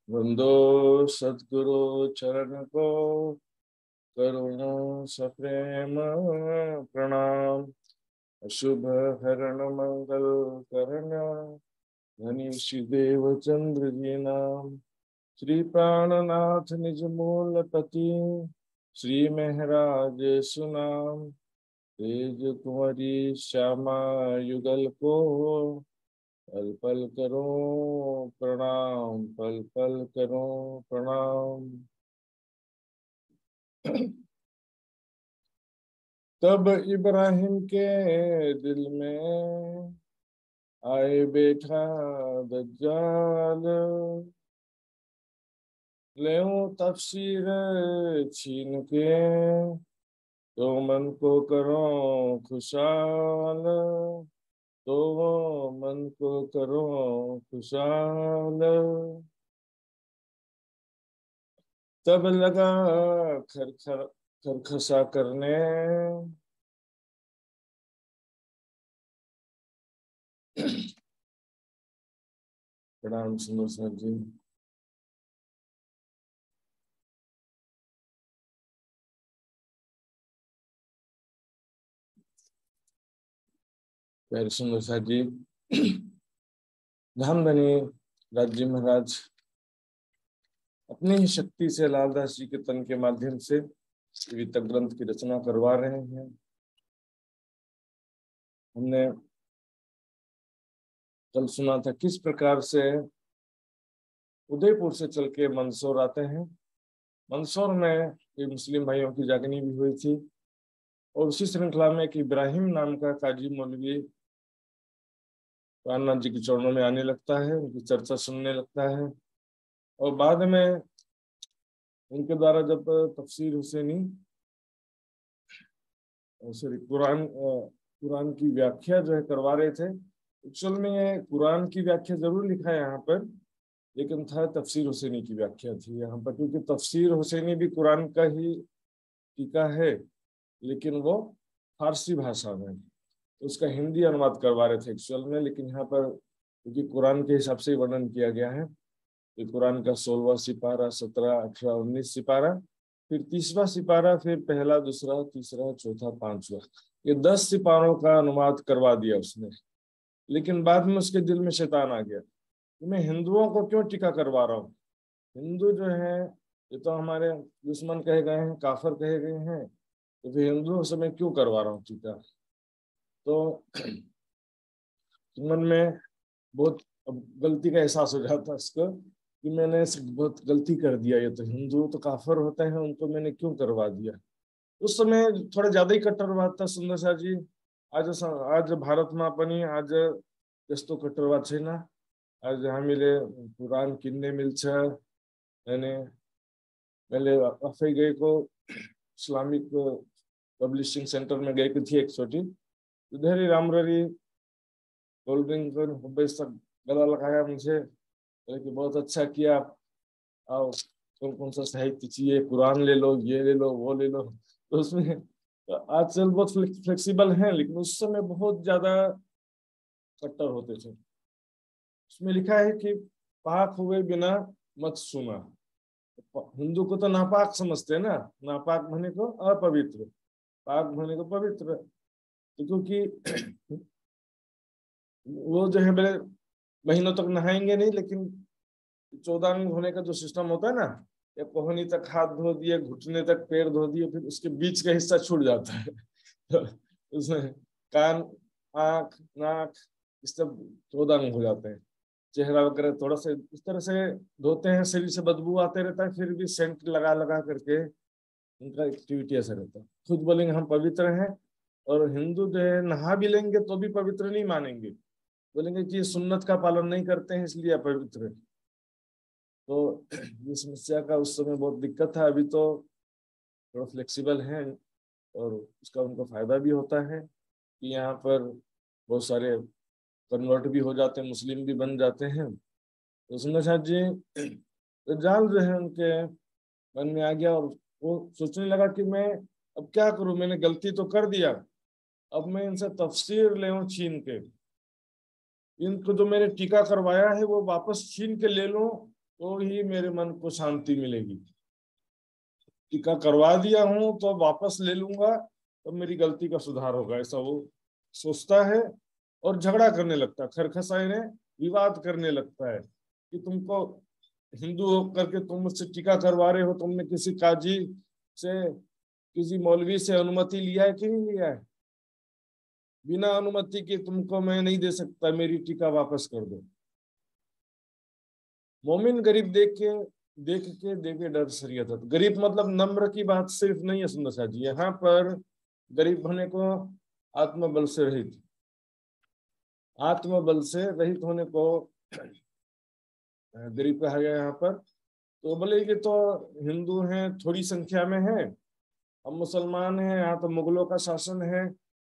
वंदो सद्गुरु चरण को, करुणा सप्रेम प्रणाम। अशुभ हरण मंगल करण, धनी श्री देव चंद्र जी नाम। श्री प्राणनाथ निज मूल पति, श्री महराज सुनाम। तेज कुंवरी श्यामा युगल को, पल पल करो प्रणाम, पल पल करो प्रणाम। तब इब्राहिम के दिल में आए बैठा दज्जाल, ले तफसीर छीन के, तो मन को करो खुशाल, तो मन को करो खुशाल। तब लगा खर खरखसा करने, प्रणाम सुंदर सर जी। प्यारे सुंदर सर जी, धामधनी राज्य महाराज अपनी ही शक्ति से लालदास जी के तन के माध्यम से वितक ग्रंथ की रचना करवा रहे हैं। हमने कल सुना था किस प्रकार से उदयपुर से चल के मंदसौर आते हैं। मंदसौर में एक मुस्लिम भाइयों की जागनी भी हुई थी, और उसी श्रृंखला में एक इब्राहिम नाम का काजी मौलवी कान्हा जी के चरणों में आने लगता है, उनकी चर्चा सुनने लगता है। और बाद में उनके द्वारा जब तफसीर हुसैनी सॉरी कुरान की व्याख्या जो है करवा रहे थे, एक्चुअल में ये कुरान की व्याख्या जरूर लिखा है यहाँ पर, लेकिन था तफसीर हुसैनी की व्याख्या थी यहाँ पर, क्योंकि तफसीर हुसैनी भी कुरान का ही टीका है, लेकिन वो फारसी भाषा में, तो उसका हिंदी अनुवाद करवा रहे थे एक्चुअल में। लेकिन यहाँ पर क्योंकि कुरान के हिसाब से वर्णन किया गया है, तो कुरान का 16वां सिपारा, 17, 18, 19 सिपारा, फिर 30वां सिपारा, फिर पहला, दूसरा, तीसरा, चौथा, पांचवा, ये 10 सिपारों का अनुवाद करवा दिया उसने। लेकिन बाद में उसके दिल में शैतान आ गया कि मैं हिंदुओं को क्यों टीका करवा रहा हूँ, हिंदू जो है ये तो हमारे दुश्मन कहे गए हैं, काफर कहे गए हैं, तो फिर हिंदुओं से मैं क्यों करवा रहा हूँ टीका। तो मन में बहुत गलती का एहसास हो जाता है उसको कि मैंने बहुत गलती कर दिया, ये तो हिंदू तो काफर होते हैं, उनको मैंने क्यों करवा दिया। उस समय थोड़ा ज्यादा ही कट्टरवाद था सुंदर शाह जी। आज भारत में अपनी आज जस्तो कट्टरवाद છે ना, आज हामीले कुरान किन्ने मिल्छ અને मैले आफै गएको इस्लामिक पब्लिशिङ सेन्टरमा गएको थिएँ एकचोटि, धेरै राम्ररी कोल्ड ड्रिंक गला लगाया मुझे कि बहुत अच्छा किया, आओ कौन कौन सा साहित्य चाहिए, कुरान ले लो, ये ले लो, वो ले लो। तो उसमें आजकल बहुत फ्लेक्सिबल हैं, लेकिन उस समय बहुत ज्यादा कट्टर होते थे। उसमें लिखा है कि पाक हुए बिना मत सुना। हिंदू को तो नापाक समझते हैं ना, नापाक होने को अपवित्र, पाक होने को पवित्र। तो क्योंकि वो जो है मेरे महीनों तक नहाएंगे नहीं, लेकिन 14 अंग होने का जो सिस्टम होता है ना, ये कोहनी तक हाथ धो दिए, घुटने तक पैर धो दिए, फिर उसके बीच का हिस्सा छूट जाता है। तो उसमें कान, आंख, नाक, इस सब 14 अंग हो जाते हैं। चेहरा वगैरह थोड़ा सा इस तरह से धोते हैं, शरीर से बदबू आते रहता है, फिर भी सेंट लगा लगा करके उनका एक्टिविटी ऐसा रहता है। खुद बोलेंगे हम पवित्र हैं, और हिंदू जो है नहा भी लेंगे तो भी पवित्र नहीं मानेंगे, बोलेंगे कि ये सुन्नत का पालन नहीं करते हैं इसलिए अपवित्र है। तो ये समस्या का उस समय बहुत दिक्कत था। अभी तो थोड़ा फ्लेक्सिबल है, और उसका उनको फायदा भी होता है कि यहाँ पर बहुत सारे कन्वर्ट भी हो जाते हैं, मुस्लिम भी बन जाते हैं। तो सुंदर साहब जी तो जाल जो है उनके मन में आ गया, और वो सोचने लगा कि मैं अब क्या करूं, मैंने गलती तो कर दिया, अब मैं इनसे तफसीर ले छीन के, इनको जो मैंने टीका करवाया है वो वापस छीन के ले लूं, तो ही मेरे मन को शांति मिलेगी। टीका करवा दिया हूं तो वापस ले लूंगा तो मेरी गलती का सुधार होगा, ऐसा वो सोचता है और झगड़ा करने लगता है। खरखसाई ने विवाद करने लगता है कि तुमको हिंदू होकर के तुम मुझसे टीका करवा रहे हो, तुमने किसी काजी से, किसी मौलवी से अनुमति लिया है कि नहीं लिया है? बिना अनुमति के तुमको मैं नहीं दे सकता, मेरी टीका वापस कर दो। मोमिन गरीब देख के डर शरीयत। गरीब मतलब नम्र की बात सिर्फ नहीं है सुंदर साहब जी, यहाँ पर गरीब होने को आत्मबल से रहित, आत्मबल से रहित होने को गरीब कहा गया यहाँ पर। तो बोले कि तो हिंदू हैं, थोड़ी संख्या में हैं, हम मुसलमान हैं, यहाँ तो मुगलों का शासन है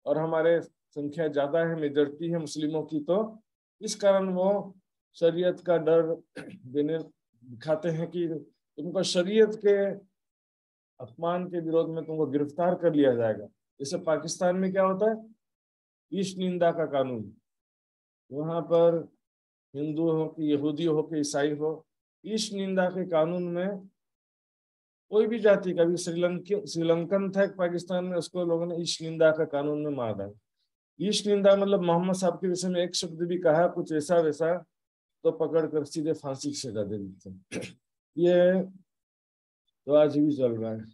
और हमारे संख्या ज्यादा है, मेजॉरिटी है मुस्लिमों की, तो इस कारण वो शरीयत का डर देने दिखाते हैं कि तुमको शरीयत के अपमान के विरोध में तुमको गिरफ्तार कर लिया जाएगा। जैसे पाकिस्तान में क्या होता है, ईश निंदा का कानून, वहां पर हिंदू हो कि यहूदी हो कि ईसाई हो, ईश निंदा के कानून में कोई भी जाति का भी, श्रीलंकन था एक पाकिस्तान में, उसको लोगों ने ईश निंदा का कानून में मारा। ईश निंदा मतलब मोहम्मद साहब के विषय में एक शब्द भी कहा कुछ ऐसा वैसा तो पकड़ कर सीधे फांसी की सजा दे देते हैं। ये तो आज भी चल रहा है।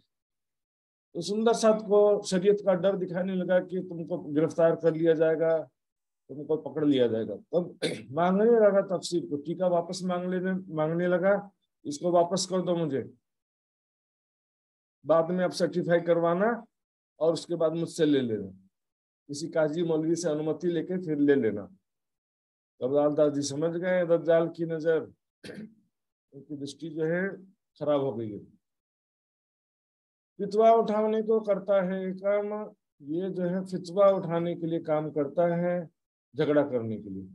तो सुंदर साहब को शरीयत का डर दिखाने लगा कि तुमको गिरफ्तार कर लिया जाएगा, तुमको पकड़ लिया जाएगा। तब मांगने लगा तफसीर को, टीका वापस मांगने लगा, इसको वापस कर दो मुझे, बाद में आप सर्टिफाई करवाना और उसके बाद मुझसे ले लेना, किसी काजी मौलवी से अनुमति लेके फिर ले लेना। तब दादी समझ गए दज्जाल की नजर, उनकी दृष्टि जो है खराब हो गई है। फितवा उठाने को करता है काम, ये जो है फितवा उठाने के लिए काम करता है, झगड़ा करने के लिए।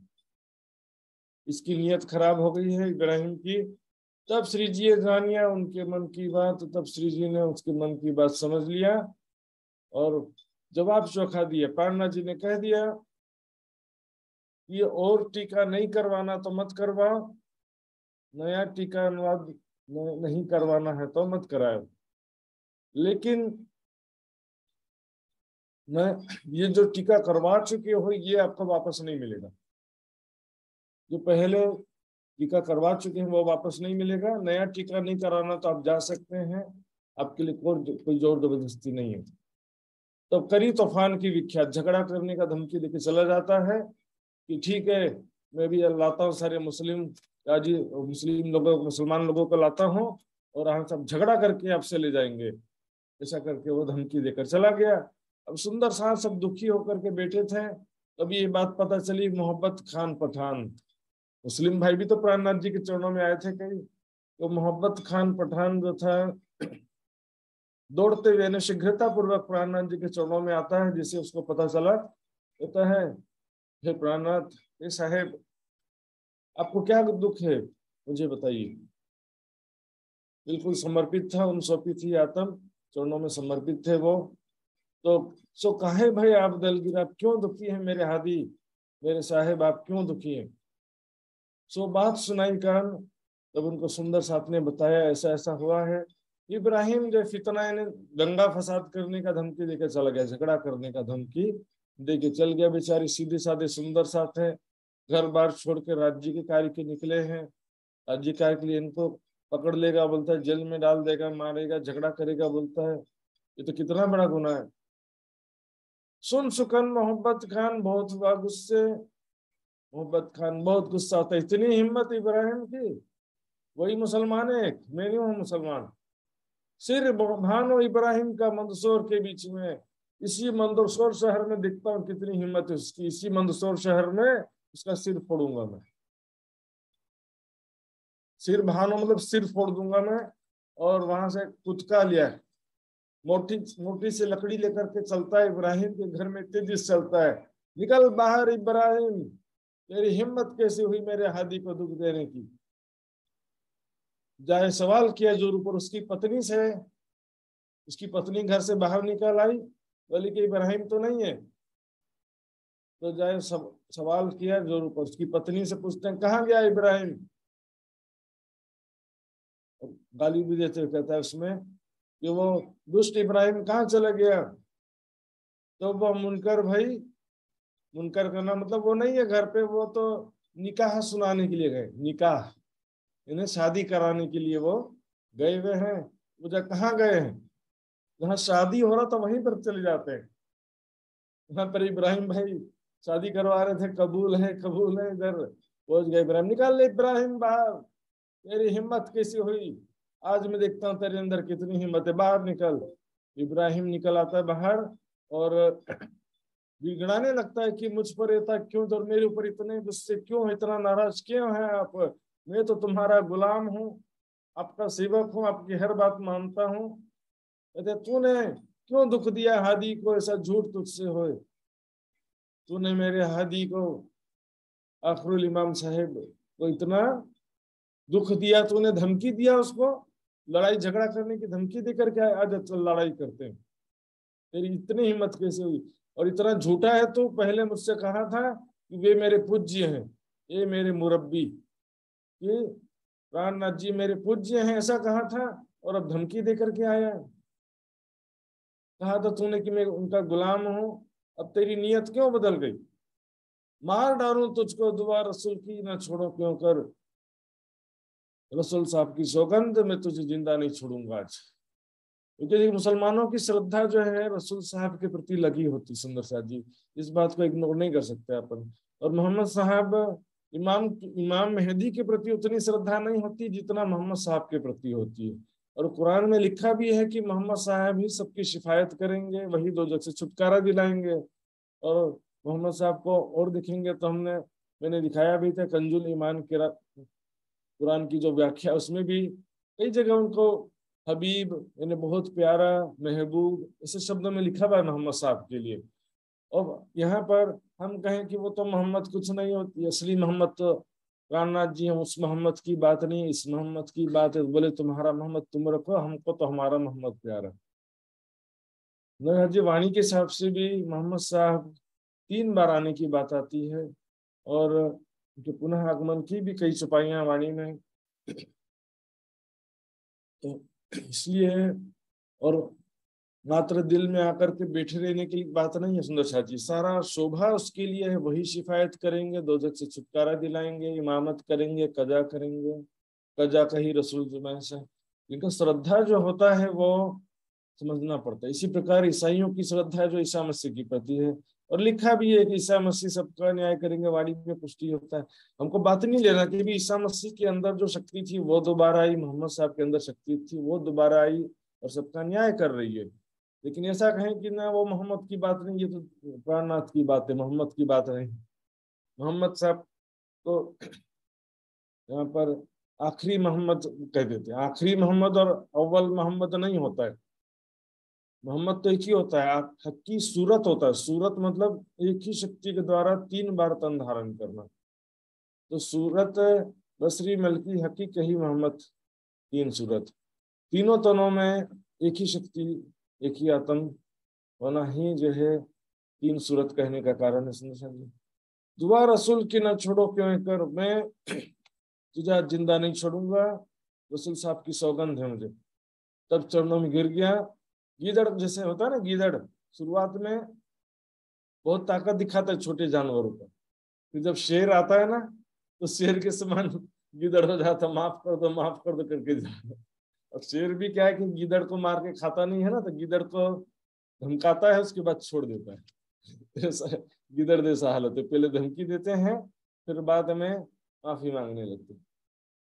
इसकी नीयत खराब हो गई है इब्राहिम की। तब श्री जी जानिया उनके मन की बात, तब श्री जी ने उसके मन की बात समझ लिया और जवाब चोखा दिया। प्राणनाथ जी ने कह दिया ये और टीका नहीं करवाना तो मत करवाओ, नया टीका अनुवाद नहीं करवाना है तो मत कराओ, लेकिन मैं ये जो टीका करवा चुके हो ये आपको वापस नहीं मिलेगा। जो पहले टीका करवा चुके हैं वो वापस नहीं मिलेगा। नया टीका नहीं कराना तो आप जा सकते हैं, आपके लिए कोई जोर जबरदस्ती नहीं है। तो करी तूफान की विख्यात, झगड़ा करने का धमकी देके चला जाता है कि ठीक है मैं भी लाता हूँ सारे मुस्लिम लोगों, मुसलमान लोगों को लाता हूँ और हम सब झगड़ा करके आपसे ले जाएंगे। ऐसा करके वो धमकी देकर चला गया। अब सुंदर शाह सब दुखी होकर के बैठे थे, तभी ये बात पता चली मोहब्बत खान पठान, मुस्लिम भाई भी तो प्राणनाथ जी के चरणों में आए थे कई, तो मोहब्बत खान पठान जो था दौड़ते हुए शीघ्रता पूर्वक प्राणनाथ जी के चरणों में आता है। जिसे उसको पता चला कहता है हे प्राणनाथ, हे साहेब, आपको क्या दुख है मुझे बताइए। बिल्कुल समर्पित था, उन सौंपी थी आत्म, चरणों में समर्पित थे वो। तो सो कहे भाई आप दलगीर, आप क्यों दुखी हैं मेरे हादी, मेरे साहेब आप क्यों दुखी हैं। सो बात सुनाई कान, तब उनको सुंदर साथ ने बताया ऐसा ऐसा हुआ है। इब्राहिम जो फितना ने दंगा फसाद करने का धमकी देकर चला गया, झगड़ा करने का धमकी देके चल गया। बेचारे सीधे साधे सुंदर साथ है, घर बार छोड़ के राज्य के कार्य के निकले हैं, राज्य कार्य के लिए इनको पकड़ लेगा बोलता है, जेल में डाल देगा, मारेगा, झगड़ा करेगा बोलता है। ये तो कितना बड़ा गुनाह है। सुन सुकन मोहब्बत खान बहुत हुआ गुस्से, मोहब्बत खान बहुत गुस्सा होता है, इतनी हिम्मत इब्राहिम की, वही मुसलमान है, मैं नहीं हूं मुसलमान। सिर भानो इब्राहिम का मंदसौर के बीच में, इसी मंदसौर शहर में दिखता हूँ कितनी हिम्मत है उसकी, इसी मंदसौर शहर में उसका सिर फोड़ूंगा मैं। सिर भानो मतलब सिर फोड़ दूंगा मैं। और वहां से कुचका लिया, मोटी मोटी से लकड़ी लेकर के चलता है, इब्राहिम के घर में तेजी से चलता है। निकल बाहर इब्राहिम, तेरी हिम्मत कैसे हुई मेरे हादी को दुख देने की। जाए सवाल किया जोर ऊपर उसकी पत्नी से, उसकी पत्नी घर से बाहर निकल आई, बोली कि इब्राहिम तो नहीं है। तो जाए सवाल किया जोर ऊपर उसकी पत्नी से, पूछते हैं कहाँ गया इब्राहिम। गाली भी देते हुए कहता है उसमें कि वो दुष्ट इब्राहिम कहाँ चला गया। तो वो मुनकर भाई, मुनकर करना मतलब वो नहीं है घर पे, वो तो निकाह सुनाने के लिए गए, निकाह इन्हें शादी कराने के लिए वो गए हुए हैं। वो जब कहाँ गए हैं, जहाँ शादी हो रहा था वहीं पर चले जाते हैं। वहां पर इब्राहिम भाई शादी करवा रहे थे, कबूल है, इधर पहुंच गए इब्राहिम, निकाल ले इब्राहिम बाहर, तेरी हिम्मत कैसी हुई, आज मैं देखता हूँ तेरे अंदर कितनी हिम्मत है, बाहर निकल। इब्राहिम निकल आता है बाहर और गिड़गिड़ाने लगता है कि मुझ पर इतना क्यों, और मेरे ऊपर इतने गुस्से क्यों, इतना नाराज क्यों है आप, मैं तो तुम्हारा गुलाम हूँ, आपका सेवक हूँ, आपकी हर बात मानता हूँ। कहते तूने क्यों दुख दिया हादी को, ऐसा झूठ तुझसे होए, तूने मेरे हादी को, आखरुल इमाम साहेब को इतना दुख दिया, तूने धमकी दिया उसको, लड़ाई झगड़ा करने की धमकी देकर के आज चल लड़ाई करते हैं, तेरी इतनी हिम्मत कैसे हुई, और इतना झूठा है तो पहले मुझसे कहा था कि वे मेरे पूज्य हैं, ये मेरे मुरब्बी, ये प्राणनाथ जी मेरे पूज्य हैं, ऐसा कहा था, और अब धमकी देकर के आया है। कहा था तूने कि मैं उनका गुलाम हूं, अब तेरी नीयत क्यों बदल गई, मार डालूं तुझको दुआ रसूल की ना छोड़ो क्यों कर, रसूल साहब की सौगंध मैं तुझे जिंदा नहीं छोड़ूंगा आज। क्योंकि मुसलमानों की श्रद्धा जो है रसूल साहब के प्रति लगी होती, सुंदर साहब जी, इस बात को इग्नोर नहीं कर सकते अपन। और मोहम्मद साहब, इमाम इमाम मेहदी के प्रति उतनी श्रद्धा नहीं होती जितना मोहम्मद साहब के प्रति होती है। और कुरान में लिखा भी है कि मोहम्मद साहब ही सबकी शिफायत करेंगे, वही दोजख से छुटकारा दिलाएंगे। और मोहम्मद साहब को और दिखेंगे तो मैंने दिखाया भी था कंजुल ईमान के कुरान की जो व्याख्या, उसमें भी कई जगह उनको हबीब यानी बहुत प्यारा, महबूब ऐसे शब्दों में लिखा हुआ है मोहम्मद साहब के लिए। और यहाँ पर हम कहें कि वो तो मोहम्मद कुछ नहीं होती, असली मोहम्मद तो प्राणनाथ जी हैं, उस मोहम्मद की बात नहीं, इस मोहम्मद की बात है। बोले तुम्हारा मोहम्मद तुम रखो, हमको तो हमारा मोहम्मद प्यारा। नरहर जी वाणी के हिसाब से भी मोहम्मद साहब 3 बार आने की बात आती है, और उनके पुनः आगमन की भी कई चौपाइयां वाणी में, तो इसलिए। और मात्र दिल में आकर के बैठे रहने की बात नहीं है सुंदर शाह जी, सारा शोभा उसके लिए है, वही शिफायत करेंगे, दोजख से छुटकारा दिलाएंगे, इमामत करेंगे, कजा करेंगे, कजा कही रसूल जुबान से। इनका श्रद्धा जो होता है वो समझना पड़ता है। इसी प्रकार ईसाइयों की श्रद्धा जो ईसा मसीह की प्रति है, और लिखा भी है कि ईसा मसीह सबका न्याय करेंगे, वाणी में पुष्टि होता है। हमको बात नहीं लेना कि भी ईसा मसीह के अंदर जो शक्ति थी वो दोबारा आई, मोहम्मद साहब के अंदर शक्ति थी वो दोबारा आई और सबका न्याय कर रही है। लेकिन ऐसा कहें कि ना वो मोहम्मद की बात नहीं, ये तो प्राणनाथ की बात है, मोहम्मद की बात नहीं। मोहम्मद साहब तो यहाँ पर आखिरी मोहम्मद कह देते हैं, आखिरी मोहम्मद और अव्वल मोहम्मद नहीं होता है। मोहम्मद तो एक ही होता है, हक्की सूरत होता है, सूरत मतलब एक ही शक्ति के द्वारा 3 बार तन धारण करना। तो सूरत बसरी मलकी हकी कही मोहम्मद, 3 सूरत, तीनों तनों में एक ही शक्ति, एक ही आत्म होना ही जो है 3 सूरत कहने का कारण है। समझ, दुआ रसूल की ना छोड़ो क्यों कर, मैं तुझे आज जिंदा नहीं छोड़ूंगा, रसूल साहब की सौगंध है मुझे। तब चरणों में गिर गया। गीदड़ जैसे होता है ना, गीदड़ शुरुआत में बहुत ताकत दिखाता है छोटे जानवरों का, फिर जब शेर आता है ना तो शेर के समान गीदड़ हो जाता, माफ कर दो करके जाता। और शेर भी क्या है कि गीदड़ को मार के खाता नहीं है ना, तो गीदड़ को धमकाता है, उसके बाद छोड़ देता है। ऐसा गीदड़ जैसा हालत है, पहले धमकी देते हैं फिर बाद में माफी मांगने लगते।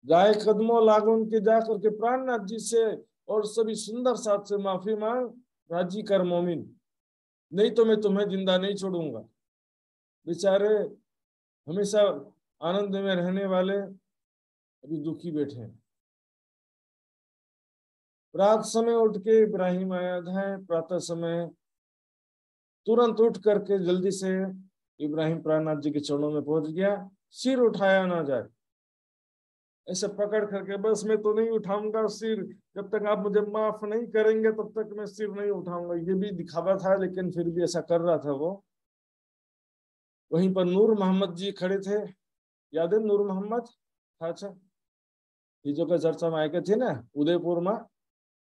जाए कदमों लागू उनके जा करके प्राणनाथ जी से और सभी सुंदर साथ से माफी मांग, राजी कर मोमिन, नहीं तो मैं तुम्हें जिंदा नहीं छोड़ूंगा। बेचारे हमेशा आनंद में रहने वाले अभी दुखी बैठे हैं। रात समय उठ के इब्राहिम आया है, प्रातः समय तुरंत उठ करके जल्दी से इब्राहिम प्राणनाथ जी के चरणों में पहुंच गया। सिर उठाया ना जाए, ऐसे पकड़ करके बस मैं तो नहीं उठाऊंगा सिर, जब तक आप मुझे माफ नहीं करेंगे तब तक मैं सिर नहीं उठाऊंगा। ये भी दिखावा था लेकिन फिर भी ऐसा कर रहा था वो। वहीं पर नूर मोहम्मद जी खड़े थे, याद है नूर मोहम्मद? अच्छा, ये जो चर्चा में आए थे ना उदयपुर में,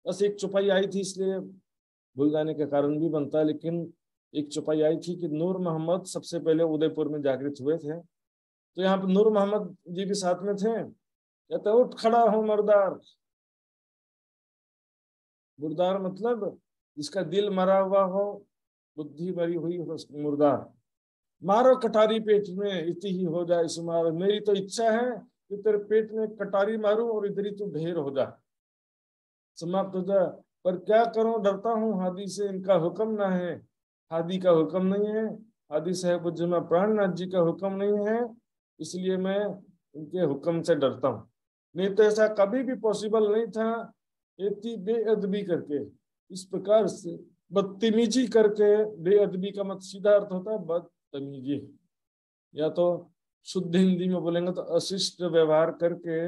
बस एक चौपाई आई थी इसलिए भूल जाने का कारण भी बनता है, लेकिन एक चौपाई आई थी कि नूर मोहम्मद सबसे पहले उदयपुर में जागृत हुए थे। तो यहाँ पे नूर मोहम्मद जी भी साथ में थे। कहते उठ खड़ा हो मर्दार। मुर्दार मतलब जिसका दिल मरा हुआ हो, बुद्धि मरी हुई हो, मुर्दार। मारो कटारी पेट में इति ही हो जाए शुमार। मेरी तो इच्छा है कि तेरे पेट में कटारी मारूं और इधर ही तू ढेर हो जा, समाप्त हो जा। पर क्या करूं, डरता हूं हादी से, इनका हुक्म ना है। हादी का हुक्म नहीं है, हादी साहब उज्जैन प्राणनाथ जी का हुक्म नहीं है, इसलिए मैं उनके हुक्म से डरता हूँ। नहीं तो ऐसा कभी भी पॉसिबल नहीं था। इतनी बेअदबी करके, इस प्रकार से बदतमीजी करके, बेअदबी का मत सीधा अर्थ होता है बदतमीजी, या तो शुद्ध हिंदी में बोलेंगे तो अशिष्ट व्यवहार करके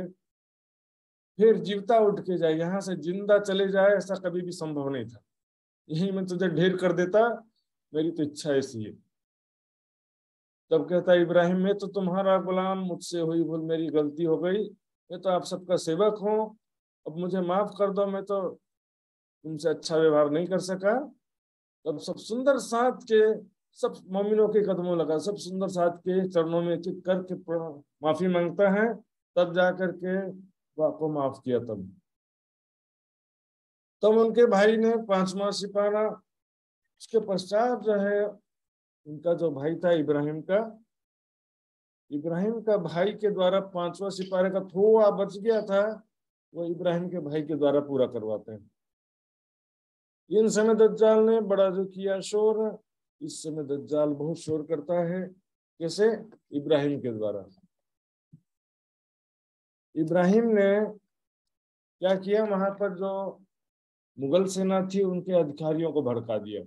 फिर जीवता उठ के जाए, यहाँ से जिंदा चले जाए, ऐसा कभी भी संभव नहीं था। यही मैं तुझे ढेर कर देता, मेरी तो इच्छा ऐसी है। तब कहता इब्राहिम, मैं तो तुम्हारा गुलाम, मुझसे हुई भूल, मेरी गलती हो गई, मैं तो आप सबका सेवक हूँ, अब मुझे माफ कर दो, मैं तो तुमसे अच्छा व्यवहार नहीं कर सका। तब सब सुंदर साथ के, सब मोमिनों के कदमों लगा, सब सुंदर साथ के चरणों में टिक करके माफी मांगता है, तब जा करके वो आपको माफ किया। तब उनके भाई ने पांचवा सिपारा, उसके पश्चात जो है उनका जो भाई था इब्राहिम का भाई के द्वारा पांचवा सिपारे का थोड़ा बच गया था, वो इब्राहिम के भाई के द्वारा पूरा करवाते हैं। इन समय दज्जाल ने बड़ा जो किया शोर, इस समय दज्जाल बहुत शोर करता है। कैसे? इब्राहिम के द्वारा। इब्राहिम ने क्या किया, वहां पर जो मुगल सेना थी उनके अधिकारियों को भड़का दिया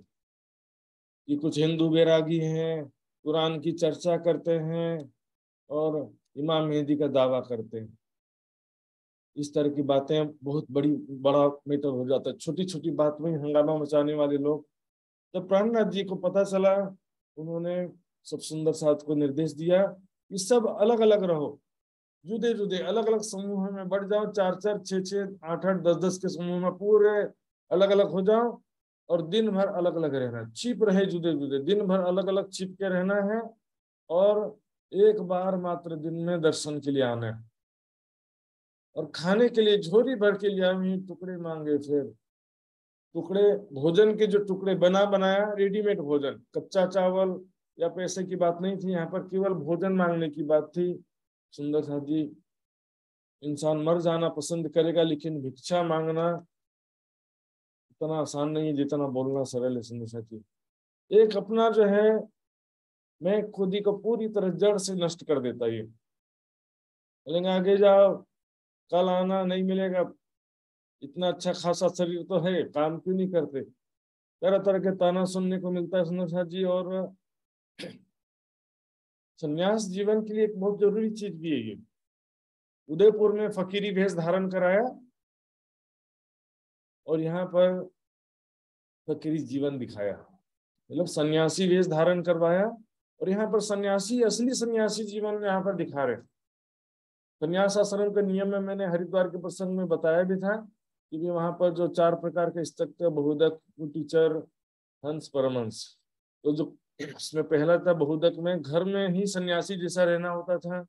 कि कुछ हिंदू बैरागी हैं, कुरान की चर्चा करते हैं और इमाम मेहदी का दावा करते हैं। इस तरह की बातें बहुत बड़ा मैटर हो जाता है, छोटी छोटी बात में हंगामा मचाने वाले लोग। जब प्राणनाथ जी को पता चला, उन्होंने सब सुंदर साथ को निर्देश दिया कि सब अलग अलग रहो, जुदे जुदे अलग अलग समूह में बढ़ जाओ, चार चार छः छः आठ आठ दस दस के समूह में पूरे अलग अलग हो जाओ, और दिन भर अलग अलग रहना, छिप रहे जुदे जुदे, दिन भर अलग अलग छिप के रहना है, और एक बार मात्र दिन में दर्शन के लिए आना है, और खाने के लिए झोली भर के लिए आए, टुकड़े मांगे। फिर टुकड़े, भोजन के जो टुकड़े, बना बनाया रेडीमेड भोजन, कच्चा चावल या पैसे की बात नहीं थी, यहाँ पर केवल भोजन मांगने की बात थी। सुंदर साथ जी, इंसान मर जाना पसंद करेगा, लेकिन भिक्षा मांगना इतना आसान नहीं है जितना बोलना सरल है। सुंदर साथ जी, एक अपना जो है मैं खुदी को पूरी तरह जड़ से नष्ट कर देता है। बोलेंगे आगे जाओ, कल आना, नहीं मिलेगा, इतना अच्छा खासा शरीर तो है, काम क्यों नहीं करते, तरह तरह के ताना सुनने को मिलता है। सुंदर साथ जी, और संन्यास जीवन के लिए एक बहुत जरूरी चीज भी है ये। उदयपुर में फकीरी भेष धारण कराया, और यहाँ पर फकीरी जीवन दिखाया, मतलब सन्यासी वेश धारण करवाया, और यहाँ पर सन्यासी, असली सन्यासी जीवन यहाँ पर दिखा रहे। संन्यास आश्रम के नियम में मैंने हरिद्वार के प्रसंग में बताया भी था कि वहां पर जो चार प्रकार के स्तक थे, बहुदक, कुटीचर, हंस, परमहंस। तो जो इसमें पहला था बहुदक में घर में ही सन्यासी जैसा रहना होता था,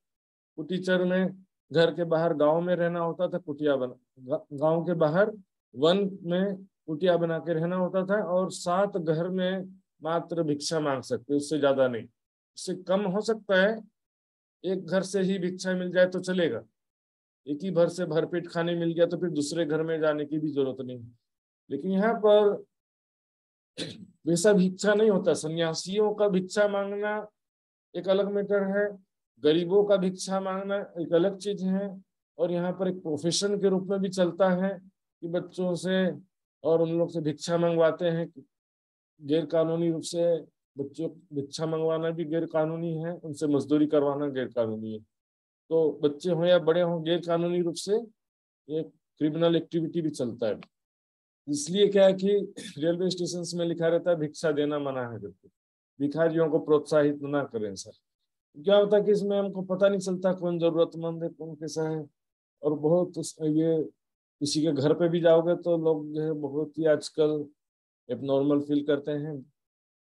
कुटीचर में घर के बाहर गांव में रहना होता था, कुटिया बना गांव के बाहर वन में कुटिया बना के रहना होता था, और 7 घर में मात्र भिक्षा मांग सकते, उससे ज्यादा नहीं, उससे कम हो सकता है। एक घर से ही भिक्षा मिल जाए तो चलेगा, एक ही भर से भरपेट खाने मिल गया तो फिर दूसरे घर में जाने की भी जरूरत नहीं। लेकिन यहाँ पर वैसा भिक्षा नहीं होता। सन्यासियों का भिक्षा मांगना एक अलग मैटर है, गरीबों का भिक्षा मांगना एक अलग चीज है, और यहाँ पर एक प्रोफेशन के रूप में भी चलता है कि बच्चों से और उन लोग से भिक्षा मंगवाते हैं गैर कानूनी रूप से। बच्चों भिक्षा मंगवाना भी गैर कानूनी है, उनसे मजदूरी करवाना गैर कानूनी है। तो बच्चे हो या बड़े हो, गैर कानूनी रूप से ये क्रिमिनल एक्टिविटी भी चलता है। इसलिए क्या है कि रेलवे स्टेशन में लिखा रहता है भिक्षा देना मना है करके, भिखारियों को प्रोत्साहित ना करें सर। क्या होता है कि इसमें हमको पता नहीं चलता कौन जरूरतमंद है कौन कैसा है। और बहुत ये किसी के घर पे भी जाओगे तो लोग जो है बहुत ही आजकल एबनॉर्मल फील करते हैं।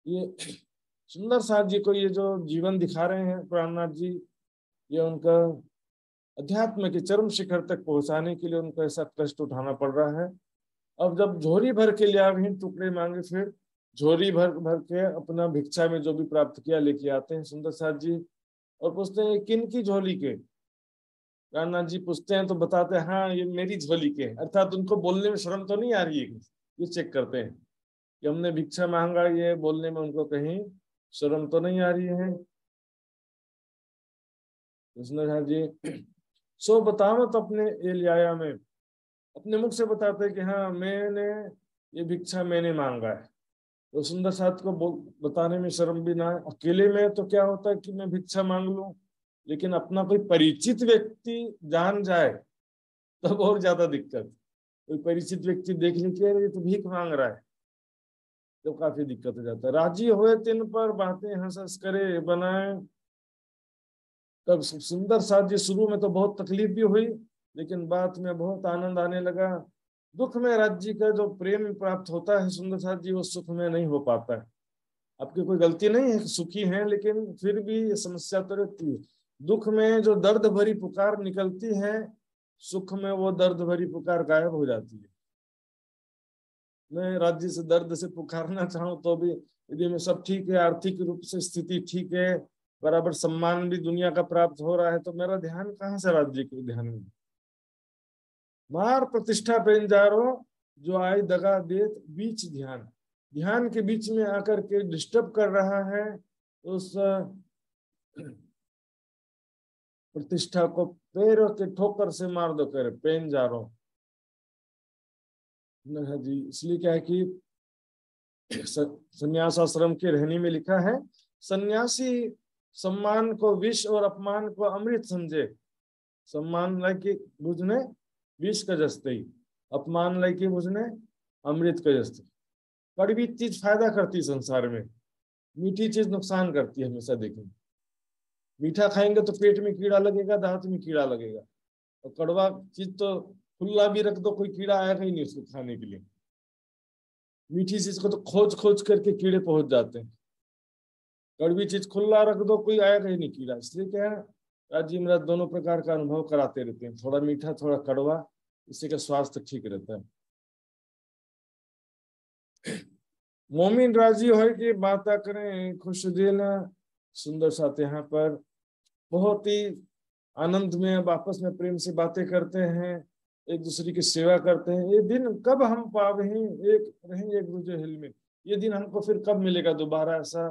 ये सुंदर साथ जी को ये जो जीवन दिखा रहे हैं प्राणनाथ जी, ये उनका अध्यात्म के चरम शिखर तक पहुंचाने के लिए उनको ऐसा कष्ट उठाना पड़ रहा है। अब जब झोरी भर के लिया भी टुकड़े मांगे, फिर झोरी भर भर के अपना भिक्षा में जो भी प्राप्त किया लेके आते हैं सुंदर साथ जी, और पूछते हैं किन की झोली के। प्राणनाथ जी पूछते हैं तो बताते हैं हाँ ये मेरी झोली के, अर्थात उनको बोलने में शर्म तो नहीं आ रही है, ये चेक करते हैं कि हमने भिक्षा मांगा, ये बोलने में उनको कहीं शर्म तो नहीं आ रही है। कृष्ण जी सो बतावत अपने एलिया में, अपने मुख से बताते हैं कि हाँ मैंने ये भिक्षा मैंने मांगा है। तो सुंदर साथ को बताने में शर्म भी ना है। अकेले में तो क्या होता है कि मैं भिक्षा मांग लूं, लेकिन अपना कोई परिचित व्यक्ति जान जाए तब और ज्यादा दिक्कत। कोई परिचित व्यक्ति देख ले कि ये तो भीख मांग रहा है, तो काफी दिक्कत हो जाता है। राजी हुए तिन पर बातें हंस हंस करे बनाए। तब सुंदर साथ जी शुरू में तो बहुत तकलीफ भी हुई, लेकिन बाद में बहुत आनंद आने लगा। दुख में राज्य का जो प्रेम प्राप्त होता है सुंदर साथ जी, वो सुख में नहीं हो पाता है। आपकी कोई गलती नहीं है कि सुखी हैं, लेकिन फिर भी ये समस्या तो रहती है। दुख में जो दर्द भरी पुकार निकलती है, सुख में वो दर्द भरी पुकार गायब हो जाती है। मैं राज्य से दर्द से पुकारना चाहूँ तो भी यदि में सब ठीक है, आर्थिक रूप से स्थिति ठीक है, बराबर सम्मान भी दुनिया का प्राप्त हो रहा है, तो मेरा ध्यान कहाँ से राज्य के ध्यान में। मार प्रतिष्ठा पेंजारो जो आई दगा देत बीच ध्यान, ध्यान के बीच में आकर के डिस्टर्ब कर रहा है, उस प्रतिष्ठा को पैरों के ठोकर से मार दो कर पेंजारो जी। इसलिए क्या है कि संन्यास आश्रम के रहनी में लिखा है, सन्यासी सम्मान को विष और अपमान को अमृत समझे। सम्मान लाइक बुझने विष का जस्ते ही, अपमान लाइक बुझने अमृत का जस्ते। कड़वी चीज फायदा करती संसार में, मीठी चीज नुकसान करती है हमेशा। देखें मीठा खाएंगे तो पेट में कीड़ा लगेगा, दांत में कीड़ा लगेगा, और कड़वा चीज तो खुला भी रख दो कोई कीड़ा आएगा ही नहीं उसको खाने के लिए। मीठी चीज को तो खोज खोज करके कीड़े पहुंच जाते हैं, कड़वी चीज खुला रख दो कोई आएगा ही नहीं कीड़ा। इसलिए क्या है राजी महाराज दोनों प्रकार का अनुभव कराते रहते हैं, थोड़ा मीठा थोड़ा कड़वा, इससे का स्वास्थ्य ठीक रहता है। मोमिन राजी हो कि बातें करें खुश दिल। सुंदर साथ यहाँ पर बहुत ही आनंद में आपस में प्रेम से बातें करते हैं, एक दूसरे की सेवा करते हैं। ये दिन कब हम पावे हैं, एक रहेंगे एक दूसरे हिल में, ये दिन हमको फिर कब मिलेगा दोबारा ऐसा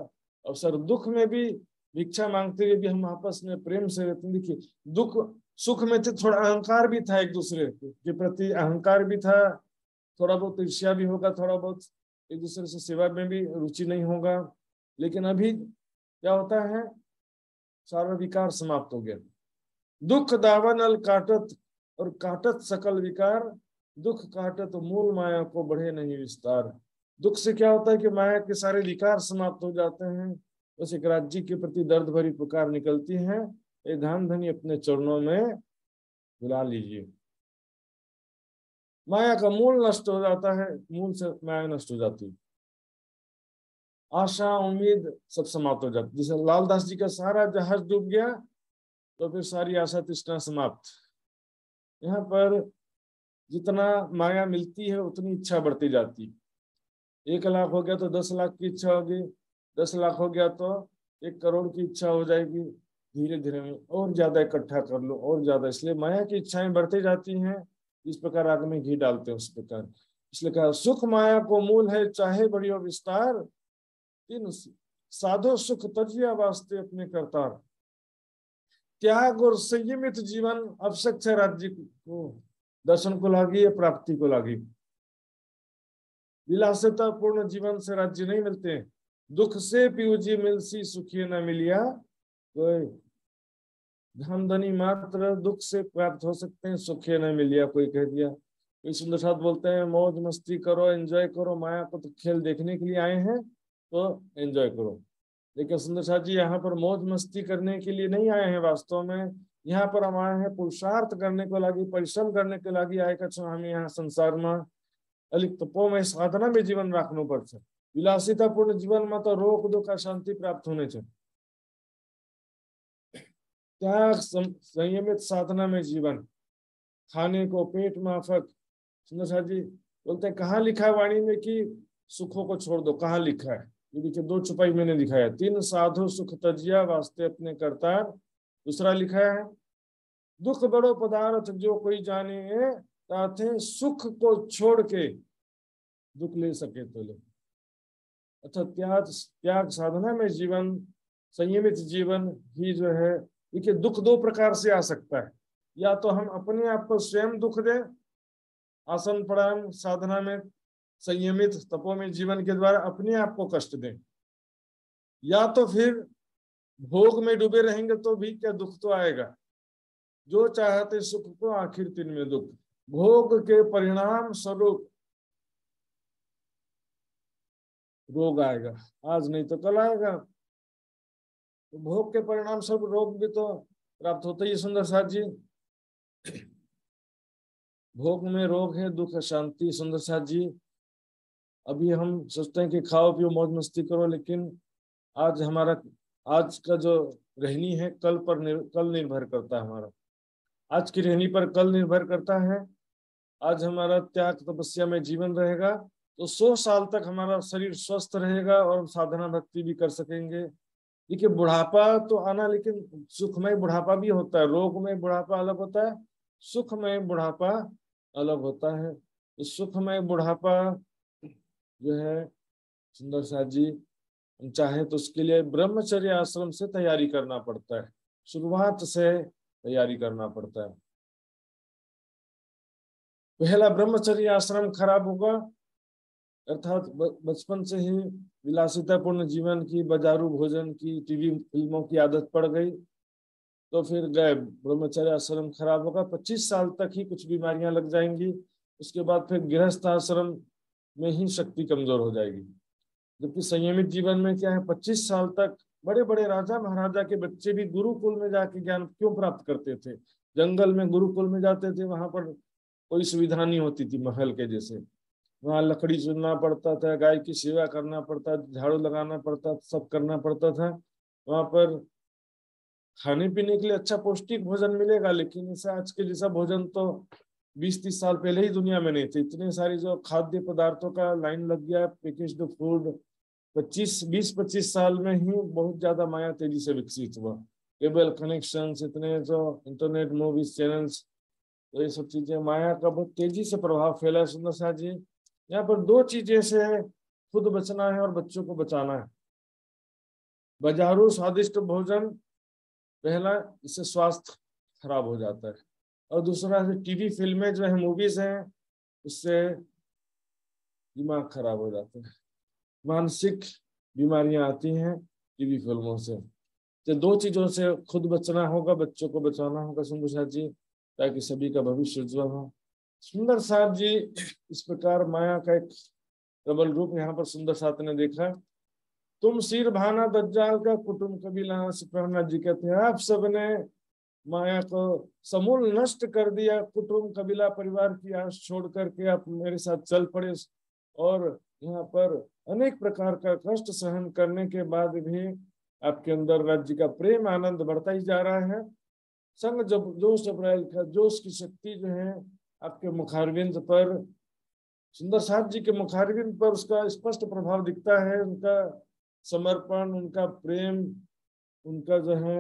अवसर। दुख में भी भिक्षा मांगते हुए भी हम आपस में प्रेम से रहते हैं। देखिए दुख सुख में थे थोड़ा अहंकार भी था, एक दूसरे के प्रति अहंकार भी था, थोड़ा बहुत ईर्ष्या भी होगा, थोड़ा बहुत एक दूसरे से सेवा में भी रुचि नहीं होगा। लेकिन अभी क्या होता है, सारा विकार समाप्त हो गया। दुख दावानल काटत और काटत सकल विकार, दुख काटत मूल माया को बढ़े नहीं विस्तार। दुख से क्या होता है कि माया के सारे विकार समाप्त हो जाते हैं, बस एक राज्य के प्रति दर्द भरी पुकार निकलती है, ये धान धनी अपने चरणों में बुला लीजिए। माया का मूल नष्ट हो जाता है, मूल से माया नष्ट हो जाती है, आशा उम्मीद सब समाप्त हो जाती है। जैसे लालदास जी का सारा जहाज डूब गया तो फिर सारी आशा तृष्णा समाप्त। यहाँ पर जितना माया मिलती है उतनी इच्छा बढ़ती जाती है। 1 लाख हो गया तो 10 लाख की इच्छा होगी, 10 लाख हो गया तो 1 करोड़ की इच्छा हो जाएगी। धीरे धीरे में और ज्यादा इकट्ठा कर लो और ज्यादा, इसलिए माया की इच्छाएं बढ़ती जाती हैं। इस प्रकार आग में घी डालते हैं उस प्रकार। इसलिए कहा सुख माया को मूल है चाहे बढ़ियो विस्तार, इन साधो सुख तजिया वास्ते अपने करतार। त्याग और संयमित जीवन आवश्यक है राज्य को दर्शन को लागी या प्राप्ति को लागी। विलासिता पूर्ण जीवन से राज्य नहीं मिलते, दुख से पीऊजी मिलसी सुखी न मिलिया कोई। धन धनी मात्र दुख से प्राप्त हो सकते हैं, सुखी न मिलिया कोई कह दिया। कोई सुंदर साथ बोलते हैं मौज मस्ती करो एंजॉय करो, माया को तो खेल देखने के लिए आए हैं तो एंजॉय करो। लेकिन सुंदर साथ जी यहाँ पर मौज मस्ती करने के लिए नहीं आए हैं वास्तव में, यहाँ पर हम आए हैं पुरुषार्थ करने को लगी, परिश्रम करने के लगी आएका छौं हामी यहाँ संसारमा। अलिक तपोमय साधना में जीवन राख्नुपर्छ। विलासितापूर्ण जीवनमा त रोग दुःख शान्ति प्राप्त हुनेछ। त्याग संयमित साधना में जीवन, खाने को पेट माफक। सुंदर साहब जी बोलते हैं कहाँ लिखा है वाणी में कि सुखों को छोड़ दो, कहाँ लिखा है? ये देखिए 2 चौपाई मैंने दिखाया, 3 साधु सुख तजिया वास्ते अपने करतार। दूसरा लिखा है दुख बड़ो पदार्थ जो कोई जाने, ताथे सुख को छोड़ के दुख ले सके तो ले। अच्छा, त्याग साधना में जीवन, संयमित जीवन ही जो है, देखिए दुख 2 प्रकार से आ सकता है। या तो हम अपने आप को स्वयं दुख दें आसन प्राणायाम साधना में, संयमित तपो में जीवन के द्वारा अपने आप को कष्ट दें, या तो फिर भोग में डूबे रहेंगे तो भी क्या दुख तो आएगा। जो चाहते सुख को आखिर तीन में दुख, भोग के परिणाम स्वरूप रोग आएगा, आज नहीं तो कल आएगा। तो भोग के परिणाम स्वरूप रोग भी तो प्राप्त होते ही। सुंदर साथ जी, भोग में रोग है, दुख है शांति। सुंदर साथ जी, अभी हम सोचते हैं कि खाओ पियो मौज मस्ती करो, लेकिन आज का जो रहनी है कल निर्भर करता है। हमारा आज की रहनी पर कल निर्भर करता है। आज हमारा त्याग तपस्या में जीवन रहेगा तो 100 साल तक हमारा शरीर स्वस्थ रहेगा और हम साधना भक्ति भी कर सकेंगे। देखिए बुढ़ापा तो आना, लेकिन सुखमय बुढ़ापा भी होता है। रोगमय बुढ़ापा अलग होता है, सुखमय बुढ़ापा अलग होता है। तो सुखमय बुढ़ापा जो है सुंदर साथ जी, चाहे तो उसके लिए ब्रह्मचर्य आश्रम से तैयारी करना पड़ता है, शुरुआत से तैयारी करना पड़ता है। पहला ब्रह्मचर्य आश्रम खराब होगा, अर्थात बचपन से ही विलासितापूर्ण जीवन की, बाजारू भोजन की, टीवी फिल्मों की आदत पड़ गई तो फिर गए, ब्रह्मचर्य आश्रम खराब होगा। 25 साल तक ही कुछ बीमारियां लग जाएंगी, उसके बाद फिर गृहस्थ आश्रम में ही शक्ति कमजोर हो जाएगी। जबकि संयमित जीवन में क्या है, 25 साल तक बड़े बड़े राजा महाराजा के बच्चे भी गुरुकुल में जाके ज्ञान क्यों प्राप्त करते थे? जंगल में गुरुकुल में जाते थे, वहां पर कोई सुविधा नहीं होती थी महल के जैसे। वहां लकड़ी चुनना पड़ता था, गाय की सेवा करना पड़ता, झाड़ू लगाना पड़ता, सब करना पड़ता था। वहां पर खाने पीने के लिए अच्छा पौष्टिक भोजन मिलेगा, लेकिन ऐसा आज के जैसा भोजन तो 20-30 साल पहले ही दुनिया में नहीं थे। इतने सारी जो खाद्य पदार्थों का लाइन लग गया, पैकेज्ड फूड। 20-25 साल में ही बहुत ज्यादा माया तेजी से विकसित हुआ। केबल कनेक्शन, इतने जो इंटरनेट मूवीज चैनल्स, तो ये सब चीजें, माया का बहुत तेजी से प्रभाव फैला है। सुंदर साथ जी, यहाँ पर 2 चीजें से है, खुद बचना है और बच्चों को बचाना है। बाजारू स्वादिष्ट भोजन, पहला इससे स्वास्थ्य खराब हो जाता है, और दूसरा से टीवी फिल्में जो है, मूवीज हैं, उससे दिमाग खराब हो जाता है, मानसिक बीमारियां आती हैं टीवी फिल्मों से। तो 2 चीजों से खुद बचना होगा, बच्चों को बचाना होगा सुंदर साथ जी, ताकि सभी का भविष्य उज्जवल हो। सुंदर साथ जी, इस प्रकार माया का एक प्रबल रूप यहाँ पर सुंदर साथ ने देखा। तुम सिर भाना दज्जाल का कुटुंब कबीला, प्रहलाद जी कहते हैं आप सबने माया को समूल नष्ट कर दिया, कुटुंब कबीला परिवार की आस छोड़ करके आप मेरे साथ चल पड़े, और यहाँ पर अनेक प्रकार का कष्ट सहन करने के बाद भी आपके अंदर राज्य का प्रेम आनंद बढ़ता ही जा रहा है। संग जब जोश अप्रैल का जोश की शक्ति जो है आपके मुखारविंद पर, सुंदर साथ जी के मुखारविंद पर उसका स्पष्ट प्रभाव दिखता है। उनका समर्पण, उनका प्रेम, उनका जो है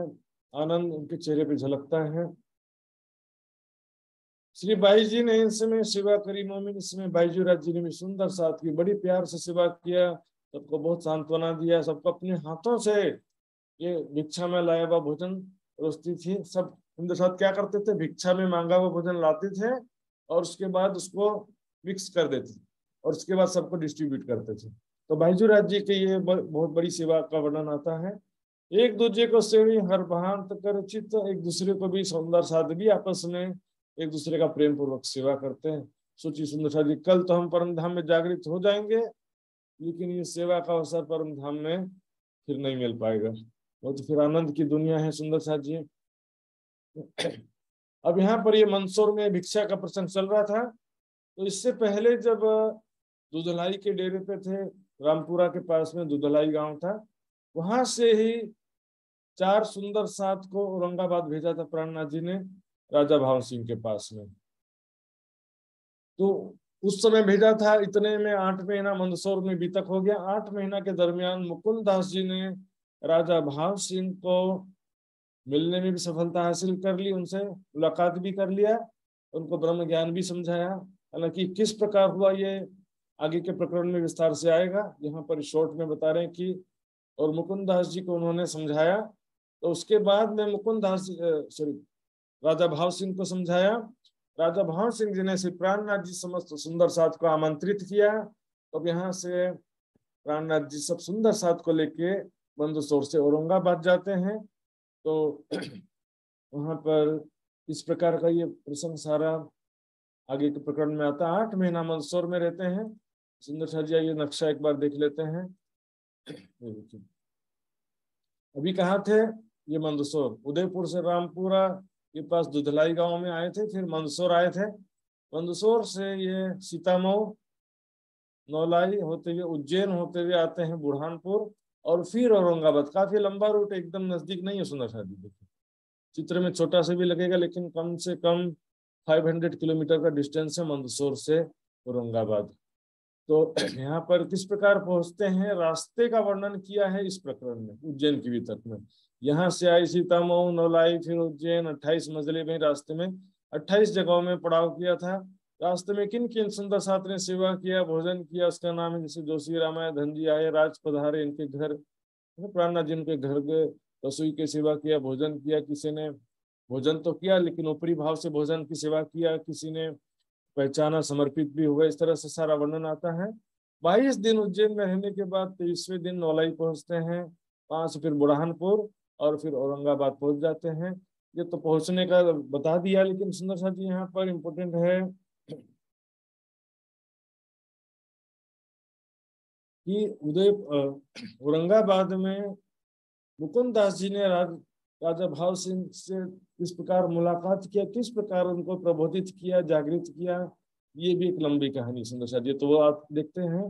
आनंद उनके चेहरे पे झलकता है। श्री बाई जी ने इन समय सेवा करी, मोमिन इस समय बाईजू राज जी ने भी सुंदर साथ की बड़ी प्यार से सेवा किया, सबको बहुत सांत्वना दिया, सबको अपने हाथों से ये भिक्षा में लाया हुआ भोजन रोस्ती थी। सब सुंदर साथ क्या करते थे, भिक्षा में मांगा हुआ भोजन लाते थे और उसके बाद उसको मिक्स कर देते थे और उसके बाद सबको डिस्ट्रीब्यूट करते थे। तो बाईजू राज जी के ये बहुत बड़ी सेवा का वर्णन आता है। एक दूसरे को सेवी हर भांत कर चित, एक दूसरे को भी सुंदर साथ भी आपस में एक दूसरे का प्रेम पूर्वक सेवा करते हैं। सोचिए सुंदर साथ जी, कल तो हम परम धाम में जागृत हो जाएंगे, लेकिन ये सेवा का अवसर परम धाम में फिर नहीं मिल पाएगा। वो तो फिर आनंद की दुनिया है सुंदर साथ जी। अब यहाँ पर ये मंदसौर में भिक्षा का प्रसंग चल रहा था। तो इससे पहले जब दुधलाई के डेरे पे थे, रामपुरा के पास में दुधलाई गांव था, वहां से ही 4 सुंदर साथ को औरंगाबाद भेजा था प्राणनाथ जी ने राजा भाव सिंह के पास में। तो उस समय भेजा था, इतने में 8 महीना मंदसौर में बीतक हो गया। 8 महीना के दरमियान मुकुंद दास जी ने राजा भाव सिंह को मिलने में भी सफलता हासिल कर ली, उनसे मुलाकात भी कर लिया, उनको ब्रह्म ज्ञान भी समझाया। हालांकि किस प्रकार हुआ ये आगे के प्रकरण में विस्तार से आएगा, यहाँ पर शॉर्ट में बता रहे हैं कि और मुकुंद दास जी को उन्होंने समझाया। तो उसके बाद में मुकुंद दास राजा भाव सिंह को समझाया। राजा भाव सिंह जी ने श्री प्राणनाथ जी समस्त सुंदर साथ को आमंत्रित किया। अब यहाँ से प्राणनाथ जी सब सुंदर साथ को लेके मंदसौर से औरंगाबाद जाते हैं। तो वहां पर इस प्रकार का ये प्रसंग सारा आगे के प्रकरण में आता है। 8 महीना मंदसौर में रहते हैं। सुंदर शाह जी, ये नक्शा एक बार देख लेते हैं। अभी कहाँ थे? ये मंदसौर, उदयपुर से रामपुरा के पास दुधलाई गांव में आए थे, फिर मंदसौर आए थे। मंदसौर से ये सीतामऊ, नौलाई होते हुए उज्जैन होते हुए आते हैं बुरहानपुर, और फिर औरंगाबाद। काफी लंबा रूट, एकदम नजदीक नहीं है। सुंदर शादी देखिए, चित्र में छोटा से भी लगेगा, लेकिन कम से कम 500 किलोमीटर का डिस्टेंस है मंदसौर से औरंगाबाद। तो यहाँ पर किस प्रकार पहुंचते हैं, रास्ते का वर्णन किया है इस प्रकरण में, उज्जैन की वितक में। यहाँ से आई सीतामऊ, नौलाई, फिर उज्जैन, 28 मंजिले में रास्ते में 28 जगहों में पड़ाव किया था। रास्ते में किन किन सुंदर साथ ने सेवा किया, भोजन किया, उसका नाम है जैसे जोशी रामाय, धनजी आए, राज पधारे, इनके घर प्राणनाथ जी के घर गए, रसोई की सेवा किया, भोजन किया। किसी ने भोजन तो किया लेकिन ऊपरी भाव से भोजन की सेवा किया, किसी ने पहचाना, समर्पित भी हुआ। इस तरह से सारा वर्णन आता है। 22 दिन उज्जैन में रहने के बाद 23वें दिन नौलाई पहुंचते हैं, वहां से फिर बुरहानपुर और फिर औरंगाबाद पहुंच जाते हैं। ये तो पहुंचने का बता दिया, लेकिन सुंदर साथ जी यहाँ पर इम्पोर्टेंट है कि औरंगाबाद में मुकुंद दास जी ने राजा भाव सिंह से किस प्रकार मुलाकात किया, किस प्रकार उनको प्रबोधित किया, जागृत किया, ये भी एक लंबी कहानी सुंदर शाह जी। तो वो आप देखते हैं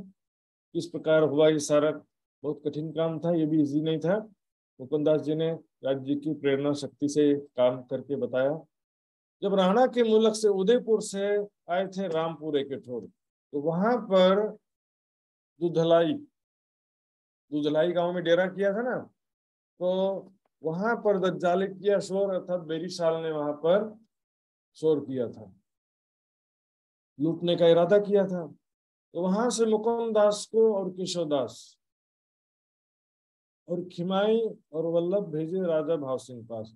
किस प्रकार हुआ ये सारा। बहुत कठिन काम था, ये भी इजी नहीं था। मुकुंद दास जी ने राज्य की प्रेरणा शक्ति से काम करके बताया। जब राणा के मुल्क से उदयपुर से आए थे रामपुरे के ठोर, तो वहां पर दुधलाई दुधलाई गांव में डेरा किया था ना, तो वहां पर दज्जालिया शोर अर्थात बेरीशाल ने वहां पर शोर किया था, लूटने का इरादा किया था। तो वहां से मुकुंद दास को और केशव दास और खिमाई और वल्लभ भेजे राजा भाव सिंह पास।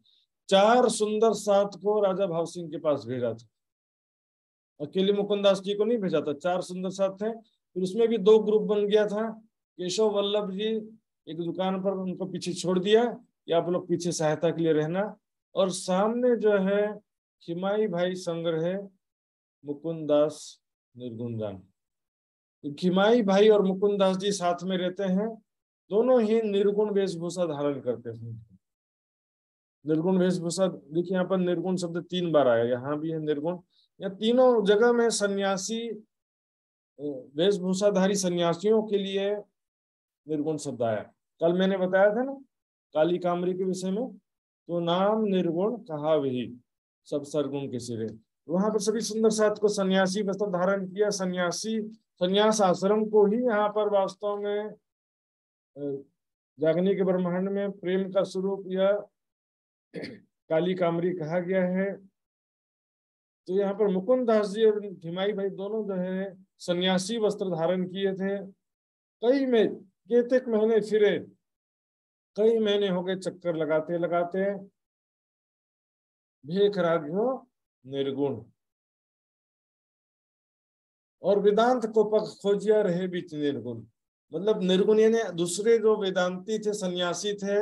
4 सुंदर साथ को राजा भाव सिंह के पास भेजा था, अकेले मुकुंद दास जी को नहीं भेजा था। 4 सुंदर साथ थे। फिर उसमें भी 2 ग्रुप बन गया था। केशव वल्लभ जी एक दुकान पर उनको पीछे छोड़ दिया कि आप लोग पीछे सहायता के लिए रहना, और सामने जो है खिमाई भाई संग रहे मुकुंद दास निर्गुण दान। खिमाई भाई और मुकुंद दास जी साथ में रहते हैं, दोनों ही निर्गुण वेशभूषा धारण करते हैं। निर्गुण वेशभूषा देखिए, यहाँ पर निर्गुण शब्द 3 बार आया, यहाँ भी है निर्गुण। या तीनों जगह में सन्यासी, वेशभूषाधारी सन्यासियों के लिए निर्गुण शब्द आया। कल मैंने बताया था ना काली कामरी के विषय में, तो नाम निर्गुण कहा वही सब सरगुण के सिरे। वहां पर सभी सुंदर साथ को सन्यासी वस्त्र धारण किया। सन्यासी सन्यास आश्रम को ही यहाँ पर वास्तव में जागने के ब्रह्मांड में प्रेम का स्वरूप या काली कामरी कहा गया है। तो यहाँ पर मुकुंद दास जी और खिमाई भाई दोनों जो है सन्यासी वस्त्र धारण किए थे। कई में केतेक महीने फिरे, कई महीने हो गए चक्कर लगाते लगाते। भेख राघ्यो निर्गुण और वेदांत को पग खोजिया रहे बीच निर्गुण। मतलब निर्गुण यानी दूसरे जो वेदांती थे, सन्यासी थे,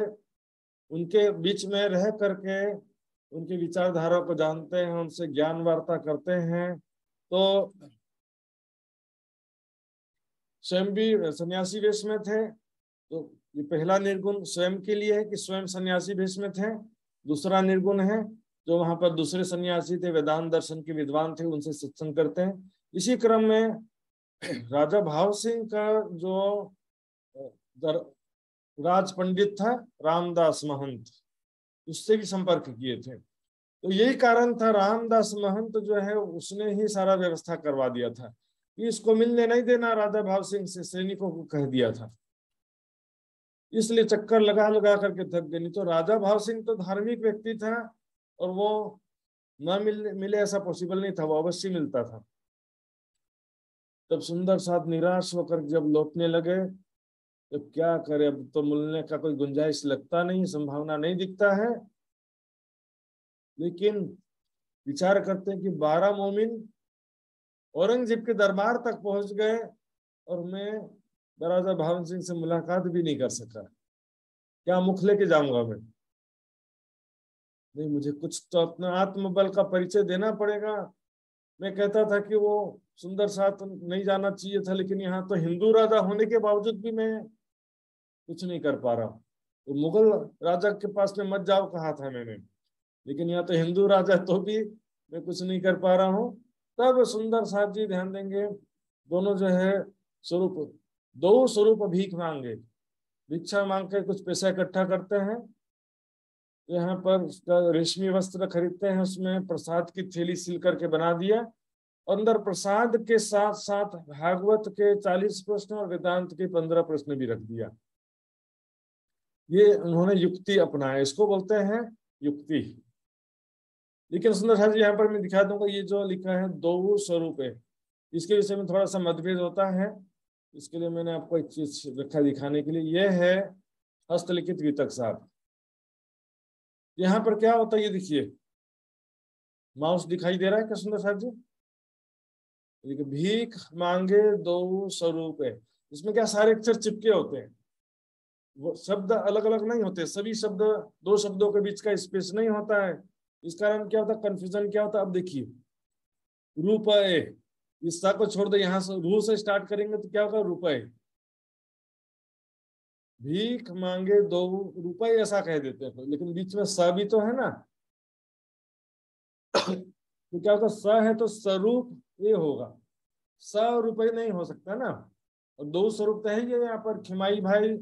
उनके बीच में रह करके उनकी विचारधारा को जानते हैं, उनसे ज्ञान वार्ता करते हैं। तो स्वयं भी सन्यासी वेश में थे। तो ये पहला निर्गुण स्वयं के लिए है कि स्वयं सन्यासी वेश में थे। दूसरा निर्गुण है जो वहां पर दूसरे सन्यासी थे, वेदांत दर्शन के विद्वान थे, उनसे सत्संग करते हैं। इसी क्रम में राजा भाव सिंह का जो राज पंडित था रामदास महंत, उससे भी संपर्क किए थे। तो यही कारण था, रामदास महंत जो है उसने ही सारा व्यवस्था करवा दिया था कि इसको मिलने नहीं देना, राजा भाव सिंह से सैनिकों को कह दिया था। इसलिए चक्कर लगा लगा करके थक गए। नहीं तो राजा भाव सिंह तो धार्मिक व्यक्ति था और वो न मिले ऐसा पॉसिबल नहीं था, वो अवश्य मिलता था। तब सुंदर साथ निराश होकर जब लौटने लगे तो क्या करे, अब तो मिलने का कोई गुंजाइश लगता नहीं, संभावना नहीं दिखता है। लेकिन विचार करते हैं कि 12 मोमिन औरंगजेब के दरबार तक पहुंच गए और मैं राजा भावन सिंह से मुलाकात भी नहीं कर सका, क्या मुख लेके जाऊंगा मैं? नहीं, मुझे कुछ तो अपना आत्मबल का परिचय देना पड़ेगा। मैं कहता था कि वो सुंदर साथ नहीं जाना चाहिए था, लेकिन यहाँ तो हिंदू राजा होने के बावजूद भी मैं कुछ नहीं कर पा रहा हूँ। तो मुगल राजा के पास में मत जाओ कहा था मैंने, लेकिन यहाँ तो हिंदू राजा तो भी मैं कुछ नहीं कर पा रहा हूँ। तब सुंदर साथ जी ध्यान देंगे, दोनों जो है स्वरूप, दो स्वरूप भीख मांगे, भिक्षा मांग के कुछ पैसा इकट्ठा करते हैं, यहाँ पर उसका रेशमी वस्त्र खरीदते हैं, उसमें प्रसाद की थैली सिल करके बना दिया, अंदर प्रसाद के साथ साथ भागवत के 40 प्रश्न और वेदांत के 15 प्रश्न भी रख दिया। ये उन्होंने युक्ति अपनाया, इसको बोलते हैं युक्ति। लेकिन सुंदर साथ जी यहाँ पर मैं दिखा दूंगा, ये जो लिखा है दो स्वरूप है, इसके विषय में थोड़ा सा मतभेद होता है। इसके लिए मैंने आपको एक चीज रखा दिखाने के लिए, यह है हस्तलिखित वितक साहब। यहाँ पर क्या होता है ये देखिए, माउस दिखाई दे रहा है क्या सुंदर साथ जी? भीख मांगे दो स्वरूप है, इसमें क्या सारे अक्षर चिपके होते हैं, वो शब्द अलग अलग नहीं होते, सभी शब्द, दो शब्दों के बीच का स्पेस नहीं होता है। इस कारण क्या होता है, कंफ्यूजन क्या होता है। अब देखिए रुपए, इस सा को छोड़ दो, यहां से रू से स्टार्ट करेंगे तो क्या होगा, रुपए। भीख मांगे दो रुपए ऐसा कह देते हैं, लेकिन बीच में स भी तो है ना, तो क्या होगा, स है तो स्वरूप ये होगा, स रुपए नहीं हो सकता ना। और दो स्वरूप तो है ये, यहाँ पर खिमाई भाई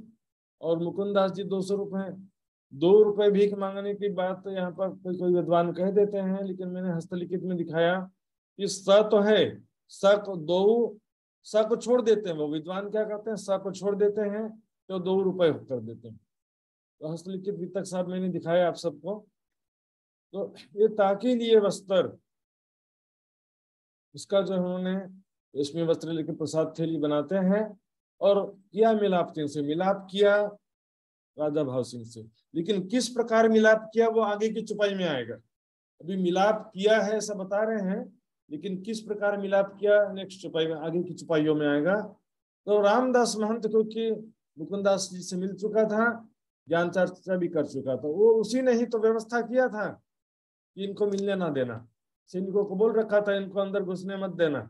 और मुकुंदास जी 200 रुपए हैं। 2 रुपए भीख मांगने की बात तो यहाँ पर कोई कोई विद्वान कह देते हैं, लेकिन मैंने हस्तलिखित में दिखाया कि स तो है, स को दो, स को छोड़ देते हैं, वो विद्वान क्या करते हैं, स को छोड़ देते हैं तो 2 रुपए कर देते हैं। तो हस्तलिखित वितक साहब मैंने दिखाया आप सबको। तो ये ताकि लिए वस्त्र, इसका जो उन्होंने रेशमी वस्त्र लेकर प्रसाद थैली बनाते हैं, और किया मिलाप से, मिलाप किया राजा भाव सिंह से। लेकिन किस प्रकार मिलाप किया वो आगे की चुपाई में आएगा। अभी मिलाप किया है ऐसा बता रहे हैं, लेकिन किस प्रकार मिलाप किया नेक्स्ट चुपाई में, आगे की चुपाइयों में आएगा। तो रामदास महंत क्योंकि मुकुंदास जी से मिल चुका था, ज्ञान चर्चा भी कर चुका था, वो उसी ने ही तो व्यवस्था किया था कि इनको मिलने ना देना, सैनिकों को बोल रखा था इनको अंदर घुसने मत देना।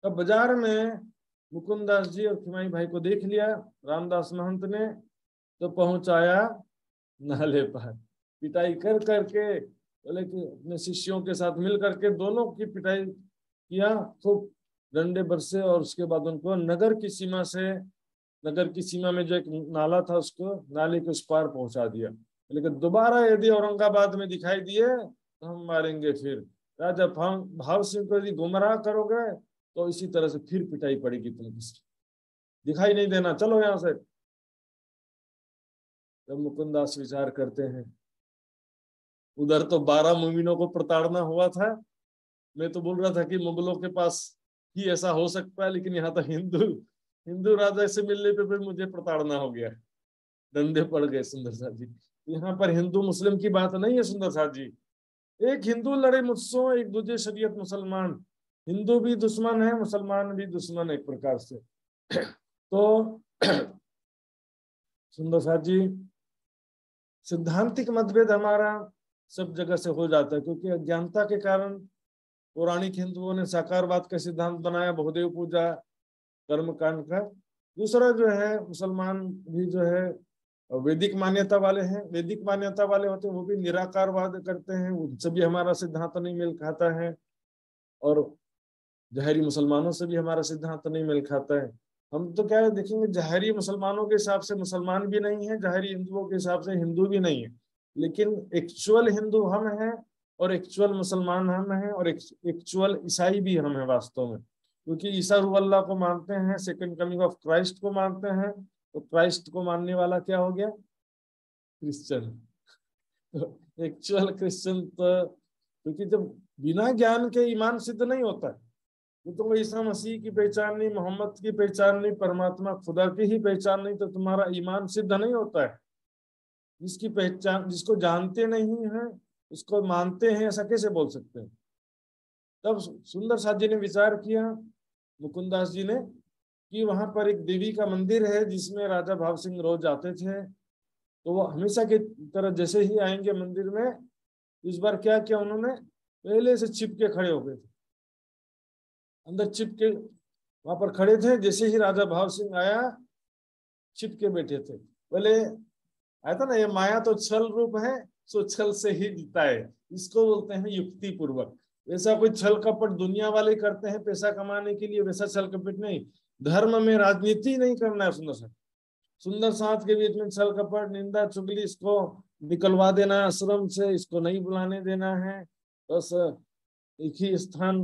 तब बाजार में मुकुंदास जी और खिमाई भाई को देख लिया रामदास महंत ने, तो पहुंचाया नाले पर, पिटाई कर करके, बोले कि अपने शिष्यों के साथ मिल करके दोनों की पिटाई किया, खूब डंडे बरसे, और उसके बाद उनको नगर की सीमा से, नगर की सीमा में जो एक नाला था उसको नाले के उस पार पहुंचा दिया। लेकिन दोबारा यदि औरंगाबाद में दिखाई दिए तो हम मारेंगे फिर। राजा भाव सिंह को यदि गुमराह करोगे तो इसी तरह से फिर पिटाई पड़ेगी तुम, दिखाई नहीं देना, चलो यहां से। जब मुकुंदास विचार करते हैं, उधर तो 12 मुमिनों को प्रताड़ना हुआ था, मैं तो बोल रहा था कि मुगलों के पास ही ऐसा हो सकता है, लेकिन यहाँ तो हिंदू हिंदू राजा से मिलने पे भी मुझे प्रताड़ना हो गया, डंडे पड़ गए सुंदर साथ जी। यहाँ पर हिंदू मुस्लिम की बात नहीं है सुंदर साथ जी, एक हिंदू लड़े मुझसे, एक दूसरे शरीयत मुसलमान, हिंदू भी दुश्मन है, मुसलमान भी दुश्मन एक प्रकार से। तो सुंदर साथ जी, सिद्धांतिक मतभेद हमारा सब जगह से हो जाता है, क्योंकि अज्ञानता के कारण पौराणिक हिंदुओं ने साकारवाद का सिद्धांत बनाया, बहुदेव पूजा, कर्म कांड का। दूसरा जो है मुसलमान भी जो है और वैदिक मान्यता वाले हैं, वैदिक मान्यता वाले होते हैं वो भी निराकारवाद करते हैं, उनसे भी हमारा सिद्धांत नहीं मेल खाता है, और जहरी मुसलमानों से भी हमारा सिद्धांत नहीं मेल खाता है। हम तो क्या है देखेंगे, जहरी मुसलमानों के हिसाब से मुसलमान भी नहीं है, जहरी हिंदुओं के हिसाब से हिंदू भी नहीं है, लेकिन एक्चुअल हिंदू हम हैं, और एक्चुअल मुसलमान हम हैं, और एक्चुअल ईसाई भी हम हैं वास्तव में, क्योंकि ईसा रूह अल्लाह को मानते हैं, सेकंड कमिंग ऑफ क्राइस्ट को मानते हैं, तो क्राइस्ट को मानने वाला क्या हो गया? क्रिश्चियन। तो एक्चुअल क्रिश्चियन तो, क्योंकि जब बिना ज्ञान के ईमान सिद्ध नहीं होता है, तो तुम ईसा मसीह की पहचान नहीं, मोहम्मद की पहचान नहीं, परमात्मा खुदा की ही पहचान नहीं, तो तुम्हारा ईमान सिद्ध नहीं होता है। जिसकी पहचान, जिसको जानते नहीं है उसको मानते हैं, ऐसा कैसे बोल सकते हैं? तब सुंदर साथ जी ने विचार किया, मुकुंदास जी ने, कि वहां पर एक देवी का मंदिर है जिसमें राजा भाव सिंह रोज आते थे, तो वो हमेशा की तरह जैसे ही आएंगे मंदिर में, इस बार क्या किया उन्होंने, पहले से चिपके खड़े हो गए थे, अंदर चिपके वहां पर खड़े थे, जैसे ही राजा भाव सिंह आया चिपके बैठे थे। बोले आया था ना, ये माया तो छल रूप है, सो छल से ही जीता है, इसको बोलते हैं युक्ति पूर्वक। वैसा कोई छल कपट दुनिया वाले करते हैं पैसा कमाने के लिए, वैसा छल कपट नहीं, धर्म में राजनीति नहीं करना है। सुंदर साथ के बीच में छल कपट निंदा चुगली, इसको निकलवा देना आश्रम से, इसको नहीं बुलाने देना है, बस एक ही स्थान,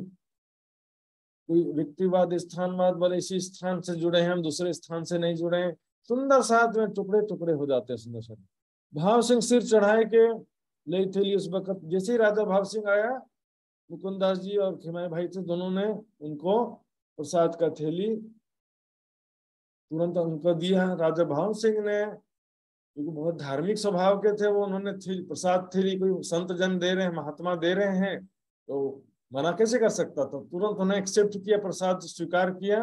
कोई व्यक्तिवाद स्थानवाद वाले इसी स्थान से जुड़े हैं, हम दूसरे स्थान से नहीं जुड़े हैं। सुंदर साथ में टुकड़े टुकड़े हो जाते हैं। सुंदर साथ भाव सिंह सिर चढ़ाए के ले थे, उस वक्त जैसे ही राजा भाव सिंह आया, मुकुंदास जी और खिमाई भाई थे, दोनों ने उनको प्रसाद का थैली तुरंत उनको दिया। राजा भाव सिंह ने, क्योंकि बहुत धार्मिक स्वभाव के थे वो, उन्होंने प्रसाद थैली, कोई संत जन दे रहे हैं, महात्मा दे रहे हैं, तो मना कैसे कर सकता था? तुरंत उन्हें एक्सेप्ट किया, प्रसाद स्वीकार किया।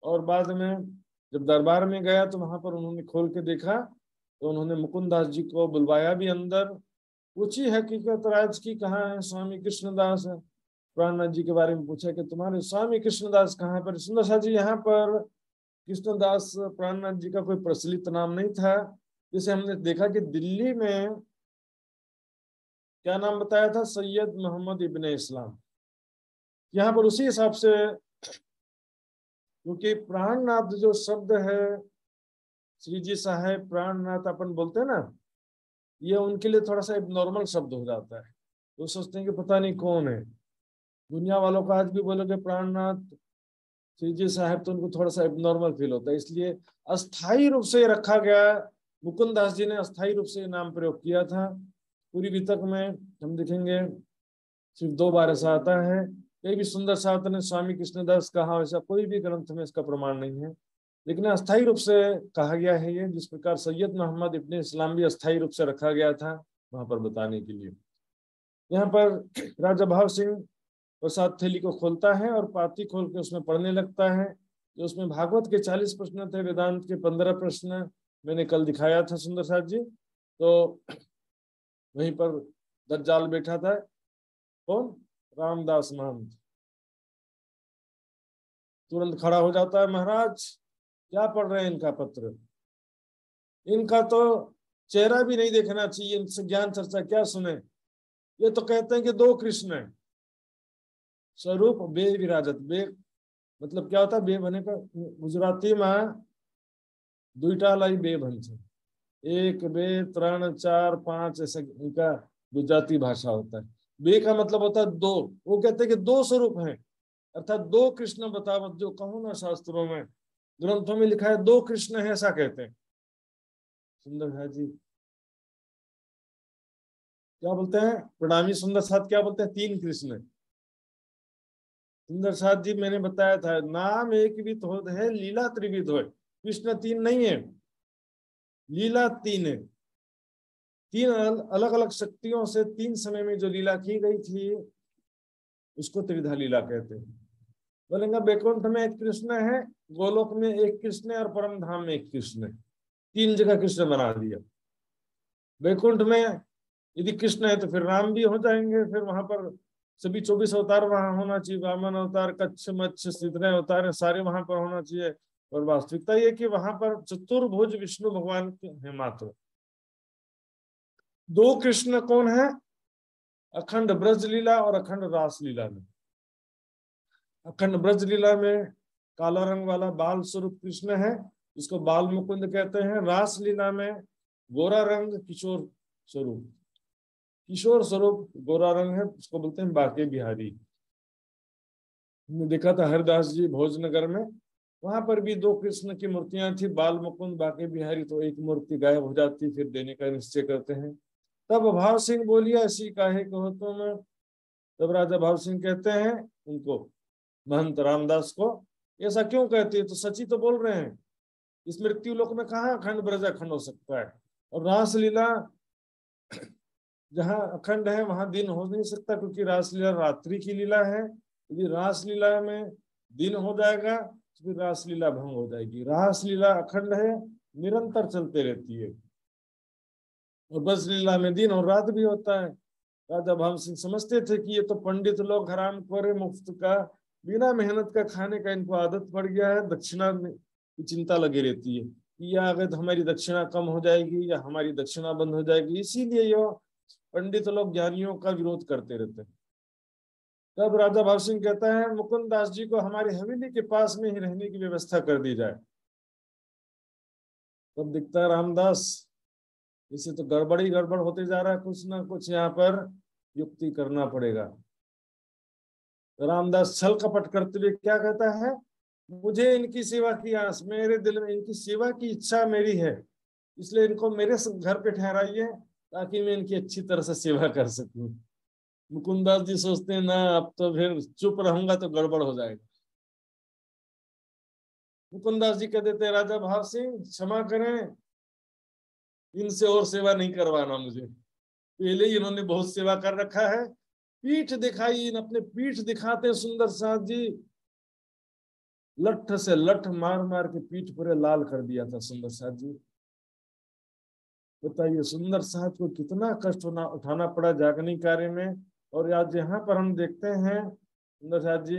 और बाद में जब दरबार में गया तो वहां पर उन्होंने खोल के देखा, तो उन्होंने मुकुंदास जी को बुलवाया भी अंदर, पूछी हकीकत राज की, कहाँ है स्वामी कृष्णदास? प्राणनाथ जी के बारे में पूछा कि तुम्हारे स्वामी कृष्णदास कहाँ पर? सुंदर सा जी, यहाँ पर कृष्णदास प्राणनाथ जी का कोई प्रचलित नाम नहीं था। जैसे हमने देखा कि दिल्ली में क्या नाम बताया था, सैयद मोहम्मद इब्ने इस्लाम, यहाँ पर उसी हिसाब से, क्योंकि प्राणनाथ जो शब्द है, श्री जी साहेब प्राणनाथ अपन बोलते हैं ना, ये उनके लिए थोड़ा सा नॉर्मल शब्द हो जाता है, तो सोचते हैं कि पता नहीं कौन है। दुनिया वालों को आज भी बोलोगे प्राणनाथ श्री जी साहेब, तो उनको थोड़ा सा नॉर्मल फील होता है, इसलिए अस्थाई रूप से रखा गया। मुकुंदास जी ने अस्थाई रूप से नाम प्रयोग किया था। पूरी वितक में हम देखेंगे सिर्फ 2 बार ऐसा आता है, कहीं भी सुंदर साथ ने स्वामी कृष्णदास कहा, वैसा कोई भी ग्रंथ में इसका प्रमाण नहीं है, लेकिन अस्थाई रूप से कहा गया है ये, जिस प्रकार सैयद मोहम्मद इब्ने इस्लाम भी अस्थाई रूप से रखा गया था वहां पर बताने के लिए। यहाँ पर राजा भाव सिंह प्रसाद थैली को खोलता है और पाती खोल के उसमें पढ़ने लगता है। तो उसमें भागवत के 40 प्रश्न थे, वेदांत के 15 प्रश्न मैंने कल दिखाया था सुंदर साथ जी। तो वहीं पर दज्जाल बैठा था, कौन? रामदास महंत। तुरंत खड़ा हो जाता है, महाराज क्या पढ़ रहे हैं इनका पत्र, इनका तो चेहरा भी नहीं देखना चाहिए, इनसे ज्ञान चर्चा क्या सुने, ये तो कहते हैं कि 2 कृष्ण है, स्वरूप बे विराजत। बे मतलब क्या होता है? बे बने का गुजराती में दुईटा लाई बे बन छे, 1 2 3 4 5, ऐसा इनका गुजराती भाषा होता है। बे का मतलब होता है 2, वो कहते हैं कि 2 स्वरूप हैं, अर्थात 2 कृष्ण बतावत, जो कहो ना शास्त्रों में ग्रंथों में लिखा है 2 कृष्ण है, ऐसा कहते हैं। सुंदर है जी, क्या बोलते हैं प्रणामी सुंदर साथ, क्या बोलते हैं? 3 कृष्ण। सुंदर साथ जी मैंने बताया था, नाम एक विध हो है, लीला त्रिविध हो, कृष्ण 3 नहीं है, लीला 3 है। 3 अलग अलग शक्तियों से 3 समय में जो लीला की गई थी उसको त्रिविधा लीला कहते हैं। बोलेंगे बैकुंठ में 1 कृष्ण है, गोलोक में 1 कृष्ण है, और परम धाम में 1 कृष्ण है। 3 जगह कृष्ण बना दिया। बैकुंठ में यदि कृष्ण है तो फिर राम भी हो जाएंगे, फिर वहां पर सभी 24 अवतार वहां होना चाहिए, वामन अवतार, कच्छ मत्स्य जितने अवतार है सारे वहां पर होना चाहिए। और वास्तविकता ये कि वहां पर चतुर्भुज विष्णु भगवान है मात्र। दो कृष्ण कौन है? अखंड ब्रज लीला और अखंड रास लीला में। अखंड ब्रज लीला में काला रंग वाला बाल स्वरूप कृष्ण है, इसको बाल मुकुंद कहते हैं। रास लीला में गोरा रंग किशोर स्वरूप, किशोर स्वरूप गोरा रंग है, उसको बोलते हैं बाके बिहारी। हमने देखा था हरिदास जी भोजनगर में, वहां पर भी दो कृष्ण की मूर्तियां थी, बाल मुकुंद बाके बिहारी। तो एक मूर्ति गायब हो जाती, फिर देने का निश्चय करते हैं। तब भाव सिंह बोलिया ऐसी काहे कहो तुम। तब राजा भाव सिंह कहते हैं उनको, महंत रामदास को, ऐसा क्यों कहते हैं? तो सची तो बोल रहे हैं, इस मृत्यु लोक में कहाँ अखंड ब्रज अखंड हो सकता है? और रासलीला जहाँ अखंड है वहां दिन हो नहीं सकता, क्योंकि रासलीला रात्रि की लीला है। यदि रासलीला में दिन हो जाएगा तो फिर रासलीला भंग हो जाएगी। रासलीला अखंड है, निरंतर चलते रहती है। और ब्रज लीला में दिन और रात भी होता है। राजा भाव सिंह समझते थे कि ये तो पंडित लोग हराम खोरे, मुफ्त का बिना मेहनत का खाने का इनको आदत पड़ गया है। दक्षिणा की चिंता लगी रहती है कि या अगर हमारी दक्षिणा कम हो जाएगी या हमारी दक्षिणा बंद हो जाएगी, इसीलिए ये पंडित लोग ज्ञानियों का विरोध करते रहते हैं। तब राजा भाव सिंह कहता है मुकुंद दास जी को हमारी हवेली के पास में ही रहने की व्यवस्था कर दी जाए। तब दिखता है रामदास, इसे तो गड़बड़ी गड़बड़ होते जा रहा है, कुछ ना कुछ यहाँ पर युक्ति करना पड़ेगा। रामदास छल कपट करते हुए क्या कहता है, मुझे इनकी सेवा की आस, मेरे दिल में इनकी सेवा की इच्छा मेरी है, इसलिए इनको मेरे घर पे ठहराइए ताकि मैं इनकी अच्छी तरह से सेवा कर सकूं। मुकुंदास जी सोचते हैं ना, अब तो फिर चुप रहूंगा तो गड़बड़ हो जाएगा। मुकुंदास जी कह देते हैं राजा भाव सिंह क्षमा करें, इनसे और सेवा नहीं करवाना मुझे, पहले ही इन्होंने बहुत सेवा कर रखा है। पीठ दिखाई, इन अपने पीठ दिखाते सुंदर साथ जी, लठ से लठ मार मार के पीठ पूरे लाल कर दिया था सुंदर साथ जी। बताइए सुंदर साथ को कितना कष्ट उठाना पड़ा जागनी कार्य में। और आज यहाँ पर हम देखते हैं सुंदर साथ जी,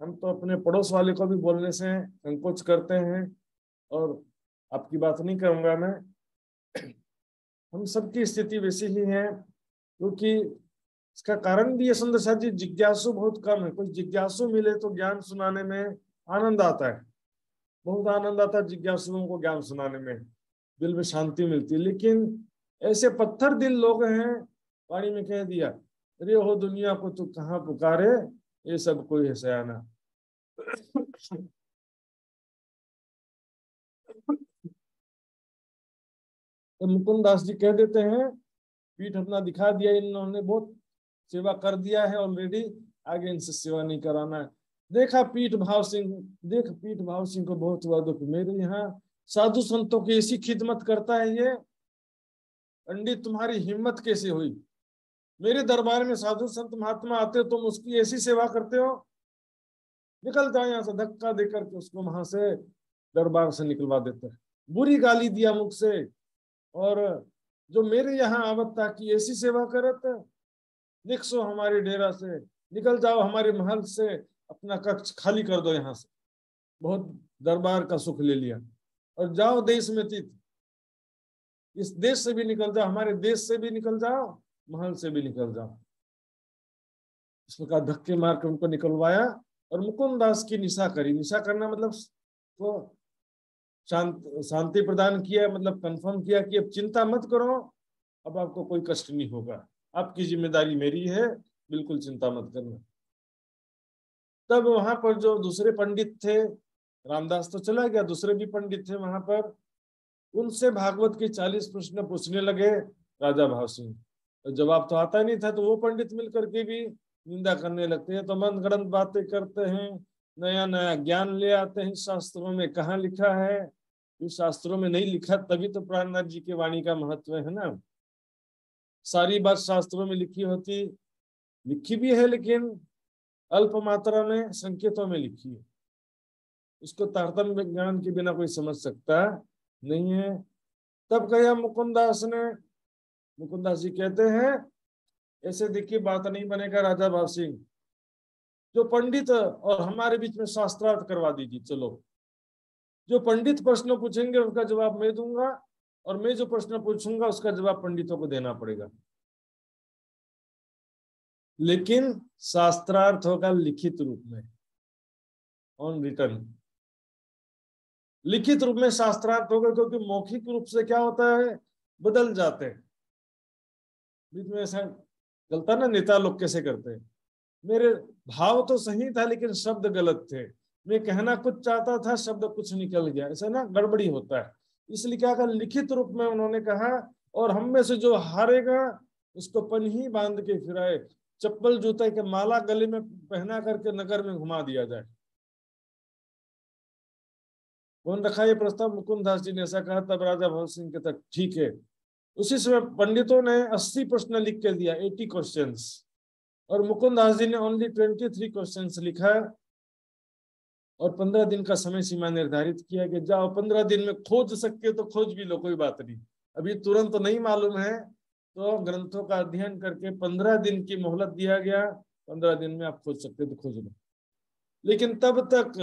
हम तो अपने पड़ोस वाले को भी बोलने से संकोच करते हैं, और आपकी बात नहीं करूंगा मैं, हम सबकी स्थिति वैसी ही है। क्योंकि इसका कारण भी ये सुंदर साथ जी, जिज्ञासु बहुत कम है। कोई जिज्ञासु मिले तो ज्ञान सुनाने में आनंद आता है, बहुत आनंद आता है जिज्ञासुओं को ज्ञान सुनाने में, दिल में शांति मिलती है। लेकिन ऐसे पत्थर दिल लोग हैं, वाणी में कह दिया, अरे हो दुनिया को तू कहाँ पुकारे, ये सब कोई है सयाना। तो मुकुंद दास जी कह देते हैं, पीठ अपना दिखा दिया, इन्होंने बहुत सेवा कर दिया है ऑलरेडी, आगे इनसे सेवा नहीं कराना है। देखा पीठ भाव सिंह, देख पीठ भाव सिंह को बहुत हुआ दुख, मेरे यहाँ साधु संतों की ऐसी खिदमत करता है ये, पंडित तुम्हारी हिम्मत कैसे हुई, मेरे दरबार में साधु संत महात्मा आते हो, तुम उसकी ऐसी सेवा करते हो, निकल जाओ यहाँ से। धक्का देकर के उसको वहां से दरबार से निकलवा देते हैं, बुरी गाली दिया मुख से। और जो मेरे यहाँ आवत था कि ऐसी सेवा करत, निकसो हमारे डेरा से, निकल जाओ हमारे महल से, अपना कक्ष खाली कर दो यहाँ से, बहुत दरबार का सुख ले लिया, और जाओ देश में तीत, इस देश से भी निकल जाओ, हमारे देश से भी निकल जाओ, महल से भी निकल जाओ। इस प्रकार धक्के मार कर उनको निकलवाया, और मुकुंद दास की निशा करी। निशा करना मतलब तो शांति प्रदान किया, मतलब कंफर्म किया कि अब चिंता मत करो, अब आपको कोई कष्ट नहीं होगा, आपकी जिम्मेदारी मेरी है, बिल्कुल चिंता मत करना। तब वहां पर जो दूसरे पंडित थे, रामदास तो चला गया, दूसरे भी पंडित थे वहां पर, उनसे भागवत के 40 प्रश्न पूछने लगे राजा भाव सिंह। तो जवाब तो आता नहीं था, तो वो पंडित मिलकर के भी निंदा करने लगते हैं, तो मन गढ़ंत बातें करते हैं, नया नया ज्ञान ले आते हैं, शास्त्रों में कहाँ लिखा है, इस शास्त्रों में नहीं लिखा, तभी तो प्राणनाथ जी की वाणी का महत्व है ना। सारी बात शास्त्रों में लिखी होती, लिखी भी है लेकिन अल्प मात्रा में संकेतों में लिखी है, उसको तारतम्य ज्ञान के बिना कोई समझ सकता नहीं है। तब कहा मुकुंदास ने, मुकुंदास जी कहते हैं ऐसे देखिए बात नहीं बनेगा राजा भाव सिंह, जो पंडित और हमारे बीच में शास्त्रार्थ करवा दीजिए, चलो जो पंडित प्रश्न पूछेंगे उसका जवाब मैं दूंगा, और मैं जो प्रश्न पूछूंगा उसका जवाब पंडितों को देना पड़ेगा। लेकिन शास्त्रार्थ होगा लिखित रूप में, ऑन रिटर्न। लिखित रूप में शास्त्रार्थ होगा, क्योंकि मौखिक रूप से क्या होता है, बदल जाते हैं। बीच में ऐसा गलता ना नेता लोग कैसे करते हैं, मेरे भाव तो सही था लेकिन शब्द गलत थे, मैं कहना कुछ चाहता था शब्द कुछ निकल गया, ऐसा ना गड़बड़ी होता है। इसलिए क्या कहा, लिखित रूप में उन्होंने कहा, और हम में से जो हारेगा उसको पन्ही बांध के फिराए, चप्पल जूते के माला गले में पहना करके नगर में घुमा दिया जाए। कौन रखा ये प्रस्ताव, मुकुंद दास जी ने ऐसा कहा। तब राजा भगत सिंह के तक ठीक है। उसी समय पंडितों ने 80 प्रश्न लिख के दिया, 80 क्वेश्चंस, और मुकुंद दास जी ने ओनली 23 क्वेश्चंस लिखा, और 15 दिन का समय सीमा निर्धारित किया कि जाओ 15 दिन में खोज सकते हो तो खोज भी लो, कोई बात नहीं, अभी तुरंत तो नहीं मालूम है, तो ग्रंथों का अध्ययन करके 15 दिन की मोहलत दिया गया, 15 दिन में आप खोज सकते तो खोज लो। लेकिन तब तक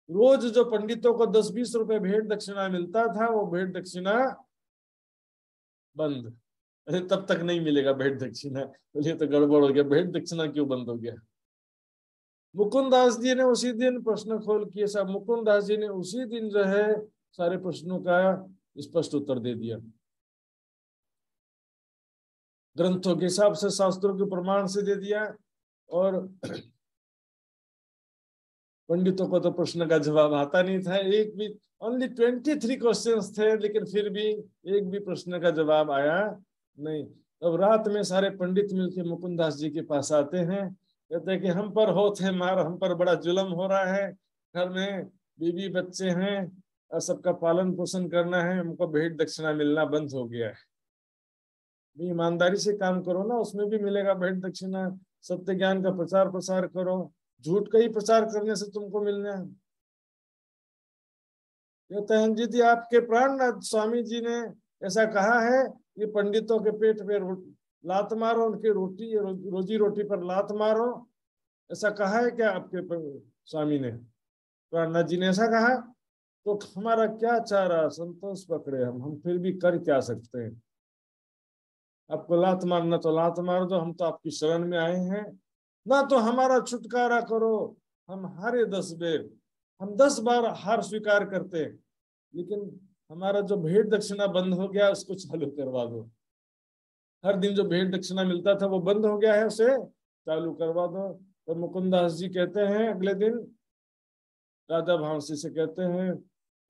रोज जो पंडितों को 10-20 रुपए भेंट दक्षिणा मिलता था, वो भेंट दक्षिणा बंद। अरे तब तक नहीं मिलेगा भेंट दक्षिणा, बोलिए तो गड़बड़ हो गया, भेंट दक्षिणा क्यों बंद हो गया। मुकुंद दास जी ने उसी दिन प्रश्न खोल किए साहब, मुकुंद दास जी ने उसी दिन जो है सारे प्रश्नों का स्पष्ट उत्तर दे दिया, ग्रंथों के हिसाब से, शास्त्रों के प्रमाण से दे दिया। और पंडितों को तो प्रश्न का जवाब आता नहीं था, एक भी, ओनली 23 क्वेश्चंस थे, लेकिन फिर भी एक भी प्रश्न का जवाब आया नहीं। अब रात में सारे पंडित मिलकर मुकुंद दास जी के पास आते हैं, कहते हैं कि हम पर होत है मार, हम पर बड़ा जुल्म हो रहा है, घर में बीवी बच्चे हैं और सबका पालन पोषण करना है, हमको भेंट दक्षिणा मिलना बंद हो गया है। ईमानदारी से काम करो ना, उसमें भी मिलेगा भेंट दक्षिणा। सत्य ज्ञान का प्रचार प्रसार करो, झूठ का ही प्रचार करने से तुमको मिलना है। कहते हैं जी जी आपके प्राणनाथ स्वामी जी ने ऐसा कहा है कि पंडितों के पेट पे लात मारो, उनकी रोजी रोटी पर लात मारो, ऐसा कहा है क्या आपके स्वामी ने, प्राणनाथ जी ने ऐसा कहा? तो हमारा क्या चारा, संतोष पकड़े हम फिर भी कर क्या सकते हैं। आपको लात मारना तो लात मार दो, हम तो आपकी शरण में आए हैं ना, तो हमारा छुटकारा करो। हम हारे 10 बेर, हम 10 बार हार स्वीकार करते हैं, लेकिन हमारा जो भेंट दक्षिणा बंद हो गया उसको चालू करवा दो। हर दिन जो भेंट दक्षिणा मिलता था वो बंद हो गया है, उसे चालू करवा दो। तो मुकुंद दास जी कहते हैं अगले दिन राजा भाव सिंह से, कहते हैं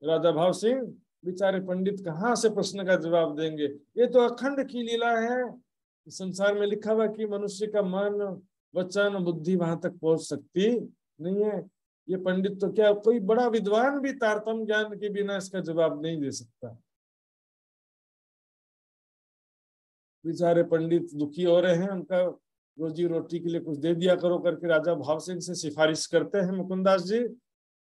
राजा भाव सिंह, बेचारे पंडित कहाँ से प्रश्न का जवाब देंगे, ये तो अखंड की लीला है। संसार में लिखा हुआ कि मनुष्य का मन वचन बुद्धि वहां तक पहुंच सकती नहीं है। ये पंडित तो क्या, कोई बड़ा विद्वान भी तारतम्य ज्ञान के बिना इसका जवाब नहीं दे सकता। बेचारे पंडित दुखी हो रहे हैं, उनका रोजी रोटी के लिए कुछ दे दिया करो करके राजा भाव सिंह से सिफारिश करते हैं मुकुंदास जी।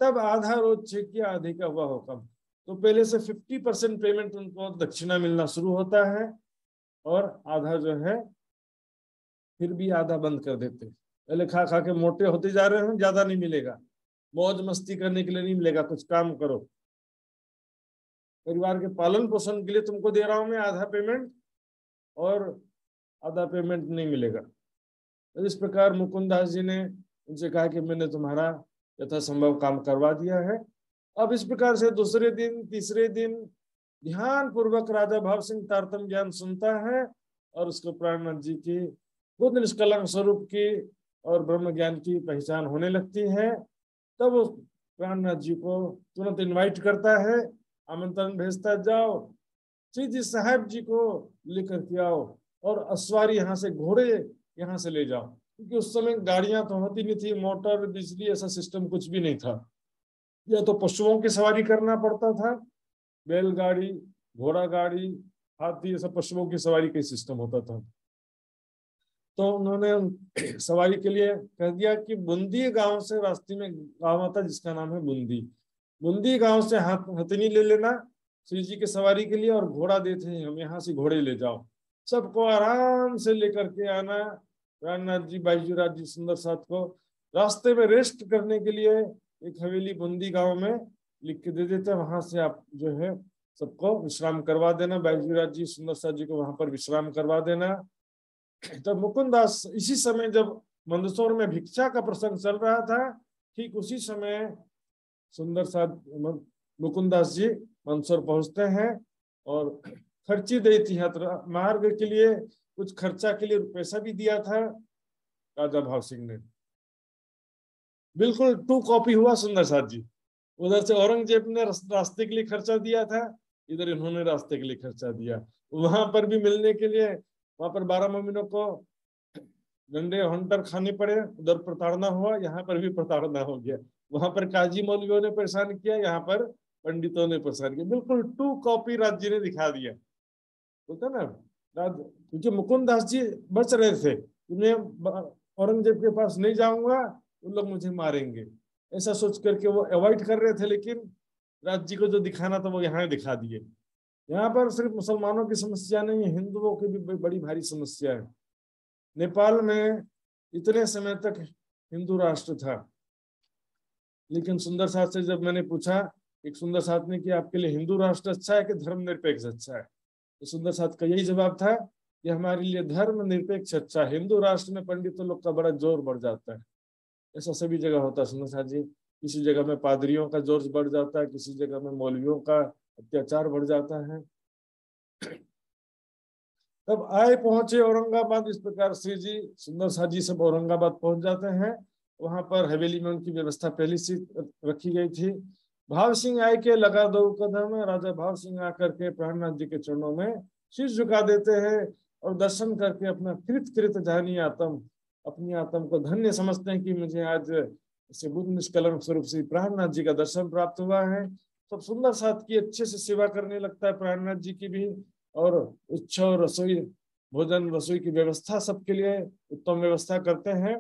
तब आधा रोज चेक किया, आधे का हुआ हुक्म। तो पहले से 50% पेमेंट उनको दक्षिणा मिलना शुरू होता है, और आधा जो है फिर भी आधा बंद कर देते। पहले खा खा के मोटे होते जा रहे हैं, ज्यादा नहीं मिलेगा, मौज मस्ती करने के लिए नहीं मिलेगा, कुछ काम करो, परिवार के पालन पोषण के लिए तुमको दे रहा हूं मैं आधा पेमेंट, और आधा पेमेंट नहीं मिलेगा। तो इस प्रकार मुकुंद दास जी ने उनसे कहा कि मैंने तुम्हारा यथासंभव काम करवा दिया है। अब इस प्रकार से दूसरे दिन तीसरे दिन ध्यान पूर्वक राजा भाव सिंह तारतम्य ज्ञान सुनता है, और उसको प्राणनाथ जी की खुद निष्कलंक स्वरूप की और ब्रह्म ज्ञान की पहचान होने लगती है। तब वो प्राणनाथ जी को तुरंत इनवाइट करता है, आमंत्रण भेजता, जाओ श्री जी साहब जी को लेकर के आओ, और अश्वारी यहाँ से, घोड़े यहाँ से ले जाओ, क्योंकि उस समय गाड़ियां तो होती नहीं थी, मोटर बिजली ऐसा सिस्टम कुछ भी नहीं था, या तो पशुओं की सवारी करना पड़ता था, बैलगाड़ी, घोड़ा गाड़ी, हाथी, ऐसा पशुओं की सवारी का सिस्टम होता था। तो उन्होंने सवारी के लिए कह दिया कि बूंदी गांव से रास्ते में गांव आता जिसका नाम है बूंदी, बूंदी गांव से हथनी ले लेना श्री जी की सवारी के लिए, और घोड़ा देते हैं हम, यहाँ से घोड़े ले जाओ, सबको आराम से लेकर के आना। रामनाथ जी बाईजूराज जी सुंदर साथ को रास्ते में रेस्ट करने के लिए एक हवेली बूंदी गांव में लिख के दे देते हैं, वहां से आप जो है सबको विश्राम करवा देना, बाजीराव जी सुंदर साथ जी को वहां पर विश्राम करवा देना। तब मुकुंदास, इसी समय जब मंदसौर में भिक्षा का प्रसंग चल रहा था, ठीक उसी समय सुंदर साथ मुकुंदास जी मंदसौर पहुंचते हैं और खर्ची दी थी यात्रा मार्ग के लिए, कुछ खर्चा के लिए पैसा भी दिया था राजा भाव सिंह ने। बिल्कुल 2 कॉपी हुआ सुंदर साथ जी। उधर से औरंगजेब ने रास्ते के लिए खर्चा दिया था, इधर इन्होंने रास्ते के लिए खर्चा दिया। वहां पर भी मिलने के लिए वहां पर 12 महीनों को डंडे हंटर खाने पड़े, उधर प्रताड़ना हुआ, यहाँ पर भी प्रताड़ना हो गया। वहां पर काजी मौलवियों ने परेशान किया, यहाँ पर पंडितों ने परेशान किया। बिल्कुल 2 कॉपी राज जी ने दिखा दिया, बोलता ना राज, क्योंकि मुकुंदास जी बच रहे थे, मैं औरंगजेब के पास नहीं जाऊंगा, उन लोग मुझे मारेंगे, ऐसा सोच करके वो अवॉइड कर रहे थे। लेकिन राज जी को जो दिखाना था वो यहाँ दिखा दिए। यहाँ पर सिर्फ मुसलमानों की समस्या नहीं है, हिंदुओं की भी बड़ी भारी समस्या है। नेपाल में इतने समय तक हिंदू राष्ट्र था, लेकिन सुंदर साथ से जब मैंने पूछा, एक सुंदर साथ ने कि आपके लिए हिंदू राष्ट्र अच्छा है कि धर्मनिरपेक्ष अच्छा है, तो सुंदर साथ का यही जवाब था कि हमारे लिए धर्मनिरपेक्ष अच्छा है। हिंदू राष्ट्र में पंडितों लोग का बड़ा जोर बढ़ जाता है। ऐसा सभी जगह होता है सुंदर साथ जी, किसी जगह में पादरियों का जोर बढ़ जाता है, किसी जगह में मौलवियों का अत्याचार बढ़ जाता है। तब आए पहुंचे औरंगाबाद, इस प्रकार श्री जी सुंदर साथ जी सब औरंगाबाद पहुंच जाते हैं। वहां पर हवेली में उनकी व्यवस्था पहले से रखी गई थी। भाव सिंह आए के लगा दो कदम, राजा भाव सिंह आकर के प्राणनाथ जी के चरणों में शीश झुका देते हैं और दर्शन करके अपना कृत कृत जानी आत्म, अपनी आत्म को धन्य समझते हैं कि मुझे आज से बुद्ध निष्कलंक स्वरूप श्री प्राणनाथ जी का दर्शन प्राप्त हुआ है। सब सुंदर साथ की अच्छे से सेवा करने लगता है प्राणनाथ जी की भी, और उत्सव रसोई भोजन रसोई की व्यवस्था सबके लिए उत्तम व्यवस्था करते हैं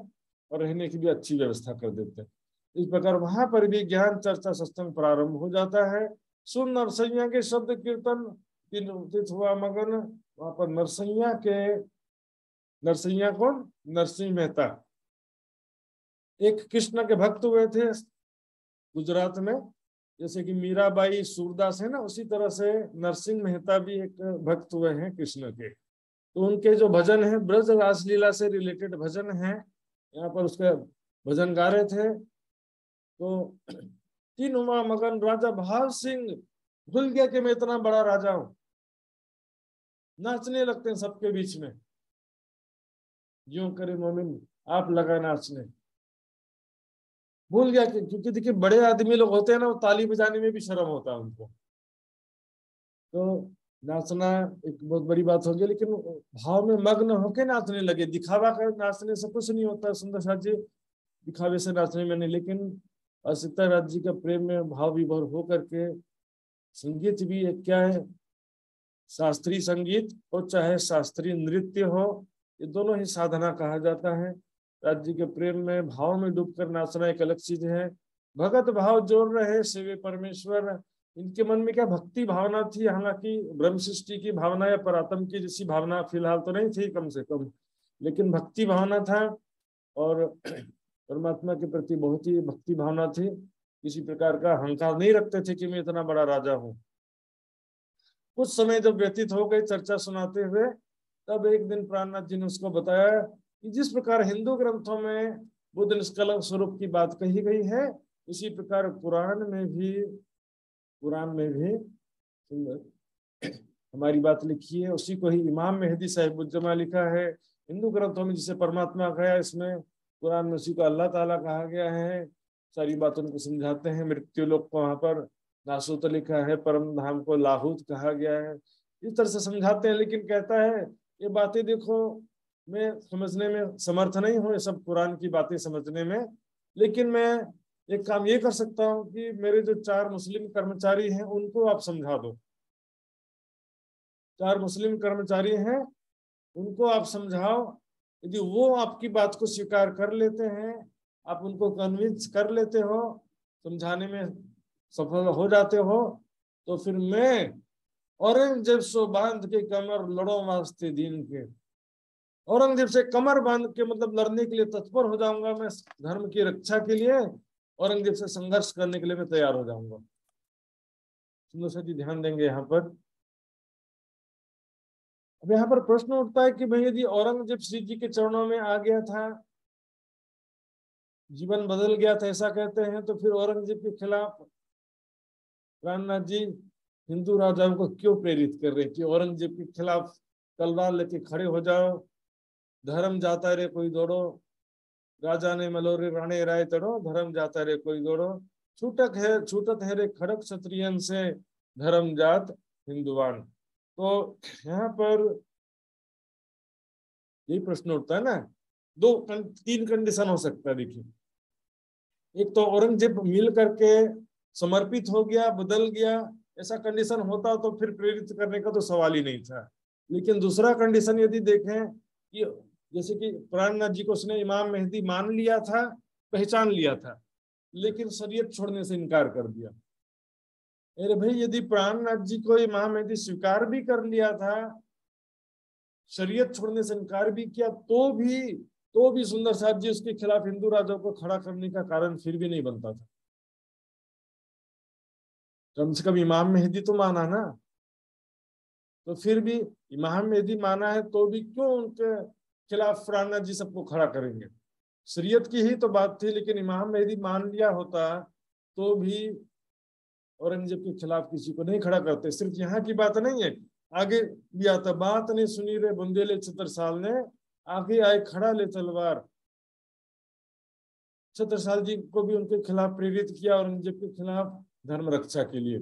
और रहने की भी अच्छी व्यवस्था कर देते हैं। इस प्रकार वहां पर भी ज्ञान चर्चा सत्संग प्रारंभ हो जाता है। सुन नरसैया के शब्द कीर्तन तीर्थ हुआ मगन। वहां पर नरसैया के, नरसैया कौन, नरसिंह मेहता एक कृष्ण के भक्त हुए थे गुजरात में, जैसे कि मीराबाई सूरदास है ना, उसी तरह से नरसिंह मेहता भी एक भक्त हुए हैं कृष्ण के। तो उनके जो भजन है ब्रज रासलीला से रिलेटेड भजन है, यहाँ पर उसका भजन गा रहे थे। तो तीन उमा मगन राजा भाव सिंह भूल गया कि मैं इतना बड़ा राजा हूं, नाचने लगते हैं सबके बीच में, यूं करे मोमिन आप लगा नाचने। भूल गया कि, क्योंकि देखिए बड़े आदमी लोग होते हैं ना, वो ताली बजाने में भी शर्म होता है उनको, तो नाचना एक बहुत बड़ी बात हो गई। लेकिन भाव में मग्न होके नाचने लगे, दिखावा कर नाचने से कुछ नहीं होता सुंदर साथ जी, दिखावे से नाचने में नहीं। लेकिन सीता राज जी का प्रेम में भाव विभोर हो करके, संगीत भी एक क्या है, शास्त्रीय संगीत हो चाहे शास्त्रीय नृत्य हो, ये दोनों ही साधना कहा जाता है। राज जी के प्रेम में भाव में डूबकर नाचना एक अलग चीज है। भगत भाव जोड़ रहे शिव परमेश्वर, इनके मन में क्या भक्ति भावना थी, हालांकि ब्रह्म सृष्टि की भावना या परात्म की जैसी भावना फिलहाल तो नहीं थी कम से कम, लेकिन भक्ति भावना था और परमात्मा के प्रति बहुत ही भक्ति भावना थी। किसी प्रकार का अहंकार नहीं रखते थे कि मैं इतना बड़ा राजा हूं। कुछ समय जब व्यतीत हो गई चर्चा सुनाते हुए, तब एक दिन प्राणनाथ जी ने उसको बताया कि जिस प्रकार हिंदू ग्रंथों में बुद्ध निष्कलंक स्वरूप की बात कही गई है, उसी प्रकार कुरान में भी हमारी बात लिखी है। उसी को ही इमाम मेहदी साहिब जमा लिखा है। हिंदू ग्रंथों में जिसे परमात्मा कहा, इसमें कुरान में उसी को अल्लाह ताला कहा गया है। सारी बातों को समझाते हैं। मृत्यु लोक को वहां पर नासूत लिखा है, परम धाम को लाहूत कहा गया है, इस तरह से समझाते हैं। लेकिन कहता है ये बातें देखो मैं समझने में समर्थ नहीं हूँ, ये सब कुरान की बातें समझने में, लेकिन मैं एक काम ये कर सकता हूँ कि मेरे जो 4 मुस्लिम कर्मचारी हैं उनको आप समझा दो। 4 मुस्लिम कर्मचारी हैं, उनको आप समझाओ। यदि वो आपकी बात को स्वीकार कर लेते हैं, आप उनको कन्विंस कर लेते हो, समझाने में सफल हो जाते हो, तो फिर मैं औरंगजेब सो बांध के कमर लड़ो वास्ते दीन के, औरंगजेब से कमर बांध के मतलब लड़ने के लिए तत्पर हो जाऊंगा। मैं धर्म की रक्षा के लिए औरंगजेब से संघर्ष करने के लिए मैं तैयार हो जाऊंगा। सुंदर सा जी ध्यान देंगे यहाँ पर। अब यहाँ पर प्रश्न उठता है कि भाई यदि औरंगजेब श्री जी के चरणों में आ गया था, जीवन बदल गया था ऐसा कहते हैं, तो फिर औरंगजेब के खिलाफ प्राणनाथ जी हिंदू राजाओं को क्यों प्रेरित कर रहे हैं कि औरंगजेब के खिलाफ तलवार लेके खड़े हो जाओ, धर्म जाता रे कोई दौड़ो, राजा ने मलोरे राणे राय तड़ो, धर्म जाता रे कोई दौड़ो, छूटत है रे खड़क क्षत्रियन से, धर्म जात हिंदुवान। तो यहाँ पर यही प्रश्न उठता है ना, तीन कंडीशन हो सकता है। देखिए, एक तो औरंगजेब मिल करके समर्पित हो गया, बदल गया, ऐसा कंडीशन होता तो फिर प्रेरित करने का तो सवाल ही नहीं था। लेकिन दूसरा कंडीशन यदि देखें कि जैसे कि प्राणनाथ जी को उसने इमाम मेहदी मान लिया था, पहचान लिया था, लेकिन शरीयत छोड़ने से इनकार कर दिया। अरे भाई, यदि प्राणनाथ जी को इमाम मेहदी स्वीकार भी कर लिया था, शरीयत छोड़ने से इनकार भी किया, तो भी सुंदर साहब जी उसके खिलाफ हिंदू राजाओं को खड़ा करने का कारण फिर भी नहीं बनता था। कम से कम इमाम मेहदी तो माना ना, तो फिर भी इमाम मेहदी माना है तो भी क्यों उनके खिलाफ प्राणनाथ जी सबको खड़ा करेंगे? शरीयत की ही तो बात थी, लेकिन इमाम मेहदी मान लिया होता तो भी औरंगजेब के खिलाफ किसी को नहीं खड़ा करते। सिर्फ यहाँ की बात नहीं है, आगे भी आता, बात नहीं सुनी रे बुंदेले छत्रसाल ने, आगे आए खड़ा ले तलवार। छत्रसाल जी को भी उनके खिलाफ प्रेरित किया औरंगजेब के खिलाफ धर्म रक्षा के लिए।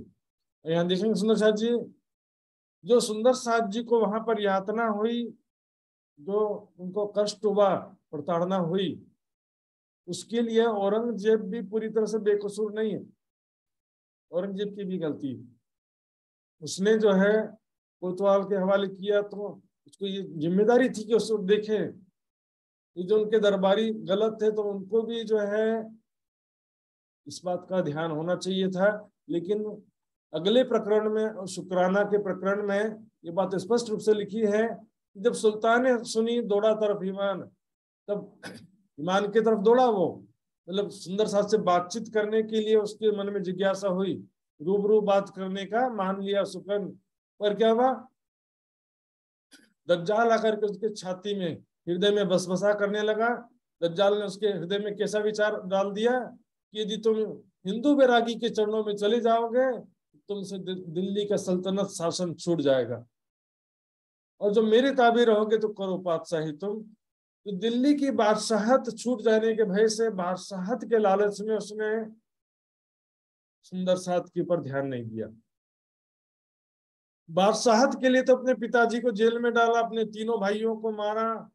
यहाँ देखेंगे सुंदर साहब जी, जो सुंदर साहब जी को वहां पर यातना हुई, जो उनको कष्ट हुआ, प्रताड़ना हुई, उसके लिए औरंगजेब भी पूरी तरह से बेकसूर नहीं है। औरंगजेब की भी गलती है, उसने जो है कोतवाल के हवाले किया, तो उसको ये जिम्मेदारी थी कि उसको देखे, ये जो उनके दरबारी गलत थे तो उनको भी जो है इस बात का ध्यान होना चाहिए था। लेकिन अगले प्रकरण में, शुक्राना के प्रकरण में, ये बात स्पष्ट रूप से लिखी है, जब सुल्तान ने सुनी दौड़ा तरफ ईमान, तब ईमान की तरफ दौड़ा वो। मतलब सुंदर साहब से बातचीत करने के लिए उसके मन में जिज्ञासा हुई, रूबरू बात करने का मान लिया सुकन, पर क्या हुआ, दज्जाल आकर के उसके छाती में, हृदय में बसबसा करने लगा। दज्जाल ने उसके हृदय में कैसा विचार डाल दिया कि यदि तुम हिंदू बैरागी के चरणों में चले जाओगे, तुमसे दिल्ली का सल्तनत शासन छूट जाएगा, और जो मेरे ताबे रहोगे तो करो पातशाही तुम। तो दिल्ली की बादशाहत छूट जाने के भय से, बादशाहत के लालच में उसने सुंदर साहब के ऊपर ध्यान नहीं दिया। बादशाहत के लिए तो अपने पिताजी को जेल में डाला, अपने तीनों भाइयों को मारा,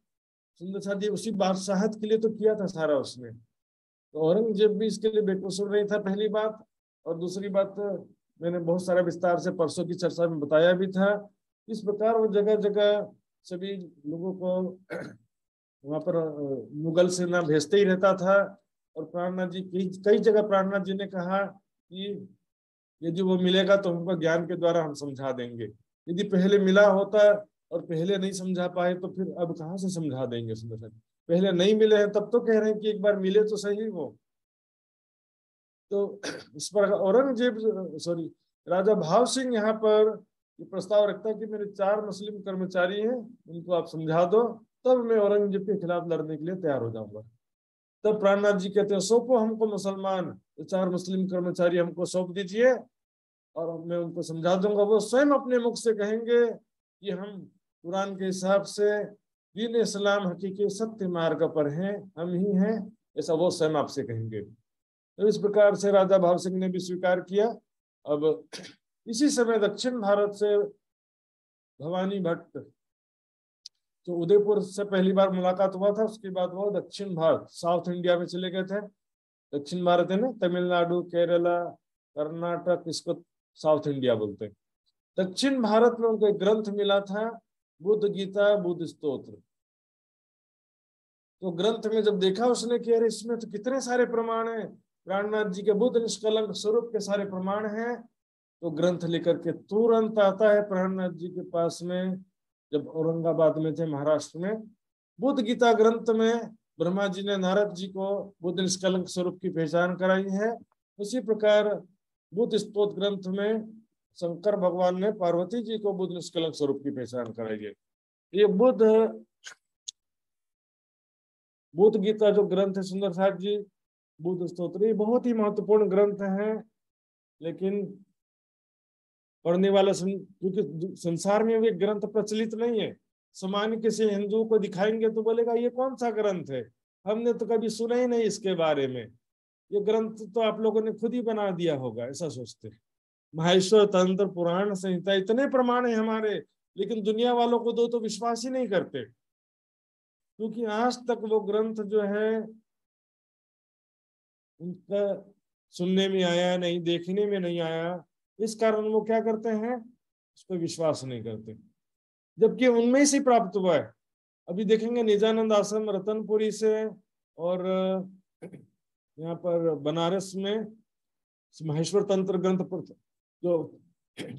सुंदर साहब जी उसी बादशाहत के लिए तो किया था सारा उसने। तो औरंगजेब भी इसके लिए बेकसूर नहीं था, पहली बात। और दूसरी बात, मैंने बहुत सारा विस्तार से परसों की चर्चा में बताया भी था, इस प्रकार वो जगह जगह सभी लोगों को वहां पर मुगल सेना भेजते ही रहता था। और प्राणनाथ जी कई जगह प्राणनाथ जी ने कहा कि यदि वो मिलेगा तो हमको ज्ञान के द्वारा हम समझा देंगे। यदि पहले मिला होता और पहले नहीं समझा पाए तो फिर अब कहाँ से समझा देंगे? सुंदर, पहले नहीं मिले हैं तब तो कह रहे हैं कि एक बार मिले तो सही वो। तो इस पर औरंगजेब, सॉरी, राजा भाव सिंह यहाँ पर ये प्रस्ताव रखता है कि मेरे 4 मुस्लिम कर्मचारी हैं, उनको आप समझा दो, तब मैं औरंगजेब के खिलाफ लड़ने के लिए तैयार हो जाऊंगा। तब प्राणनाथ जी कहते हैं, सौंपो हमको मुसलमान, तो 4 मुस्लिम कर्मचारी हमको सौंप दीजिए और मैं उनको समझा दूंगा। वो स्वयं अपने मुख से कहेंगे कि हम कुरान के हिसाब से दीन इस्लाम हकीकी सत्य मार्ग पर हैं, हम ही हैं, ऐसा वो स्वयं आपसे कहेंगे। तो इस प्रकार से राजा भाव सिंह ने भी स्वीकार किया। अब इसी समय दक्षिण भारत से भवानी भट्ट, तो उदयपुर से पहली बार मुलाकात हुआ था, उसके बाद वो दक्षिण भारत, साउथ इंडिया में चले गए थे। दक्षिण भारत है ना, तमिलनाडु, केरला, कर्नाटक, इसको साउथ इंडिया बोलते हैं। दक्षिण भारत में उनको एक ग्रंथ मिला था, बुद्ध गीता बुद्ध स्तोत्र। तो ग्रंथ में जब देखा उसने कि अरे इसमें तो कितने सारे प्रमाण हैं, प्राणनाथ जी के बुद्ध निष्कलंक स्वरूप के सारे प्रमाण हैं, तो ग्रंथ लेकर के तुरंत आता है प्राणनाथ जी के पास में। जब औरंगाबाद में थे, महाराष्ट्र में, बुद्ध गीता ग्रंथ में ब्रह्मा जी ने नारद जी को बुद्ध निष्कलंक स्वरूप की पहचान कराई है। उसी प्रकार बुद्ध स्तोत्र ग्रंथ में शंकर भगवान ने पार्वती जी को बुद्ध निष्कलंक स्वरूप की पहचान कराई है। ये बुद्ध गीता जो ग्रंथ है सुंदर साथ जी, बुद्ध स्तोत्र, ये बहुत ही महत्वपूर्ण ग्रंथ है। लेकिन पढ़ने वाला क्योंकि संसार में ये ग्रंथ प्रचलित नहीं है, सामान्य किसी हिंदू को दिखाएंगे तो बोलेगा ये कौन सा ग्रंथ है, हमने तो कभी सुना ही नहीं इसके बारे में, ये ग्रंथ तो आप लोगों ने खुद ही बना दिया होगा, ऐसा सोचते। माहेश्वर तंत्र पुराण संहिता इतने प्रमाण है हमारे, लेकिन दुनिया वालों को दो तो विश्वास ही नहीं करते, क्योंकि आज तक वो ग्रंथ जो है उनका सुनने में आया नहीं, देखने में नहीं आया, इस कारण वो क्या करते हैं, उस पर विश्वास नहीं करते, जबकि उनमें से प्राप्त हुआ है। अभी देखेंगे निजानंद आश्रम रतनपुरी से और यहाँ पर बनारस में माहेश्वर तंत्र ग्रंथ पर जो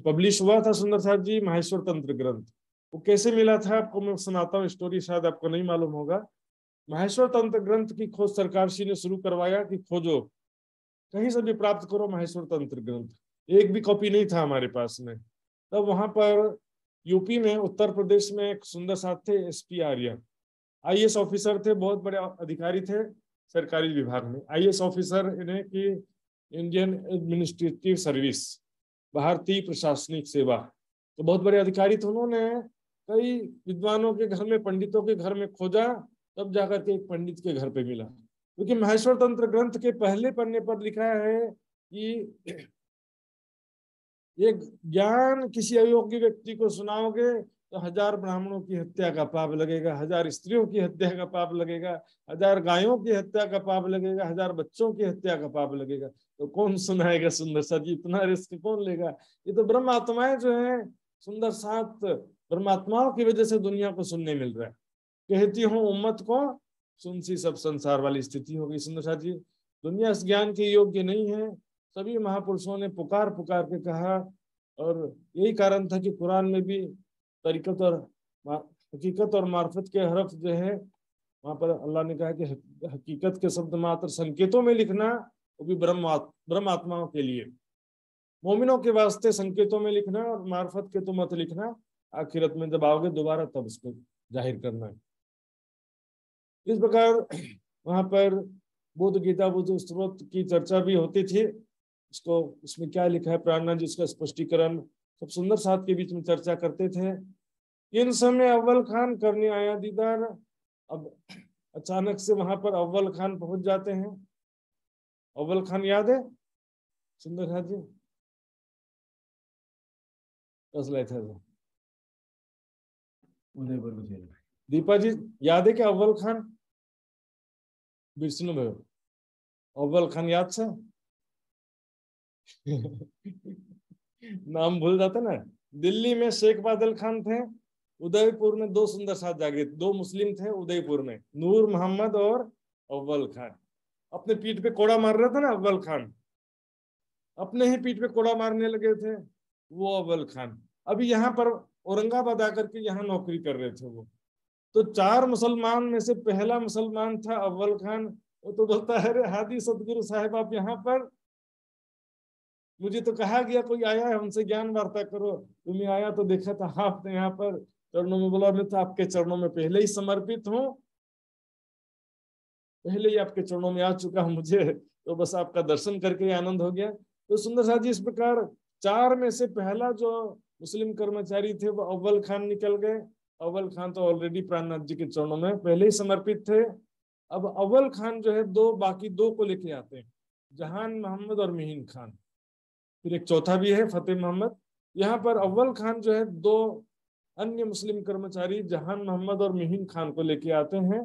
पब्लिश हुआ था सुंदर साहब जी, माहेश्वर तंत्र ग्रंथ, वो कैसे मिला था आपको मैं सुनाता हूँ स्टोरी, शायद आपको नहीं मालूम होगा। माहेश्वर तंत्र ग्रंथ की खोज सरकार श्री ने शुरू करवाया कि खोजो, कहीं से भी प्राप्त करो माहेश्वर तंत्र ग्रंथ, एक भी कॉपी नहीं था हमारे पास में। तब वहां पर यूपी में, उत्तर प्रदेश में एक सुंदर साथ थे एसपी आर्य, आईएएस ऑफिसर थे, बहुत बड़े अधिकारी थे सरकारी विभाग में। आईएएस ऑफिसर इन्हें की इंडियन एडमिनिस्ट्रेटिव सर्विस, भारतीय प्रशासनिक सेवा, तो बहुत बड़े अधिकारी थे। उन्होंने कई विद्वानों के घर में, पंडितों के घर में खोजा, तब जाकर के एक पंडित के घर पे मिला, क्योंकि माहेश्वर तंत्र ग्रंथ के पहले पन्ने पर लिखा है कि ये ज्ञान किसी अयोग्य व्यक्ति को सुनाओगे तो 1000 ब्राह्मणों की हत्या का पाप लगेगा, 1000 स्त्रियों की हत्या का पाप लगेगा, 1000 गायों की हत्या का पाप लगेगा, 1000 बच्चों की हत्या का पाप लगेगा। तो कौन सुनाएगा सुंदर साथ जी, इतना रिस्क कौन लेगा। ये तो ब्रह्म आत्माएं जो है सुंदर साथ, ब्रह्मात्माओं की वजह से दुनिया को सुनने मिल रहा है। कहती हूँ उम्मत को सुन सी सब संसार वाली स्थिति होगी सुंदर साथ जी। दुनिया इस ज्ञान के योग्य नहीं है। सभी महापुरुषों ने पुकार पुकार के कहा, और यही कारण था कि कुरान में भी तरीकत और हकीकत और मार्फत के हरफ जो है, वहां पर अल्लाह ने कहा कि हकीकत के शब्द मात्र संकेतों में लिखना, वो भी ब्रह्म आत्माओं के लिए, मोमिनों के वास्ते संकेतों में लिखना, और मार्फत के तो मत लिखना, आखिरत में जब आओगे दोबारा तब उसको जाहिर करना है। इस प्रकार वहां पर बुद्ध गीता, बुद्ध स्तोत्र की चर्चा भी होती थी। इसको, इसमें क्या लिखा है प्राणनाथ जी, इसका स्पष्टीकरण सब सुंदर साथ के बीच में चर्चा करते थे। इन समय अव्वल खान करने आया दीदार। अब अचानक से वहां पर अव्वल खान पहुंच जाते हैं। अव्वल खान याद है सुंदर साथ जी? कसला था दीपा जी, याद है क्या अव्वल खान? विष्णु भाई अव्वल खान याद से नाम भूल जाते ना। दिल्ली में शेख बादल खान थे, उदयपुर में 2 सुंदर साथ जागीर, 2 मुस्लिम थे उदयपुर में, नूर मोहम्मद और अव्वल खान। अपने पीठ पे कोड़ा मार रहे थे ना अव्वल खान, अपने ही पीठ पे कोड़ा मारने लगे थे वो अव्वल खान। अभी यहाँ पर औरंगाबाद आकर के यहाँ नौकरी कर रहे थे वो। तो 4 मुसलमान में से पहला मुसलमान था अव्वल खान। वो तो बोलता है, अरे हादी सदगुरु साहब आप यहाँ पर, मुझे तो कहा गया कोई आया है हमसे ज्ञान वार्ता करो, तुम्हें आया तो देखा था आपने यहाँ पर चरणों में। बोला मैं तो आपके चरणों में पहले ही समर्पित हूँ, पहले ही आपके चरणों में आ चुका हूँ, मुझे तो बस आपका दर्शन करके आनंद हो गया। तो सुंदर साथ जी, इस प्रकार 4 में से पहला जो मुस्लिम कर्मचारी थे वो अव्वल खान निकल गए। अव्वल खान तो ऑलरेडी प्राणनाथ जी के चरणों में पहले ही समर्पित थे। अब अव्वल खान जो है बाकी दो को लेके आते हैं, जहान मोहम्मद और मिहीन खान। फिर एक चौथा भी है फतेह मोहम्मद। यहाँ पर अव्वल खान जो है 2 अन्य मुस्लिम कर्मचारी जहान मोहम्मद और मिहीन खान को लेके आते हैं,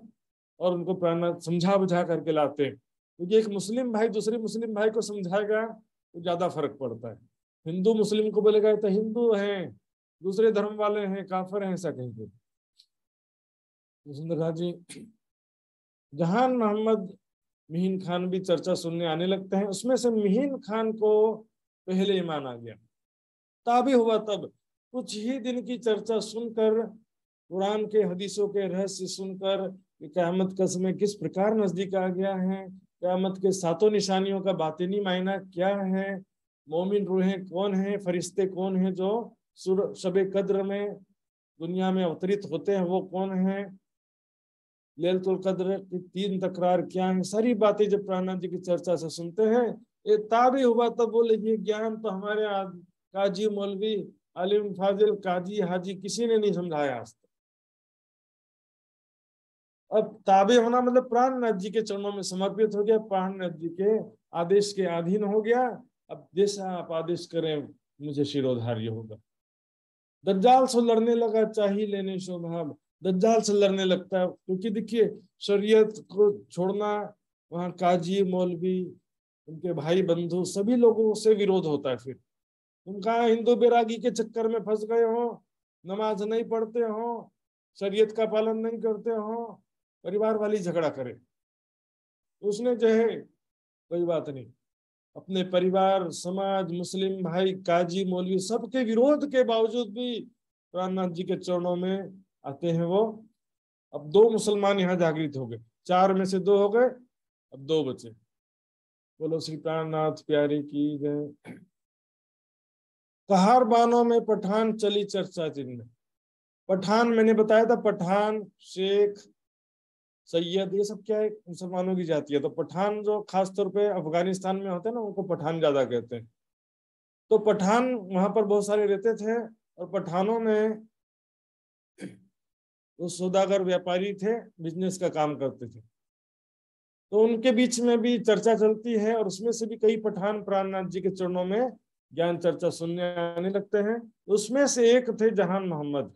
और उनको प्राण समझा बुझा करके लाते हैं। क्योंकि एक मुस्लिम भाई दूसरे मुस्लिम भाई को समझाएगा तो ज्यादा फर्क पड़ता है। हिंदू मुस्लिम को बोलेगा तो हिंदू हैं, दूसरे धर्म वाले हैं, काफिर हैं, ऐसा कहेंगे। सुंदर जी, जहान मोहम्मद मिहीन खान भी चर्चा सुनने आने लगते हैं। उसमें से मिहीन खान को पहले ईमान आ गया। ताबी हुआ तब कुछ ही दिन की चर्चा सुनकर, कुरान के हदीसों के रहस्य सुनकर, क़यामत का समय किस प्रकार नजदीक आ गया है, क़यामत के 7 निशानियों का बातिनी मायना क्या है, मोमिन रूहें कौन है, फरिश्ते कौन है जो शबे कद्र में दुनिया में अवतरित होते हैं, वो कौन है, लैलतुल कद्र की 3 तकरार क्या है, सारी बातें जब प्राणनाथ जी की चर्चा से सुनते हैं, ये ताबे हुआ तब बोले ये ज्ञान तो हमारे काजी मौलवी आलिम फाजिल काजी हाजी किसी ने नहीं समझाया आज तक। अब ताबे होना मतलब प्राणनाथ जी के चरणों में समर्पित हो गया, प्राणनाथ जी के आदेश के अधीन हो गया। अब जैसा आप आदेश करें मुझे शिरोधार्य होगा। दज्जाल से लड़ने लगा, चाहिए लेने शोभाव, दज्जाल से लड़ने लगता है, क्योंकि देखिए शरीयत को छोड़ना, वहाँ काजी मौलवी उनके भाई बंधु सभी लोगों से विरोध होता है। फिर तुम कहाँ हिंदू बैरागी के चक्कर में फंस गए हो, नमाज नहीं पढ़ते हो, शरीयत का पालन नहीं करते हो, परिवार वाली झगड़ा करे। उसने जो है कोई बात नहीं, अपने परिवार समाज मुस्लिम भाई काजी मौलवी सबके विरोध के बावजूद भी प्राणनाथ जी के चरणों में आते हैं वो। अब 2 मुसलमान यहाँ जागृत हो गए, 4 में से 2 हो गए, अब 2 बचे। बोलो श्री प्राणनाथ प्यारे की जय। कहार बानों में पठान चली चर्चा चिन्ह। पठान मैंने बताया था, पठान शेख सैयद ये सब क्या है, मुसलमानों की जाति है। तो पठान जो खास तौर पे अफगानिस्तान में होते हैं ना, उनको पठान ज्यादा कहते हैं। तो पठान वहां पर बहुत सारे रहते थे, और पठानों में वो सौदागर व्यापारी थे, बिजनेस का काम करते थे। तो उनके बीच में भी चर्चा चलती है, और उसमें से भी कई पठान प्राणनाथ जी के चरणों में ज्ञान चर्चा सुनने आने लगते हैं। उसमें से एक थे जहान मोहम्मद।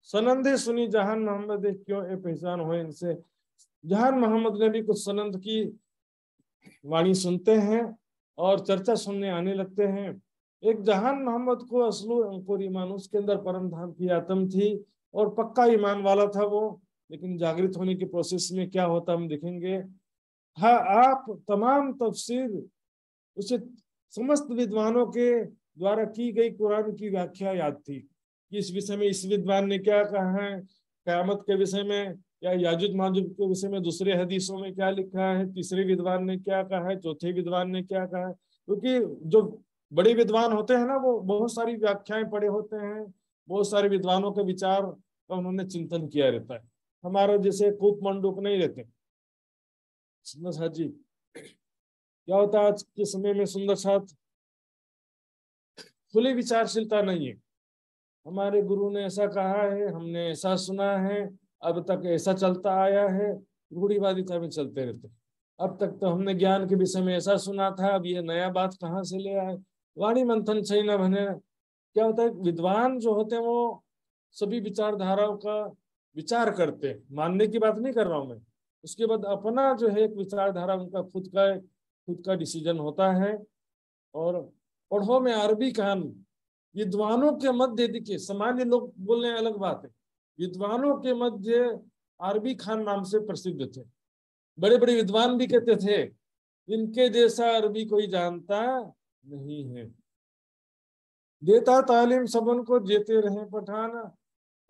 सनंदे सुनी जहान मोहम्मद क्यों ए पहचान हो इनसे। जहान मोहम्मद ने भी कुछ सनंद की वाणी सुनते हैं और चर्चा सुनने आने लगते हैं। एक जहान मोहम्मद को असलु अंकुर ईमान, उसके अंदर परम धाम की आत्म थी और पक्का ईमान वाला था वो। लेकिन जागृत होने के प्रोसेस में क्या होता हम देखेंगे। हाँ, आप तमाम तफसीर उसे समस्त विद्वानों के द्वारा की गई कुरान की व्याख्या याद थी कि इस विषय में इस विद्वान ने क्या कहा है, क़यामत के विषय में या याजुज माजुज के विषय में दूसरे हदीसों में क्या लिखा है, तीसरे विद्वान ने क्या कहा है, चौथे विद्वान ने क्या कहा है। क्योंकि जो बड़े विद्वान होते हैं ना, वो बहुत सारी व्याख्याएं पढ़े होते हैं, बहुत सारे विद्वानों के विचार का उन्होंने चिंतन किया रहता है। हमारा जैसे कूप मंडूक नहीं रहते सुंदर साथ जी। क्या होता है आज के समय में, सुंदर साथ खुली विचारशीलता नहीं है। हमारे गुरु ने ऐसा कहा है, हमने ऐसा सुना है, अब तक ऐसा चलता आया है, रूढ़िवादिता में चलते रहते। अब तक तो हमने ज्ञान के विषय में ऐसा सुना था, अब ये नया बात कहाँ से ले आए। वाणी मंथन सही न बने। क्या होता है, विद्वान जो होते हैं वो सभी विचारधाराओं का विचार करते हैं, मानने की बात नहीं कर रहा हूं मैं। उसके बाद अपना जो है एक विचारधारा, उनका खुद का डिसीजन होता है। और पढ़ो में अरबी खान, विद्वानों के मध्य, देखिए सामान्य लोग बोल रहे हैं अलग बात है, विद्वानों के मध्य अरबी खान नाम से प्रसिद्ध थे। बड़े बड़े विद्वान भी कहते थे इनके जैसा अरबी कोई जानता नहीं है। देता तालीम सबन को जेते रहे पठान,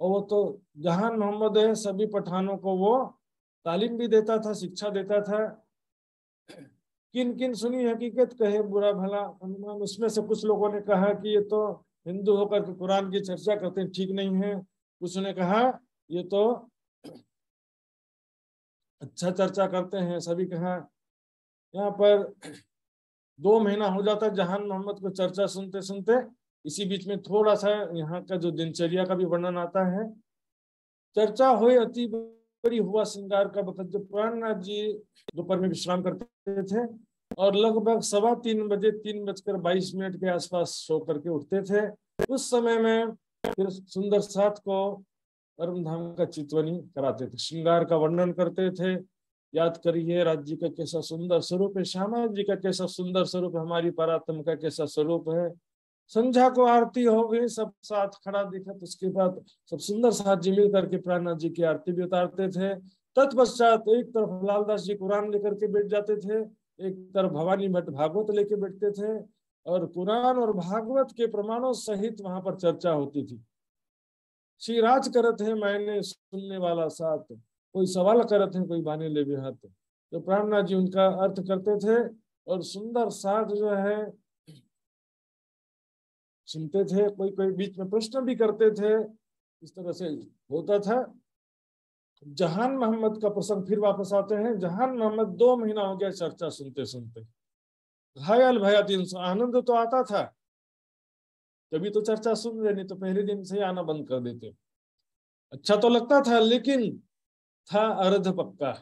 और वो तो जहान मोहम्मद है, सभी पठानों को वो तालीम भी देता था, शिक्षा देता था। किन किन सुनी हकीकत कहे बुरा भला अनुमान। उसमें से कुछ लोगों ने कहा कि ये तो हिंदू होकर के कुरान की चर्चा करते हैं, ठीक नहीं है। कुछ ने कहा ये तो अच्छा चर्चा करते हैं, सभी कहा। यहाँ पर 2 महीना हो जाता है जहान मोहम्मद को चर्चा सुनते सुनते। इसी बीच में थोड़ा सा यहाँ का जो दिनचर्या का भी वर्णन आता है। चर्चा हुई अति बड़ी हुआ श्रृंगार का वक्त, जब प्राणनाथ जी दोपहर में विश्राम करते थे और लगभग 3:15 बजे 3:22 के आसपास सो करके उठते थे। उस समय में फिर सुंदर साथ को परम धाम का चितवनी कराते थे, श्रृंगार का वर्णन करते थे। याद करिए राज्य का कैसा सुंदर स्वरूप है, श्यामा जी का कैसा सुंदर स्वरूप है, हमारी परात्म का कैसा स्वरूप है। संध्या को आरती हो गई, सब साथ खड़ा दिखा, तो उसके बाद सब सुंदर साथ जी मिल करके प्राणनाथ जी की आरती भी उतारते थे। तत्पश्चात एक तरफ लालदास जी कुरान लेकर के बैठ जाते थे, एक तरफ भवानी भट्ट भागवत लेके बैठते थे, और कुरान और भागवत के प्रमाणों सहित वहां पर चर्चा होती थी। श्री राज करत है मैंने सुनने वाला साथ, कोई सवाल करत है कोई बाने ले भी हाथ। तो प्राणनाथ जी उनका अर्थ करते थे, और सुंदर साथ जो है सुनते थे, कोई कोई बीच में प्रश्न भी करते थे, इस तरह से होता था। जहान मोहम्मद का प्रसंग फिर वापस आते हैं। जहान मोहम्मद 2 महीना हो गया चर्चा सुनते सुनते, घायल भया 300। आनंद तो आता था, तभी तो चर्चा सुन रहे, नहीं तो पहले दिन से ही आना बंद कर देते। अच्छा तो लगता था, लेकिन था अर्ध पक्का।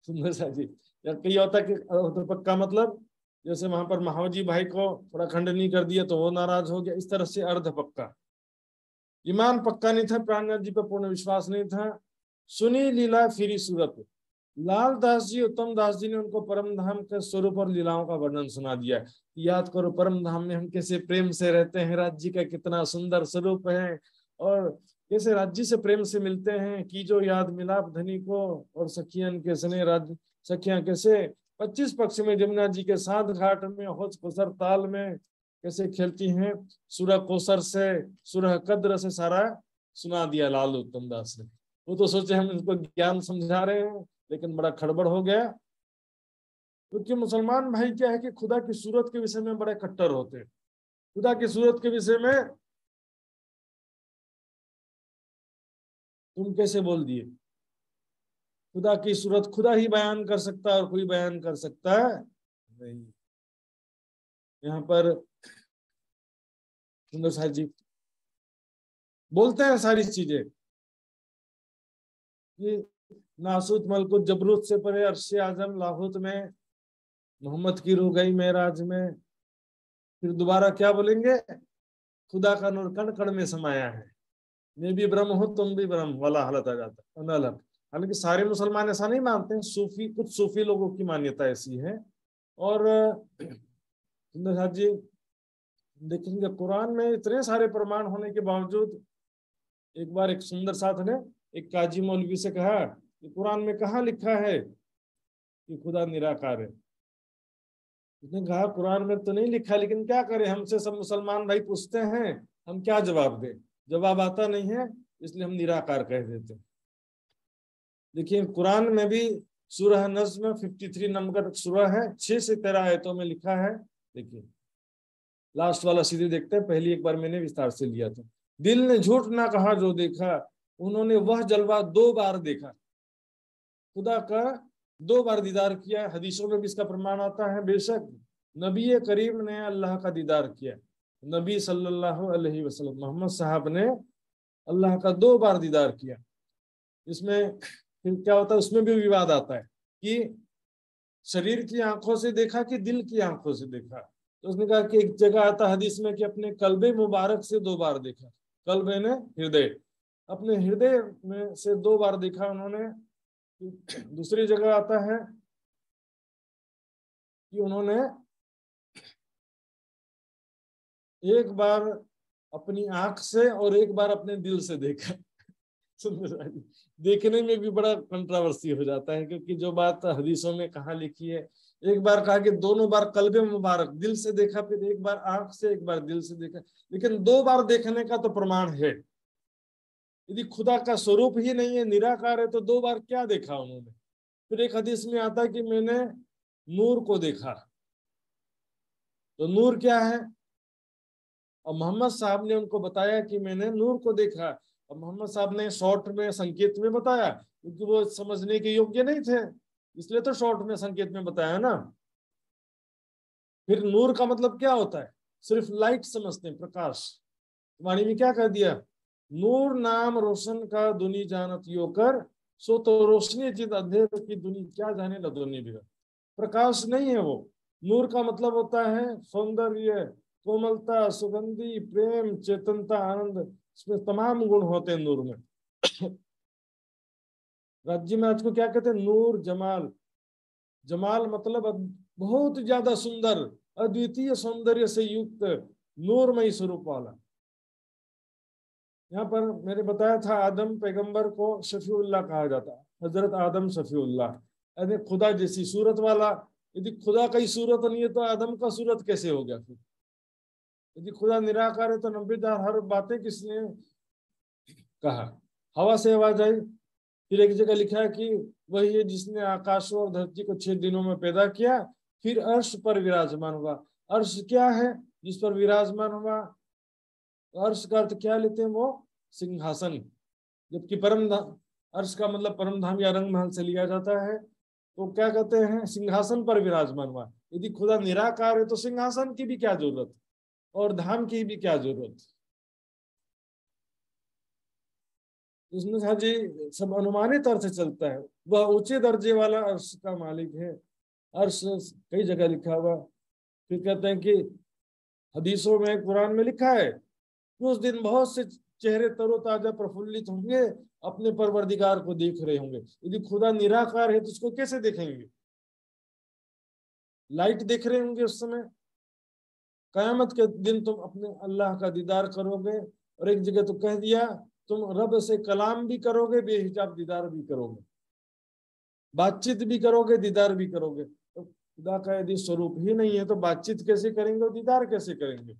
सुंदर सा जी, या कई होता कि अर्ध पक्का मतलब जैसे वहां पर महावजी भाई को थोड़ा खंडन नहीं कर दिया तो वो नाराज हो गया, इस तरह से अर्ध पक्का। ईमान पक्का नहीं था, प्राणनाथ जी पर पूर्ण विश्वास नहीं था। सुनी लीला फिरी सूरत। लाल दास जी, उत्तम दास जी ने उनको परम धाम के स्वरूप और लीलाओं का वर्णन सुना दिया। याद करो परम धाम में हम कैसे प्रेम से रहते हैं, राज्य का कितना सुंदर स्वरूप है, और कैसे राज्य से प्रेम से मिलते हैं कि जो याद मिलाप धनी को, और सखियन के स्नेह राज्य सखियां कैसे 25 पक्ष में जमुना जी के साथ घाट में होच कोसर ताल में कैसे खेलती हैं। सुरह कोसर से सुरह कद्र से सारा सुना दिया लाल उत्तम दास ने। वो तो सोचे हम इनको ज्ञान समझा रहे हैं, लेकिन बड़ा खड़बड़ हो गया। क्योंकि मुसलमान भाई क्या है कि खुदा की सूरत के विषय में बड़े कट्टर होते हैं। खुदा की सूरत के विषय में तुम कैसे बोल दिए? खुदा की सूरत खुदा ही बयान कर सकता है और कोई बयान कर सकता है नहीं। यहाँ पर सुंदर साहब जी बोलते हैं सारी चीजें कि नासूत मलकुत जबरूत से परे अर्श आजम लाहौत में, मोहम्मद की रूह गई मेराज में। फिर दोबारा क्या बोलेंगे? खुदा का नूर कण कण में समाया है, मैं भी ब्रह्म हूं तुम भी ब्रह्म वाला हालत आ जाता है अनलग। हालांकि सारे मुसलमान ऐसा नहीं मानते हैं, सूफी कुछ सूफी लोगों की मान्यता ऐसी है। और सुंदर साहब जी देखेंगे कुरान में इतने सारे प्रमाण होने के बावजूद, एक बार एक सुंदर साथ ने एक काजी मौलवी से कहा कि कुरान में कहाँ लिखा है कि खुदा निराकार है? उसने कहा कुरान में तो नहीं लिखा, लेकिन क्या करें, हमसे सब मुसलमान भाई पूछते हैं, हम क्या जवाब दें? जवाब आता नहीं है, इसलिए हम निराकार कह देते हैं। देखिए कुरान में भी सूरह नज्म 53 नंबर सूरह है, 6 से 13 आयतों में लिखा है। देखिए लास्ट वाला सीधे देखते हैं, पहली एक बार मैंने विस्तार से लिया था। दिल ने झूठ ना कहा जो देखा, उन्होंने वह जलवा 2 बार देखा। खुदा का 2 बार दीदार किया। हदीसों में भी इसका प्रमाण आता है। बेशक नबी करीम ने अल्लाह का दीदार किया। नबी सल्लल्लाहु अलैहि वसल्लम मोहम्मद साहब ने अल्लाह का 2 बार दीदार किया। इसमें फिर क्या होता है, उसमें भी विवाद आता है कि शरीर की आंखों से देखा कि दिल की आंखों से देखा। तो उसने कहा कि एक जगह आता हदीस में कि अपने कल्बे मुबारक से 2 बार देखा। कल्ब ने हृदय, अपने हृदय में से 2 बार देखा उन्होंने। दूसरी जगह आता है कि उन्होंने एक बार अपनी आंख से और एक बार अपने दिल से देखा। देखने में भी बड़ा कंट्रोवर्सी हो जाता है, क्योंकि जो बात हदीसों में कहाँ लिखी है, एक बार कहा कि दोनों बार कल्बे मुबारक दिल से देखा, फिर एक बार आंख से एक बार दिल से देखा, लेकिन 2 बार देखने का तो प्रमाण है। यदि खुदा का स्वरूप ही नहीं है, निराकार है, तो 2 बार क्या देखा उन्होंने? फिर एक हदीस में आता है कि मैंने नूर को देखा। तो नूर क्या है? और मोहम्मद साहब ने उनको बताया कि मैंने नूर को देखा, और मोहम्मद साहब ने शॉर्ट में संकेत में बताया, क्योंकि वो समझने के योग्य नहीं थे, इसलिए तो शॉर्ट में संकेत में बताया ना। फिर नूर का मतलब क्या होता है? सिर्फ लाइट समझते हैं, प्रकाश। वाणी में क्या कह दिया? नूर नाम रोशन का दुनी जानत यो कर, सो तो रोशनी जिद अंधेर की दुनी क्या जाने न दुनी बिगड़। प्रकाश नहीं है वो। नूर का मतलब होता है सौंदर्य, कोमलता, सुगंधी, प्रेम, चेतनता, आनंद। इसमें तमाम गुण होते हैं नूर में। राज्य में आज को क्या कहते हैं? नूर जमाल। जमाल मतलब बहुत ज्यादा सुंदर, अद्वितीय सौंदर्य से युक्त, नूरमय स्वरूप वाला। यहाँ पर मैंने बताया था आदम पैगंबर को शफीउल्लाह कहा जाता है, हजरत आदम शफीउल्लाह, यानी खुदा जैसी सूरत वाला। यदि खुदा का ही सूरत नहीं है तो आदम का सूरत कैसे हो गया? फिर यदि खुदा निराकार है तो 90,000 हर बातें किसने कहा? हवा से आवाज आई। फिर एक जगह लिखा है कि वही है जिसने आकाशों और धरती को 6 दिनों में पैदा किया, फिर अर्श पर विराजमान हुआ। अर्श क्या है? जिस पर विराजमान हुआ। अर्श का अर्थ क्या लेते हैं वो? सिंहासन। जबकि अर्श का मतलब परम धाम या रंग महल से लिया जाता है। तो क्या कहते हैं? सिंहासन पर विराजमान हुआ। यदि खुदा निराकार है तो सिंहासन की भी क्या जरूरत और धाम की भी क्या जरूरत? उसमें साहब जी सब अनुमानित अर्थ चलता है। वह ऊंचे दर्जे वाला अर्श का मालिक है। अर्श कई जगह लिखा हुआ। फिर कहते हैं कि हदीसों में, कुरान में लिखा है कि उस दिन बहुत से चेहरे तरोताजा प्रफुल्लित होंगे, अपने परवरदिगार को देख रहे होंगे। यदि खुदा निराकार है तो उसको कैसे देखेंगे? लाइट देख रहे होंगे उस समय। कयामत के दिन तुम अपने अल्लाह का दीदार करोगे। और एक जगह तो कह दिया तुम रब से कलाम भी करोगे, बेहिजाब दीदार भी करोगे, बातचीत भी करोगे, दीदार भी करोगे। तो खुदा का यदि स्वरूप ही नहीं है तो बातचीत कैसे करेंगे और दीदार कैसे करेंगे?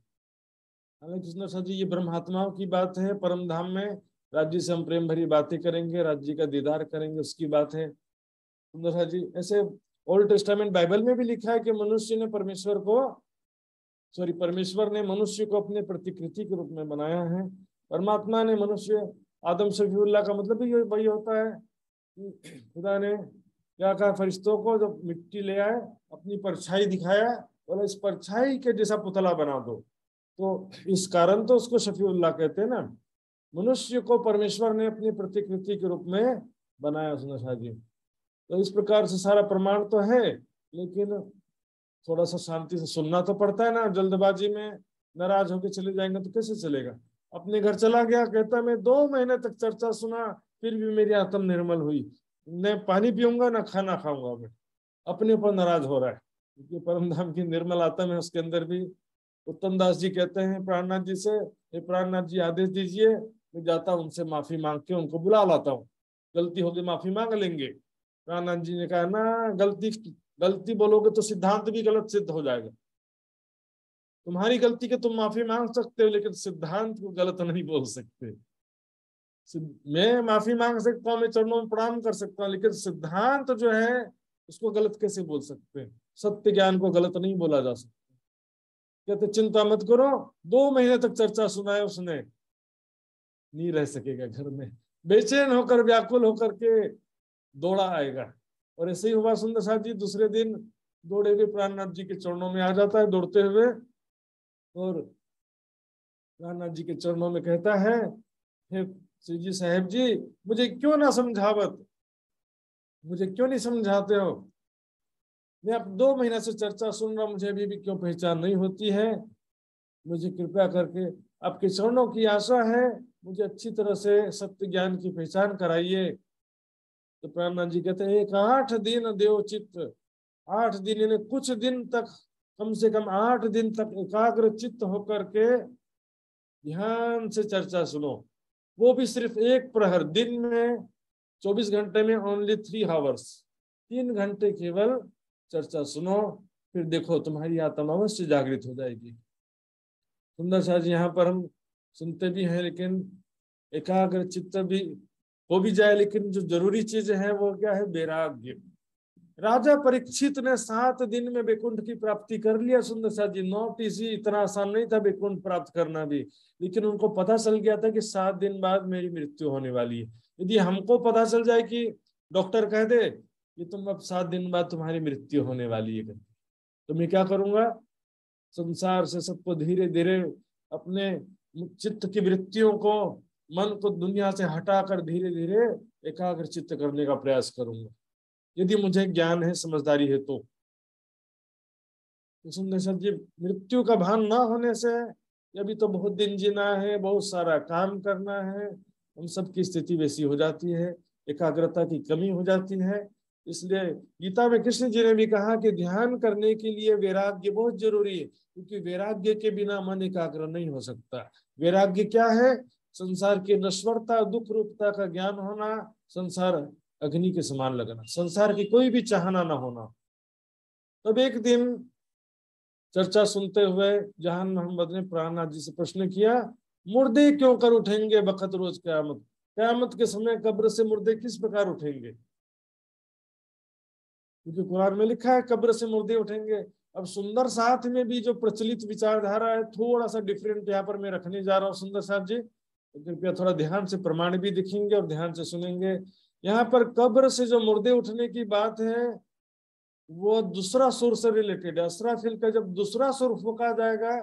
हालांकि कृष्ण सर जी ये ब्रह्मात्माओं की बात है। परम धाम में राज्य से हम प्रेम भरी बातें करेंगे, राज्य का दीदार करेंगे, उसकी बात है। सुंदर सर जी ऐसे ओल्ड टेस्टामेंट बाइबल में भी लिखा है कि परमेश्वर ने मनुष्य को अपने प्रतिकृति के रूप में बनाया है। परमात्मा ने मनुष्य, आदम शफीउल्लाह का मतलब भी वही होता है कि खुदा ने क्या कहा फरिश्तों को, जब मिट्टी ले आए अपनी परछाई दिखाया, बोला इस परछाई के जैसा पुतला बना दो। तो इस कारण तो उसको शफीउल्लाह कहते हैं ना। मनुष्य को परमेश्वर ने अपनी प्रतिकृति के रूप में बनाया। सुना शाह जी, तो इस प्रकार से सारा प्रमाण तो है, लेकिन थोड़ा सा शांति से सुनना तो पड़ता है ना। जल्दबाजी में नाराज होकर चले जाएंगे तो कैसे चलेगा? अपने घर चला गया, कहता मैं 2 महीने तक चर्चा सुना फिर भी मेरी आत्म निर्मल हुई, न पानी पीऊंगा न खाना खाऊंगा। मैं अपने ऊपर नाराज हो रहा है क्योंकि परम धाम की निर्मल आत्मा है उसके अंदर भी। उत्तम दास जी कहते हैं प्राणनाथ जी से, प्राणनाथ जी आदेश दीजिए, मैं जाता हूँ उनसे माफी मांग के उनको बुला लाता हूँ, गलती होगी माफी मांग लेंगे। प्राणनाथ जी ने कहा ना, गलती बोलोगे तो सिद्धांत भी गलत सिद्ध हो जाएगा। तुम्हारी गलती के तुम माफी मांग सकते हो, लेकिन सिद्धांत को गलत नहीं बोल सकते। मैं माफी मांग सकता हूँ, मैं चरणों में प्रणाम कर सकता हूँ, लेकिन सिद्धांत जो है उसको गलत कैसे बोल सकते हैं? सत्य ज्ञान को गलत नहीं बोला जा सकता। कहते चिंता मत करो, 2 महीने तक चर्चा सुनाए उसने, नहीं रह सकेगा घर में, बेचैन होकर व्याकुल होकर के दौड़ा आएगा। और ऐसे ही हुआ। सुंदर साहब जी दूसरे दिन दौड़े हुए प्राणनाथ जी के चरणों में आ जाता है दौड़ते हुए, और प्राणनाथ जी के चरणों में कहता है, हे श्री जी साहेब जी, मुझे क्यों ना समझावत, मुझे क्यों नहीं समझाते हो? मैं अब 2 महीने से चर्चा सुन रहा हूं, मुझे अभी भी क्यों पहचान नहीं होती है? मुझे कृपया करके आपके चरणों की आशा है, मुझे अच्छी तरह से सत्य ज्ञान की पहचान कराइए। तो प्राणनाथ जी कहते हैं 8 दिन देवचित्त, 8 दिन यानी कुछ दिन तक, कम से कम 8 दिन तक एकाग्र चित्त होकर के ध्यान से चर्चा सुनो। वो भी सिर्फ एक प्रहर, दिन में 24 घंटे में ओनली 3 आवर्स, 3 घंटे केवल चर्चा सुनो, फिर देखो तुम्हारी आत्मा अवश्य जागृत हो जाएगी। सुंदर शाह जी यहाँ पर हम सुनते भी हैं, लेकिन एकाग्र चित्त भी हो भी जाए, लेकिन जो जरूरी चीज है वो क्या है? वैराग्य। राजा परीक्षित ने 7 दिन में वैकुंठ की प्राप्ति कर लिया। सुंदर शाह जी, नॉट इजी, इतना आसान नहीं था वैकुंठ प्राप्त करना भी, लेकिन उनको पता चल गया था कि 7 दिन बाद मेरी मृत्यु होने वाली है। यदि हमको पता चल जाए कि डॉक्टर कह दे कि तुम अब 7 दिन बाद तुम्हारी मृत्यु होने वाली है, तो मैं क्या करूंगा? संसार से सबको धीरे धीरे अपने चित्त की वृत्तियों को, मन को दुनिया से हटाकर धीरे धीरे एकाग्र चित्त करने का प्रयास करूंगा, यदि मुझे ज्ञान है, समझदारी है तो। सुंदर सर जी, मृत्यु का भान ना होने से अभी तो बहुत दिन जीना है, बहुत सारा काम करना है, हम सबकी स्थिति वैसी हो जाती है, एकाग्रता की कमी हो जाती है। इसलिए गीता में कृष्ण जी ने भी कहा कि ध्यान करने के लिए वैराग्य बहुत जरूरी है, क्योंकि वैराग्य के बिना मन एकाग्र नहीं हो सकता। वैराग्य क्या है? संसार की नश्वरता, दुख रूपता का ज्ञान होना, संसार अग्नि के समान लगना, संसार की कोई भी चाहना ना होना। तब एक दिन चर्चा सुनते हुए जहान मोहम्मद ने प्राणनाथ जी से प्रश्न किया, मुर्दे क्यों कर उठेंगे बखत रोज कयामत? कयामत के समय कब्र से मुर्दे किस प्रकार उठेंगे? क्योंकि कुरान में लिखा है कब्र से मुर्दे उठेंगे। अब सुंदर साथ में भी जो प्रचलित विचारधारा है थोड़ा सा डिफरेंट यहाँ पर मैं रखने जा रहा हूँ सुंदर साथ जी, तो कृपया थोड़ा ध्यान से प्रमाण भी देखेंगे और ध्यान से सुनेंगे। यहाँ पर कब्र से जो मुर्दे उठने की बात है वो दूसरा सुर से रिलेटेड है। असराफिल का जब दूसरा सुर फूका जाएगा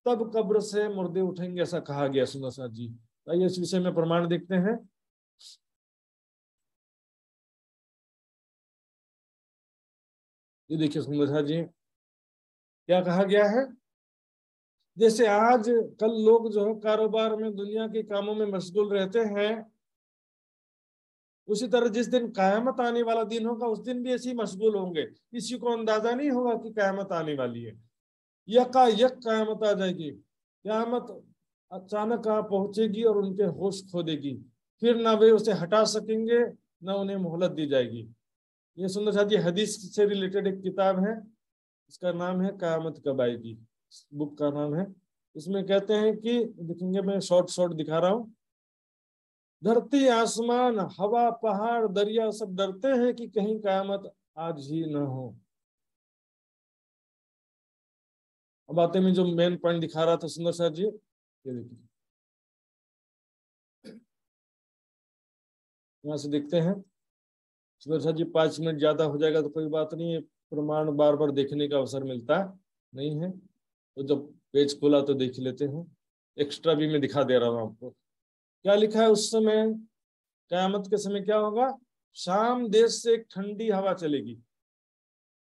तब कब्र से मुर्दे उठेंगे, ऐसा कहा गया सुंदर साथ जी। आइए इस विषय में प्रमाण देखते हैं। ये देखिए सुंदर साथ जी क्या कहा गया है। जैसे आज कल लोग जो है कारोबार में दुनिया के कामों में मशगूल रहते हैं, उसी तरह जिस दिन कयामत आने वाला दिन होगा उस दिन भी ऐसे ही मशगूल होंगे। किसी को अंदाजा नहीं होगा कि कयामत आने वाली है। यकायक कयामत आ जाएगी। कयामत अचानक आ पहुंचेगी और उनके होश खो देगी, फिर ना वे उसे हटा सकेंगे ना उन्हें मोहलत दी जाएगी। ये सुंदर साथ ये हदीस से रिलेटेड एक किताब है, इसका नाम है कयामत कब आएगी, बुक का नाम है। इसमें कहते हैं कि देखेंगे, मैं शॉर्ट शॉर्ट दिखा रहा हूँ। धरती आसमान हवा पहाड़ दरिया सब डरते हैं कि कहीं कयामत आज ही न हो। अब आते में जो मेन पॉइंट दिखा रहा था सुंदर साथ जी, ये देखिए यहाँ से देखते हैं। सुंदर साथ जी 5 मिनट ज्यादा हो जाएगा तो कोई बात नहीं है, प्रमाण बार बार देखने का अवसर मिलता नहीं है, तो जब पेज खोला तो देख लेते हैं। एक्स्ट्रा भी मैं दिखा दे रहा हूँ आपको। क्या लिखा है उस समय, कयामत के समय क्या होगा। शाम देश से एक ठंडी हवा चलेगी,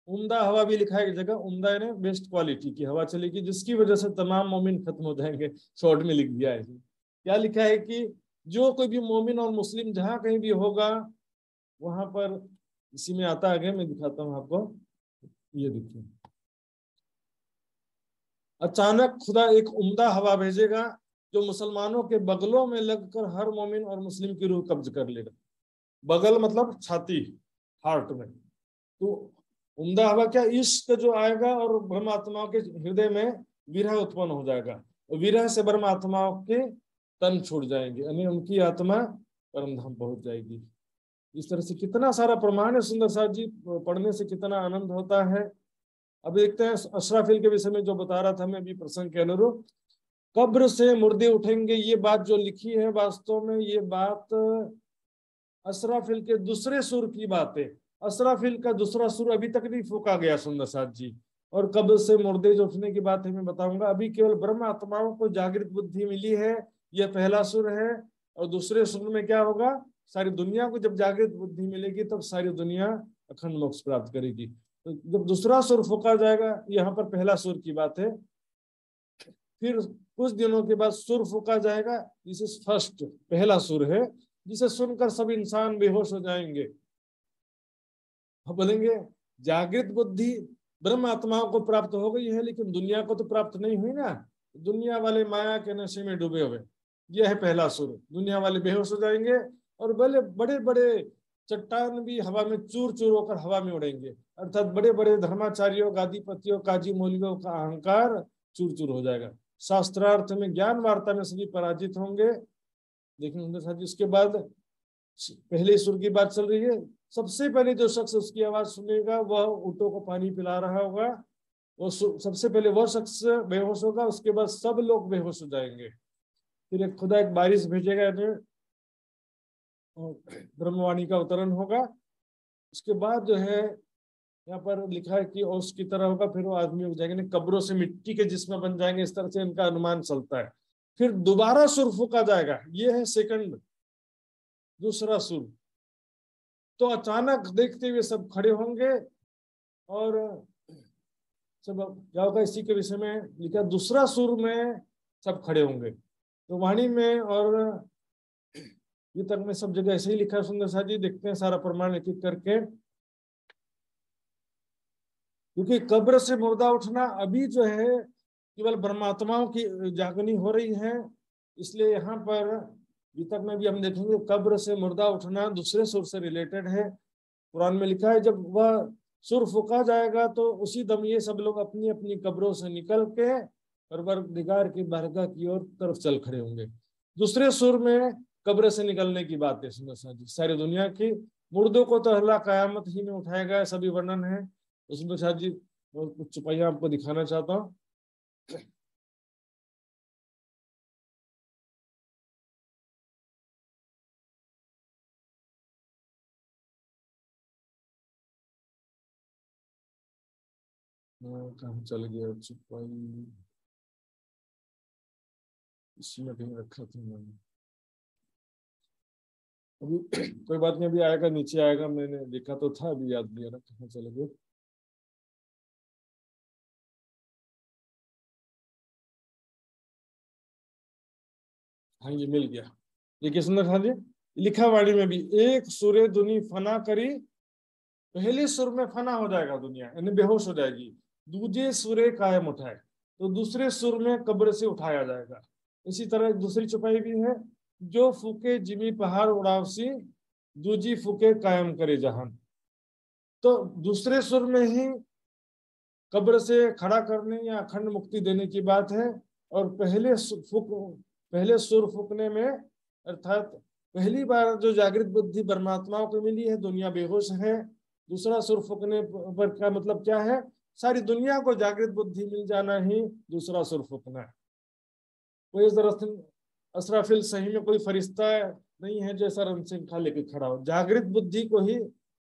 उम्दा हवा भी लिखा है एक जगह, उम्दा यानी बेस्ट क्वालिटी की हवा चलेगी, जिसकी वजह से तमाम मोमिन खत्म हो जाएंगे। शॉर्ट में लिख दिया है। क्या लिखा है कि जो कोई भी मोमिन और मुस्लिम जहां कहीं भी होगा वहां पर, इसी में आता है, मैं दिखाता हूं आपको। ये देखिए, अचानक खुदा एक उम्दा हवा भेजेगा जो मुसलमानों के बगलों में लगकर हर मोमिन और मुस्लिम की रूह कब्ज कर लेगा। बगल मतलब छाती, हार्ट में। तो उम्दा हवा क्या, इश्क जो आएगा और ब्रह्म आत्माओं के हृदय में विरह उत्पन्न हो जाएगा, विरह से ब्रह्म आत्माओं के तन छूट जाएंगे, यानी उनकी आत्मा परम धाम पहुंच जाएगी। इस तरह से कितना सारा प्रमाण है सुंदर साथ जी, पढ़ने से कितना आनंद होता है। अब देखते हैं अशराफिल के विषय में जो बता रहा था मैं भी प्रसंग के अनुरूप। कब्र से मुर्दे उठेंगे, ये बात जो लिखी है वास्तव में ये बात अशराफिल के दूसरे सुर की बात है। अशराफिल का दूसरा सुर अभी तक नहीं फूका गया सुंदर साथ जी। और कब्र से मुर्दे जो उठने की बात है मैं बताऊंगा। अभी केवल ब्रह्म आत्माओं को जागृत बुद्धि मिली है, यह पहला सुर है। और दूसरे सुर में क्या होगा, सारी दुनिया को जब जागृत बुद्धि मिलेगी तब सारी दुनिया अखंड मोक्ष प्राप्त करेगी। तो जब दूसरा सुर फूका जाएगा, यहाँ पर पहला सुर की बात है, फिर कुछ दिनों के बाद सुर फूका जाएगा, दिस इज फर्स्ट, पहला सुर है, जिसे सुनकर सब इंसान बेहोश हो जाएंगे। हम बोलेंगे जागृत बुद्धि ब्रह्म आत्माओं को प्राप्त हो गई है, लेकिन दुनिया को तो प्राप्त नहीं हुई ना। दुनिया वाले माया के नशे में डूबे हुए, यह है पहला सुर। दुनिया वाले बेहोश हो जाएंगे और बड़े बड़े बड़े चट्टान भी हवा में चूर चूर होकर हवा में उड़ेंगे, अर्थात बड़े बड़े धर्माचार्यों गादीपतियों काजी मौलवियों का अहंकार चूर चूर हो जाएगा। शास्त्रार्थ में ज्ञान वार्ता में सभी पराजित होंगे। देखेंगे साथ, इसके बाद पहले सुर की बात चल रही है। सबसे पहले जो शख्स उसकी आवाज सुनेगा वह ऊंटों को पानी पिला रहा होगा, वो सबसे पहले वह शख्स बेहोश होगा, उसके बाद सब लोग बेहोश हो जाएंगे। फिर एक खुदा एक बारिश भेजेगा, ब्रह्मवाणी का अवतरण होगा। उसके बाद जो है यहाँ पर लिखा है कि औस की तरह होगा, फिर वो आदमी हो जाएंगे, कब्रों से मिट्टी के जिस्म बन जाएंगे, इस तरह से इनका अनुमान चलता है। फिर दोबारा सुर फूका जाएगा, ये है सेकंड, दूसरा सुर। तो अचानक देखते हुए सब खड़े होंगे और सब क्या होगा, इसी के विषय में लिखा, दूसरा सुर में सब खड़े होंगे। तो वाणी में और ये तक में सब जगह ऐसे ही लिखा है सुंदर साथ जी। देखते हैं सारा प्रमाण एक एक करके। क्योंकि कब्र से मुर्दा उठना अभी जो है केवल ब्रह्मात्माओं की जागनी हो रही है, इसलिए यहाँ पर तक में भी हम देखेंगे कब्र से मुर्दा उठना दूसरे सुर से रिलेटेड है। कुरान में लिखा है जब वह सुर फूका जाएगा तो उसी दम ये सब लोग अपनी अपनी कब्रों से निकल के परवरदिगार की बारगाह की ओर तरफ चल खड़े होंगे। दूसरे सुर में कब्र से निकलने की बात है सारी दुनिया की। मुर्दों को तो अल्लाह कयामत ही में उठाएगा, सभी वर्णन है उसमें। शाह जी और कुछ चौपाइयां आपको दिखाना चाहता हूँ। कहाँ चल गया चौपाई, इसमें कहीं रखा था मैंने अभी। कोई बात नहीं, अभी आएगा, नीचे आएगा, मैंने देखा तो था, अभी याद नहीं आ रहा कहाँ चले गए। हाँ ये मिल गया। देखिए सुंदर हाँ जी, लिखा वाणी में भी, एक सुरे दुनी फना करी, पहले सुर में फना हो जाएगा दुनिया, यानी बेहोश हो जाएगी। दूजे सुरे कायम उठाए, तो दूसरे सुर में कब्र से उठाया जाएगा। इसी तरह एक दूसरी चौपाई भी है, जो फूके जिमी पहाड़ उड़ावसी, दूजी फूके कायम करे जहान। तो दूसरे सुर में ही कब्र से खड़ा करने या अखंड मुक्ति देने की बात है। और पहले सुर फूकने में, अर्थात पहली बार जो जागृत बुद्धि परमात्माओं को मिली है, दुनिया बेहोश है। दूसरा सुर फूकने पर का मतलब क्या है, सारी दुनिया को जागृत बुद्धि मिल जाना ही दूसरा सुर फूकना है। कोई दरअसल असराफिल सही में कोई फरिश्ता नहीं है जैसा रणसिंखा लेके खड़ा हो, जागृत बुद्धि को ही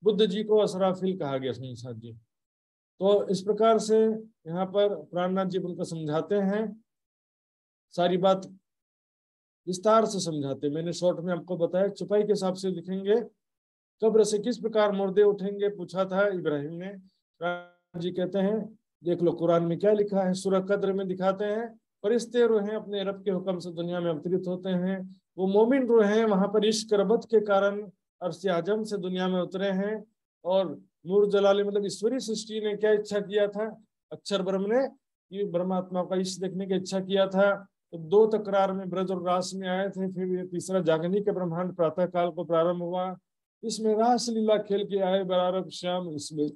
बुद्ध जी को असराफिल कहा गया संसार जी। तो इस प्रकार से यहाँ पर प्राणनाथ जी उनको समझाते हैं, सारी बात विस्तार से समझाते। मैंने शॉर्ट में आपको बताया, चुपाई के हिसाब से लिखेंगे कब्र से किस प्रकार मुर्दे उठेंगे, पूछा था इब्राहिम ने। प्राणनाथ जी कहते हैं, देख लो कुरान में क्या लिखा है। सूरह कद्र में दिखाते हैं, फरिश्ते रूह हैं अपने रब के हुक्म से दुनिया में अवतरित होते हैं। वो मोमिन रूह हैं, वहां पर इश्क रबत के कारण अर्श आजम से दुनिया में उतरे हैं। और नूर जलाली मतलब ईश्वरी सृष्टि ने क्या इच्छा किया था, अक्षर ब्रह्म ने, कि ब्रह्मात्मा का इश्क देखने की इच्छा किया था। तो दो तकरार में ब्रज और रास में आए थे, फिर ये तीसरा जागनी के ब्रह्मांड प्रातः काल को प्रारंभ हुआ। इसमें रास लीला खेल के आए बरारब श्याम, इसमें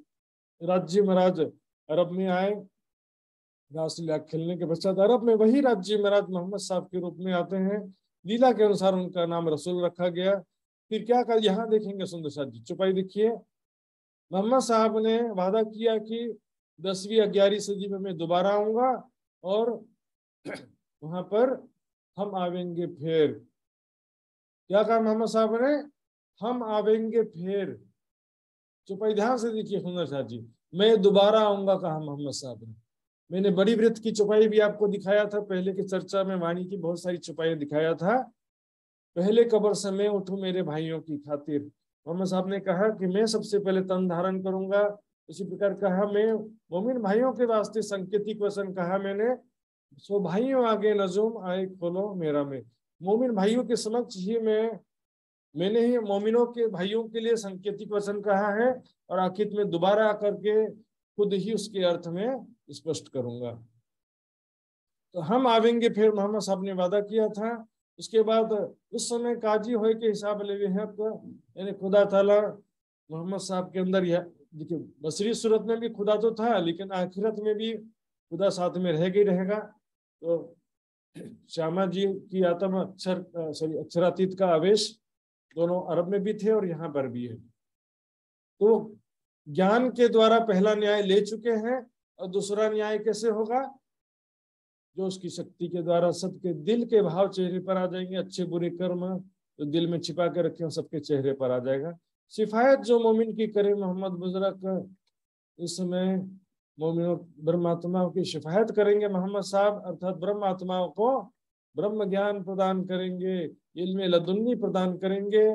राज्य महाराज अरब में आए। रासलीला खेलने के पश्चात अरब में वही राज्य महाराज मोहम्मद साहब के रूप में आते हैं। लीला के अनुसार उनका नाम रसूल रखा गया। फिर क्या कर, यहाँ देखेंगे सुंदर साहब जी चुपाई देखिए। मोहम्मद साहब ने वादा किया कि 10वीं 11वीं सदी में मैं दोबारा आऊंगा और वहां पर हम आवेंगे फिर। क्या कहा मोहम्मद साहब ने, हम आवेंगे फिर। चुपाई ध्यान से देखिए सुंदर साहब जी, मैं दोबारा आऊंगा कहा मोहम्मद साहब ने। मैंने बड़ी वृत्त की चौपाई भी आपको दिखाया था, पहले की चर्चा में वाणी की बहुत सारी चौपाई दिखाया था। पहले कब्र से मैं उठूं मेरे भाइयों की खातिर। मोहम्मद साहब ने कहा कि मैं सबसे पहले तन धारण करूंगा। इसी प्रकार कहा, मैं मोमिन भाइयों के वास्ते संकेतिक वचन कहा मैंने, सो भाइयों आगे नजूम आए खोलो मेरा में। मोमिन भाइयों के समक्ष ही मैंने ही मोमिनों के भाइयों के लिए संकेतिक वचन कहा है, और आखिर में दोबारा आकर के खुद ही उसके अर्थ में स्पष्ट करूंगा। तो हम आवेंगे फिर, मोहम्मद साहब ने वादा किया था। उसके बाद उस समय काजी होए के हिसाब ले यानी खुदा ताला मोहम्मद साहब के अंदर, यह देखिए बसरी सूरत में भी खुदा तो था, लेकिन आखिरत में भी खुदा साथ में रहेगा ही रहेगा। तो श्यामा जी की आत्मा अक्षरातीत का आवेश दोनों अरब में भी थे और यहाँ पर भी है। तो ज्ञान के द्वारा पहला न्याय ले चुके हैं, और दूसरा न्याय कैसे होगा, जो उसकी शक्ति के द्वारा सबके दिल के भाव चेहरे पर आ जाएंगे। अच्छे बुरे कर्म जो दिल में छिपा के रखे हो सबके चेहरे पर आ जाएगा। सिफायत जो मोमिन की करे मोहम्मद बुजरक, इस समय मोमिनों ब्रह्मात्माओं की शिफायत करेंगे मोहम्मद साहब, अर्थात ब्रह्मात्माओं को ब्रह्म ज्ञान प्रदान करेंगे, इल्म लदुन्नी प्रदान करेंगे।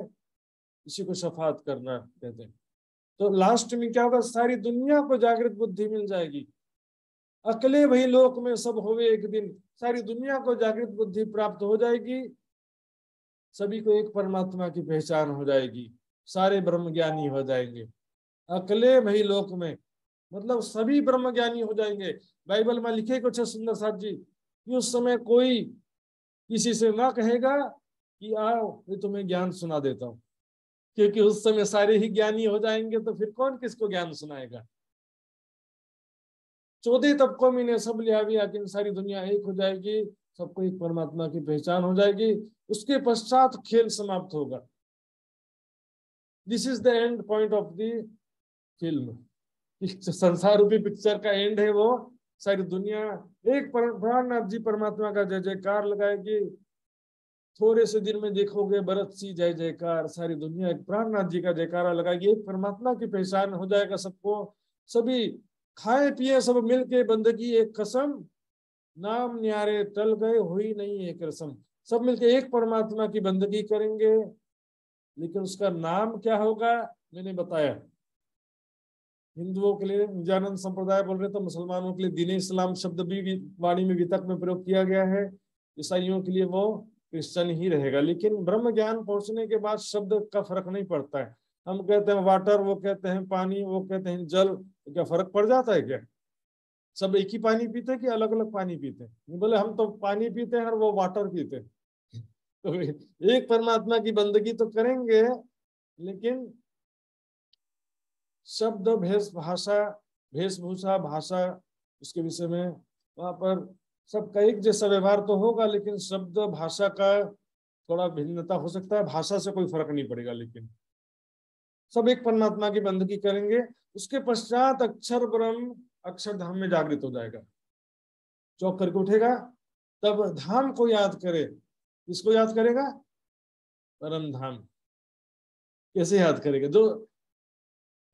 इसी को शफात करना कहते हैं। तो लास्ट में क्या होगा, सारी दुनिया को जागृत बुद्धि मिल जाएगी। अकेले वही लोक में सब होवे एक दिन, सारी दुनिया को जागृत बुद्धि प्राप्त हो जाएगी। सभी को एक परमात्मा की पहचान हो जाएगी, सारे ब्रह्म ज्ञानी हो जाएंगे अकेले वही लोक में, मतलब सभी ब्रह्म ज्ञानी हो जाएंगे। बाइबल में लिखे कुछ सुंदर साहब जी कि उस समय कोई किसी से ना कहेगा कि आओ मैं तुम्हें ज्ञान सुना देता हूं, क्योंकि उस समय सारे ही ज्ञानी हो जाएंगे, तो फिर कौन किसको ज्ञान सुनाएगा। 14 तबकों में सब लिया भी आके सारी दुनिया एक हो जाएगी, सबको एक परमात्मा की पहचान हो जाएगी। उसके पश्चात खेल समाप्त होगा। This is the end point of the film. कि संसार रूपी पिक्चर का एंड है वो सारी दुनिया एक प्राणनाथ जी परमात्मा का जय जयकार लगाएगी। थोड़े से दिन में देखोगे बरत सी जय जयकार, सारी दुनिया एक प्राणनाथ जी का जयकारा लगाएगी, एक परमात्मा की पहचान हो जाएगा सबको। सभी खाए पिए सब मिलके बंदगी एक कसम, नाम न्यारे टल गए हुई नहीं एक रसम। सब मिलके एक परमात्मा की बंदगी करेंगे, लेकिन उसका नाम क्या होगा मैंने बताया। हिंदुओं के लिए निजानंद संप्रदाय बोल रहे, तो मुसलमानों के लिए दीन इस्लाम शब्द भी वाणी में वितक में प्रयोग किया गया है। ईसाइयों के लिए वो क्रिश्चियन ही रहेगा। लेकिन ब्रह्म ज्ञान पहुंचने के बाद शब्द का फर्क नहीं पड़ता है। हम कहते हैं वाटर, वो कहते हैं पानी, वो कहते हैं जल, तो क्या फर्क पड़ जाता है क्या? सब एक ही पानी पीते हैं कि अलग अलग पानी पीते हैं? बोले हम तो पानी पीते हैं और वो वाटर पीते हैं। तो एक परमात्मा की बंदगी तो करेंगे, लेकिन शब्द भेष भाषा, वेशभूषा भाषा, उसके विषय में वहां पर सबका एक जैसा व्यवहार तो होगा, लेकिन शब्द भाषा का थोड़ा भिन्नता हो सकता है। भाषा से कोई फर्क नहीं पड़ेगा, लेकिन सब एक परमात्मा की बंदगी करेंगे। उसके पश्चात अक्षर ब्रह्म अक्षरधाम में जागृत हो जाएगा, चौक करके उठेगा, तब धाम को याद करे। इसको याद करेगा? परम धाम। कैसे याद करेगा? जो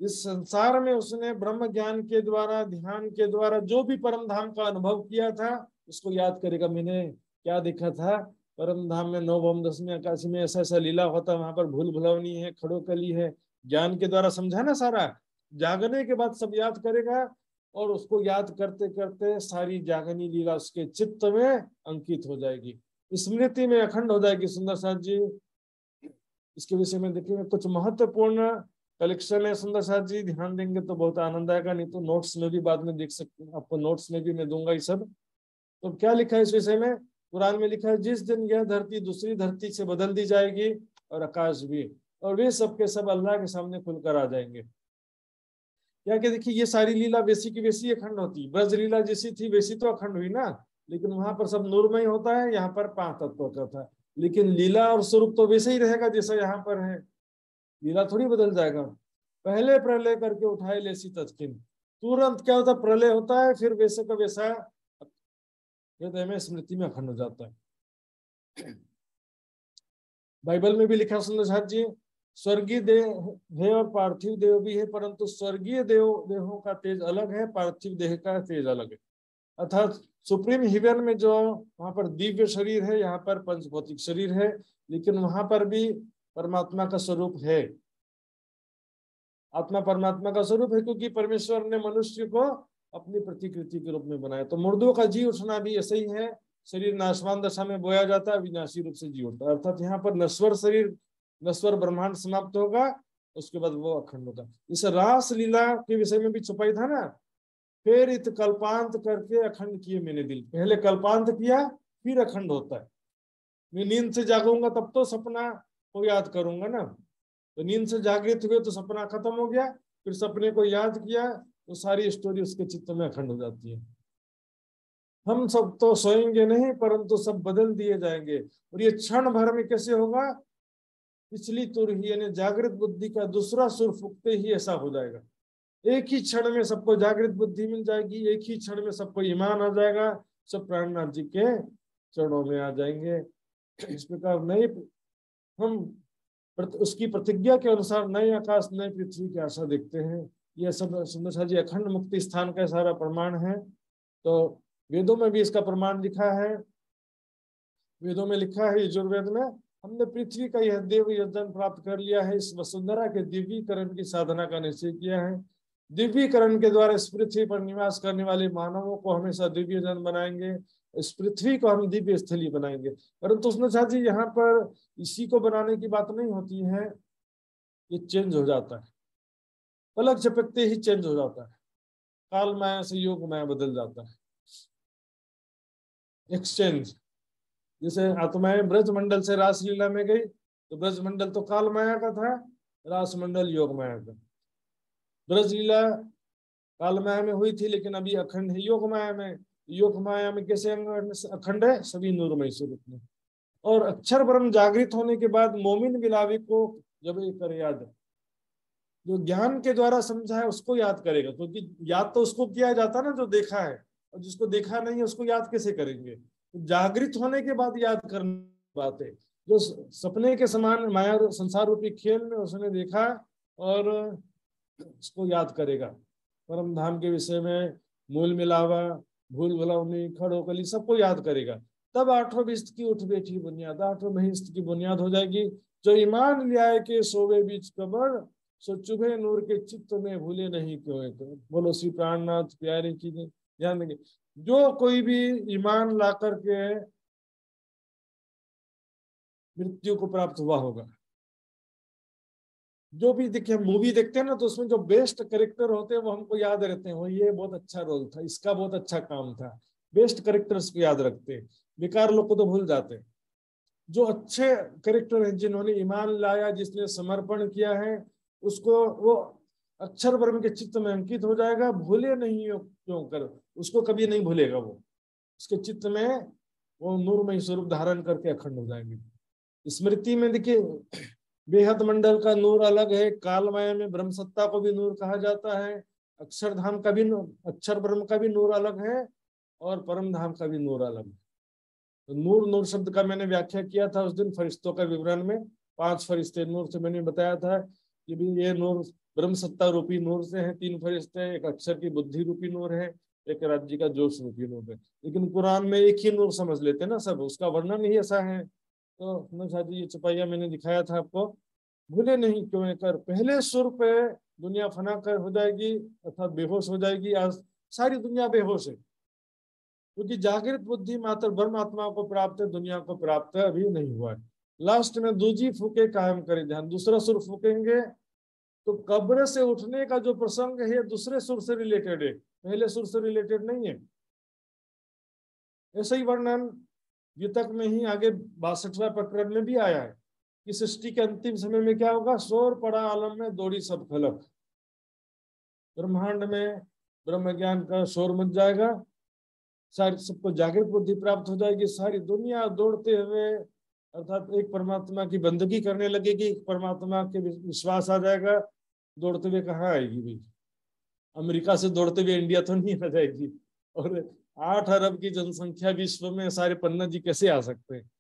इस संसार में उसने ब्रह्म ज्ञान के द्वारा, ध्यान के द्वारा जो भी परम धाम का अनुभव किया था, उसको याद करेगा। मैंने क्या देखा था परम धाम में, नवम दसवीं आकाशी में ऐसा ऐसा लीला होता, वहां पर भूल भुलवनी है, खड़ोकली है। ज्ञान के द्वारा समझा ना सारा। जागने के बाद सब याद करेगा, और उसको याद करते करते सारी जागनी लीला उसके चित्त में अंकित हो जाएगी, स्मृति में अखंड हो जाएगी। सुंदर साथ जी इसके विषय में देखिए, कुछ महत्वपूर्ण कलेक्शन है सुंदर साथ जी, ध्यान देंगे तो बहुत आनंद आएगा। नहीं तो नोट्स में भी बाद में देख सकते हैं, आपको नोट्स में भी मैं दूंगा ये सब। तो क्या लिखा है इस विषय में? कुरान में लिखा है, जिस दिन यह धरती दूसरी धरती से बदल दी जाएगी और आकाश भी, और वे सब के सब अल्लाह के सामने खुलकर आ जाएंगे। क्या कि देखिए, ये सारी लीला वैसी की वैसी अखंड होती। ब्रज लीला जैसी थी वैसी तो अखंड हुई ना, लेकिन वहां पर सब नूरमय होता है, यहाँ पर पांच तत्व का था। लेकिन लीला और स्वरूप तो वैसे ही रहेगा जैसा यहाँ पर है, लीला थोड़ी बदल जाएगा। पहले प्रलय करके उठाए लेसी तस्किन, तुरंत क्या होता है, प्रलय होता है, फिर वैसे का वैसा हृदय में स्मृति में अखंड हो जाता है। बाइबल में भी लिखा सुंदर साथ जी, स्वर्गीय देह है और पार्थिव देह भी है, परंतु स्वर्गीय देहों का तेज अलग है, पार्थिव देह का तेज अलग है। अर्थात सुप्रीम हिवन में जो वहां पर दिव्य शरीर है, यहाँ पर पंच भौतिक शरीर है, लेकिन वहां पर भी परमात्मा का स्वरूप है। आत्मा परमात्मा का स्वरूप है, क्योंकि परमेश्वर ने मनुष्य को अपनी प्रतिकृति के रूप में बनाया। तो मुर्दों का जी उठना भी ऐसे ही है। शरीर नाशवान दशा में बोया जाता है, विनाशी रूप से जी उठता है। अर्थात यहाँ पर नश्वर शरीर, नश्वर ब्रह्मांड समाप्त होगा, उसके बाद वो अखंड होगा। इस रास लीला के विषय में भी छुपाई था ना, फिर इत कल्पांत करके अखंड किए मैंने दिल। पहले कल्पांत किया, फिर अखंड होता है। मैं नींद से जागूंगा तब तो सपना को याद करूंगा ना, तो नींद से जागृत हुए तो सपना खत्म हो गया, फिर सपने को याद किया तो सारी स्टोरी उसके चित्त में अखंड हो जाती है। हम सब तो सोएंगे नहीं, परंतु सब बदल दिए जाएंगे। और ये क्षण भर में कैसे होगा? पिछली तुरही यानी जागृत बुद्धि का दूसरा सुर फूकते ही ऐसा हो जाएगा। एक ही क्षण में सबको जागृत बुद्धि मिल जाएगी, एक ही क्षण में सबको ईमान आ जाएगा, सब प्राणनाथ जी के चरणों में आ जाएंगे। इस प्रकार नए हम उसकी प्रतिज्ञा के अनुसार नए आकाश नए पृथ्वी की आशा देखते हैं। यह सब सुंदर जी अखंड मुक्ति स्थान का सारा प्रमाण है। तो वेदों में भी इसका प्रमाण लिखा है। वेदों में लिखा है, यजुर्वेद में, हमने पृथ्वी का यह देव यजन प्राप्त कर लिया है, इस वसुंधरा के दिव्यीकरण की साधना का निश्चय किया है। दिव्यीकरण के द्वारा इस पृथ्वी पर निवास करने वाले मानवों को हमेशा दिव्य जन बनाएंगे, इस पृथ्वी को हम दिव्य स्थली बनाएंगे। परंतु उसने साथ जी यहाँ पर इसी को बनाने की बात नहीं होती है, ये चेंज हो जाता है, पलक झपकते ही चेंज हो जाता है। काल माया से योग माया बदल जाता है, एक्सचेंज। जैसे आत्माएं ब्रज मंडल से रासलीला में गई, तो ब्रज मंडल तो काल माया का था, रास मंडल योग माया का। ब्रज लीला काल माया में हुई थी, लेकिन अभी अखंड है योग माया में। योग माया में कैसे अखंड है? सभी नूरमय स्वरूप में। और अक्षर ब्रह्म जागृत होने के बाद मोमिन बिलावी को जब ये कर याद जो ज्ञान के द्वारा समझा है उसको याद करेगा, क्योंकि याद तो उसको किया जाता है ना जो देखा है, और जिसको देखा नहीं है उसको याद कैसे करेंगे। तो जागृत होने के बाद याद करने की बात है। जो सपने के समान माया संसार रूपी खेल में उसने देखा और उसको याद करेगा। परम धाम के विषय में मूल मिलावा, भूल भुलौनी, खड़ोकली सबको याद करेगा। तब आठों बिस्त की उठ बैठी बुनियाद, आठों बहिस्त की बुनियाद हो जाएगी। जो ईमान ले आए के सोवे बीच कबर, सो चुभे नूर के चित्त में भूले नहीं क्यों है। तो बोलो श्री प्राणनाथ प्यारे की ध्यान देंगे। जो कोई भी ईमान ला करके मृत्यु को प्राप्त हुआ होगा, जो भी देखिए हम मूवी देखते हैं ना, तो उसमें जो बेस्ट कैरेक्टर होते हैं वो हमको याद रहते हैं, वो ये बहुत अच्छा रोल था, इसका बहुत अच्छा काम था, बेस्ट कैरेक्टर्स को याद रखते हैं, बेकार लोग को तो भूल जाते हैं। जो अच्छे कैरेक्टर हैं, जिन्होंने ईमान लाया, जिसने समर्पण किया है, उसको वो अक्षर ब्रह्म के चित्त में अंकित हो जाएगा। भूले नहीं हो क्यों कर, उसको कभी नहीं भूलेगा वो, उसके चित्त में वो नूरमय स्वरूप धारण करके अखंड हो जाएंगे। स्मृति में देखिए बेहद मंडल का नूर अलग है, कालमय में ब्रह्म सत्ता को भी नूर कहा जाता है, अक्षरधाम का भी अक्षर ब्रह्म का भी नूर अलग है, और परम धाम का भी नूर अलग है। तो नूर, नूर शब्द का मैंने व्याख्या किया था उस दिन फरिश्तों का विवरण में। 5 फरिश्ते नूर से मैंने बताया था कि भी ये नूर ब्रह्म सत्ता रूपी नूर से है, 3 फरिश्ते हैं, एक अक्षर की बुद्धि रूपी नूर है, एक राज्य का जोश रूपी नूर है। लेकिन कुरान में एक ही नूर समझ लेते हैं ना सब, उसका वर्णन ही ऐसा है। तो शादी ये चौपाइया मैंने दिखाया था आपको। भूले नहीं क्यों कर, पहले सुर पे दुनिया फना कर हो जाएगी, अर्थात बेहोश हो जाएगी। आज सारी दुनिया बेहोश है, क्योंकि जागृत बुद्धि मात्र ब्रह्म आत्मा को प्राप्त है, दुनिया को प्राप्त है अभी नहीं हुआ है। लास्ट में दूजी फूके कायम करे ध्यान, दूसरा सुर फूकेंगे तो कब्र से उठने का जो प्रसंग है दूसरे सुर से रिलेटेड है, पहले सुर से रिलेटेड नहीं है। ऐसा ही वर्णन गीतक में ही आगे 62वां प्रकरण में भी आया है कि सृष्टि के अंतिम समय में क्या होगा, शोर पड़ा आलम में दौड़ी सब खलक। ब्रह्मांड में ब्रह्म ज्ञान का शोर मच जाएगा, सारी सबको जागृत बुद्धि प्राप्त हो जाएगी, सारी दुनिया दौड़ते हुए अर्थात एक परमात्मा की बंदगी करने लगेगी, परमात्मा के विश्वास आ जाएगा। दौड़ते हुए कहाँ आएगी भाई, अमेरिका से दौड़ते हुए इंडिया तो नहीं आ जाएगी, और 8 अरब की जनसंख्या विश्व में सारे पन्ना जी कैसे आ सकते हैं।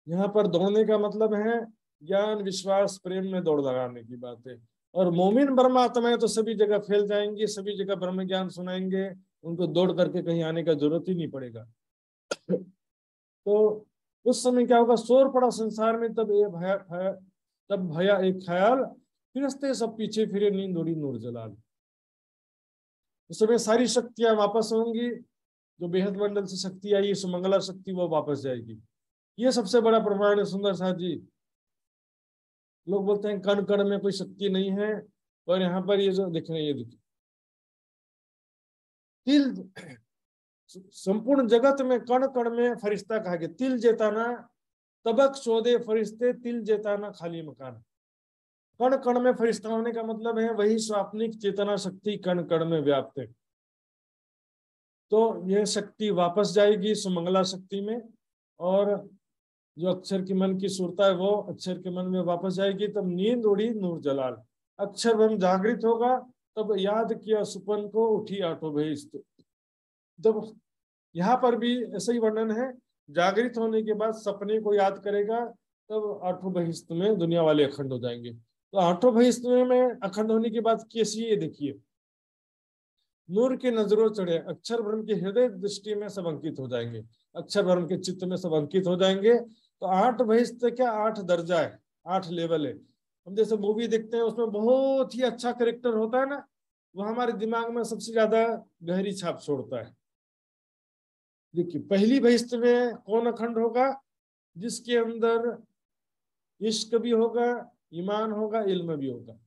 यहाँ पर दौड़ने का मतलब है ज्ञान विश्वास प्रेम में दौड़ लगाने की बात है। और मोमिन ब्रह्मात्माएं तो सभी जगह फैल जाएंगी, सभी जगह ब्रह्म ज्ञान सुनाएंगे, उनको दौड़ करके कहीं आने का जरूरत ही नहीं पड़ेगा। तो उस समय क्या होगा, शोर पड़ा संसार में, तब भया एक ख्याल, फिरस्ते सब पीछे फिरे, नींद उड़ी नूर जलाल। उस समय सारी शक्तियां वापस होंगी, जो बेहद मंडल से शक्ति आई, सुमंगला शक्ति, वो वापस जाएगी। ये सबसे बड़ा प्रमाण है सुंदर साथ जी। लोग बोलते हैं कण कण में कोई शक्ति नहीं है, और यहाँ पर ये जो दिख रहे हैं, ये देखिए तिल, संपूर्ण जगत में कण कण में फरिश्ता कहा गया। तिल जेताना तबक चौदे फरिश्ते, तिल जेताना खाली मकान। कण कण में फरिश्ता होने का मतलब है वही स्वाप्निक चेतना शक्ति कण कण में व्याप्त है। तो यह शक्ति वापस जाएगी सुमंगला शक्ति में, और जो अक्षर के मन की सुरता है वो अक्षर के मन में वापस जाएगी। तब नींद उड़ी नूर जलाल, अक्षर ब्रह्म जागृत होगा। तब याद किया सुपन को, उठी आठों भेस्त। तब यहाँ पर भी ऐसा ही वर्णन है, जागृत होने के बाद सपने को याद करेगा, तब आठों बहिस्त में दुनिया वाले अखंड हो जाएंगे। तो आठों बहिस्त में अखंड होने की बात कैसी है, देखिए नूर की नजरों चढ़े, अक्षर ब्रह्म की हृदय दृष्टि में सब अंकित हो जाएंगे, अक्षर ब्रह्म के चित्त में सब अंकित हो जाएंगे। तो 8 बहिस्त क्या, 8 दर्जा है, 8 लेवल है। हम जैसे मूवी देखते हैं उसमें बहुत ही अच्छा करेक्टर होता है ना, वो हमारे दिमाग में सबसे ज्यादा गहरी छाप छोड़ता है। देखिए पहली बहिस्त में कौन अखंड होगा, जिसके अंदर इश्क भी होगा, ईमान होगा, इल्म भी होगा।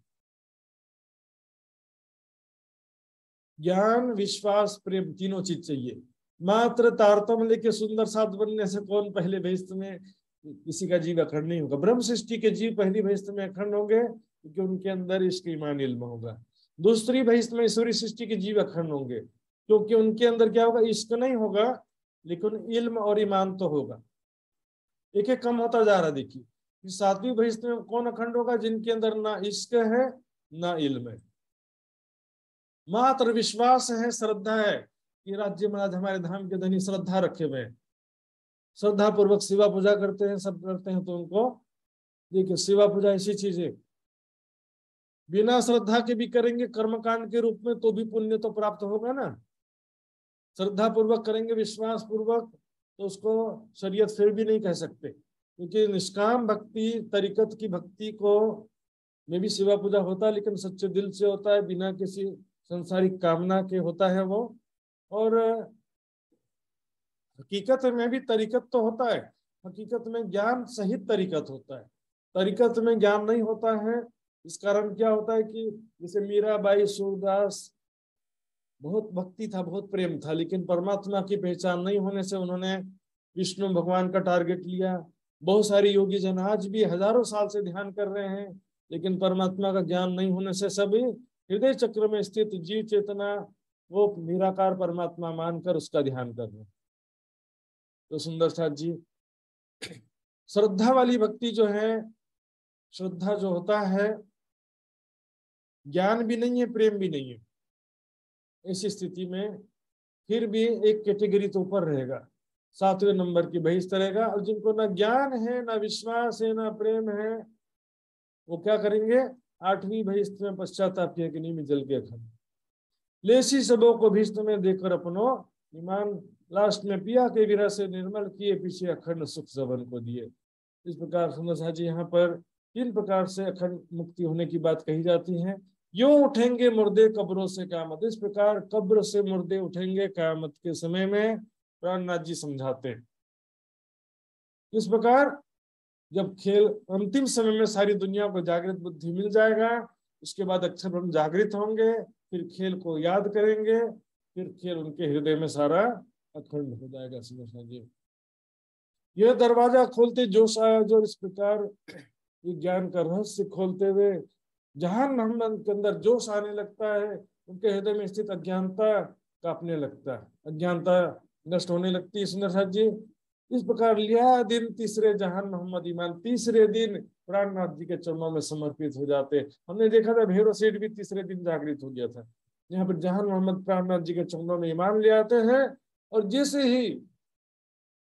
ज्ञान विश्वास प्रेम तीनों चीज चाहिए। मात्र तारतम्य लेके सुंदर साथ बनने से कौन पहले बहिस्त में किसी का जीव अखंड नहीं होगा। ब्रह्म सृष्टि के जीव पहली बहिस्त में अखंड होंगे क्योंकि उनके अंदर इश्क ईमान इल्म होगा। दूसरी बहिस्त में ईश्वरी सृष्टि के जीव अखंड होंगे क्योंकि उनके अंदर क्या होगा, इश्क नहीं होगा लेकिन इल्म और ईमान तो होगा। एक एक कम होता जा रहा देखिए। कि सातवीं बहिष्ठ में कौन अखंड होगा? जिनके अंदर ना इश्क है ना इल्म है, मात्र विश्वास है, श्रद्धा है कि राज्य महाराज हमारे धाम के धनी श्रद्धा रखे हुए हैं, श्रद्धा पूर्वक सेवा पूजा करते हैं, सब करते हैं। तो उनको देखिए सेवा पूजा ऐसी चीज है, बिना श्रद्धा के भी करेंगे कर्मकांड के रूप में तो भी पुण्य तो प्राप्त होगा ना। श्रद्धा पूर्वक करेंगे, विश्वास पूर्वक, तो उसको शरीयत फिर भी नहीं कह सकते, क्योंकि निष्काम भक्ति, तरीकत की भक्ति को में भी सेवा पूजा होता है, लेकिन सच्चे दिल से होता है, बिना किसी संसारिक कामना के होता है वो। और हकीकत में भी तरीकत तो होता है, हकीकत में ज्ञान सहित तरीकत होता है, तरीकत में ज्ञान नहीं होता है। इस कारण क्या होता है कि जैसे मीराबाई, सूरदास, बहुत भक्ति था, बहुत प्रेम था, लेकिन परमात्मा की पहचान नहीं होने से उन्होंने विष्णु भगवान का टारगेट लिया। बहुत सारी योगी जन आज भी हजारों साल से ध्यान कर रहे हैं, लेकिन परमात्मा का ज्ञान नहीं होने से सभी हृदय चक्र में स्थित जीव चेतना वो निराकार परमात्मा मानकर उसका ध्यान कर रहे हैं। तो सुंदर साथ जी, श्रद्धा वाली भक्ति जो है, श्रद्धा जो होता है, ज्ञान भी नहीं है, प्रेम भी नहीं है, ऐसी स्थिति में फिर भी एक कैटेगरी तो ऊपर रहेगा, 7वें नंबर की बहिष्ठ रहेगा। और जिनको ना ज्ञान है, ना विश्वास है, ना प्रेम है, वो क्या करेंगे? 8वीं बहिष्ठ में पश्चाताप की अग्नि में जल के अखंड, लेसी सबों को भीष्ट में देकर अपनो ईमान, लास्ट में पिया के विरह से निर्मल किए, पीछे अखंड सुख जबन को दिए। इस प्रकार सुंदर साहब जी यहाँ पर 3 प्रकार से अखंड मुक्ति होने की बात कही जाती है। यूं उठेंगे मुर्दे कब्रों से क़यामत, इस प्रकार कब्र से मुर्दे उठेंगे क़यामत के समय में, प्राणनाथ जी समझाते हैं। इस प्रकार जब खेल अंतिम समय में सारी दुनिया को जागृत बुद्धि मिल जाएगा, उसके बाद अक्षर ब्रह्म जागृत होंगे, फिर खेल को याद करेंगे, फिर खेल उनके हृदय में सारा अखंड हो जाएगा। समझिए यह दरवाजा खोलते जोश आया जो, इस प्रकार ज्ञान का रहस्य खोलते हुए जहां मोहम्मद के अंदर जोश आने लगता है, उनके हृदय में स्थित अज्ञानता कांपने लगता है, अज्ञानता नष्ट होने लगती है। सुंदर साहब जी इस प्रकार लिया दिन तीसरे जहान मोहम्मद ईमान, तीसरे दिन प्राणनाथ जी के चरणों में समर्पित हो जाते। हमने देखा था भैरव सेठ भी तीसरे दिन जागृत हो गया था। यहाँ पर जहान मोहम्मद प्राणनाथ जी के चरणों में ईमान ले आते हैं, और जैसे ही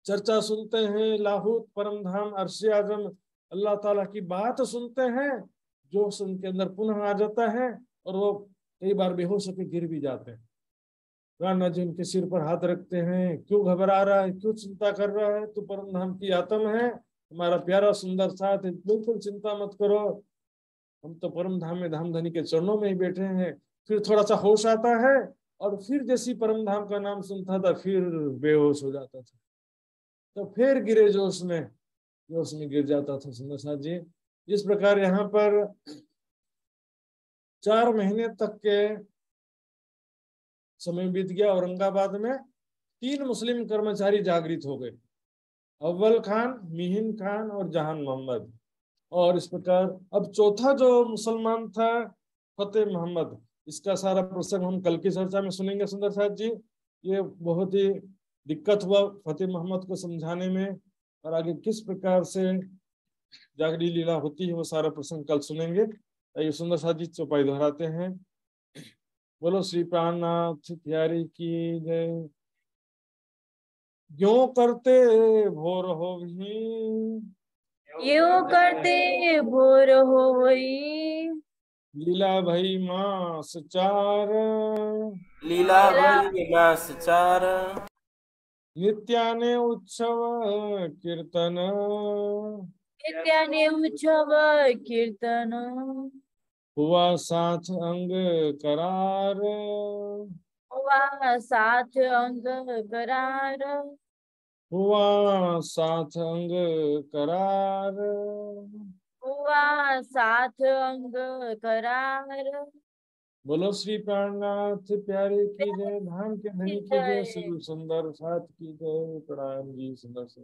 चर्चा सुनते हैं, लाहौत, परम धाम, अर्श आजम, अल्लाह ताला की बात सुनते हैं, जोश उनके अंदर पुनः आ जाता है, और वो कई बार बेहोश होकर गिर भी जाते हैं। प्राणनाथ जी उनके सिर पर हाथ रखते हैं, क्यों घबरा रहा है, क्यों चिंता कर रहा है, तू परम धाम की आत्मा है, हमारा प्यारा सुंदर साथ है, बिल्कुल चिंता मत करो, हम तो परम धाम में धाम धनी के चरणों में ही बैठे हैं। फिर थोड़ा सा होश आता है, और फिर जैसी परम धाम का नाम सुनता था फिर बेहोश हो जाता था, तो फिर गिरे जोश में गिर जाता था। सुंदर साथ जी इस प्रकार यहाँ पर 4 महीने तक के समय बीत गया। औरंगाबाद में 3 मुस्लिम कर्मचारी जागृत हो गए, अव्वल खान, मिहिन खान और जहान मोहम्मद। और इस प्रकार अब चौथा जो मुसलमान था, फतेह मोहम्मद, इसका सारा प्रसंग हम कल की चर्चा में सुनेंगे। सुंदर साहब जी ये बहुत ही दिक्कत हुआ फतेह मोहम्मद को समझाने में, और आगे किस प्रकार से जागरी लीला होती है वो सारा प्रसंग कल सुनेंगे। ये सुंदर साहब जी चौपाई दोहराते हैं। बोलो श्री प्राणनाथ प्यारी की जय। क्यों करते भोर हो ही, यूं करते भोर होई, लीला भई मास 4, लीला भई मास 4, नित्याने उत्सव कीर्तन, नित्याने उत्सव कीर्तन, हुआ साथ अंग करार, हुआ साथ अंग करार, हुआ साथ अंग करार। हुआ साथ अंग करार। बोलो श्री प्राणनाथ प्यारे की जय, धाम के धनी की जय, जय। श्री सुंदर साथ की जय। प्रणाम जी सुंदर से।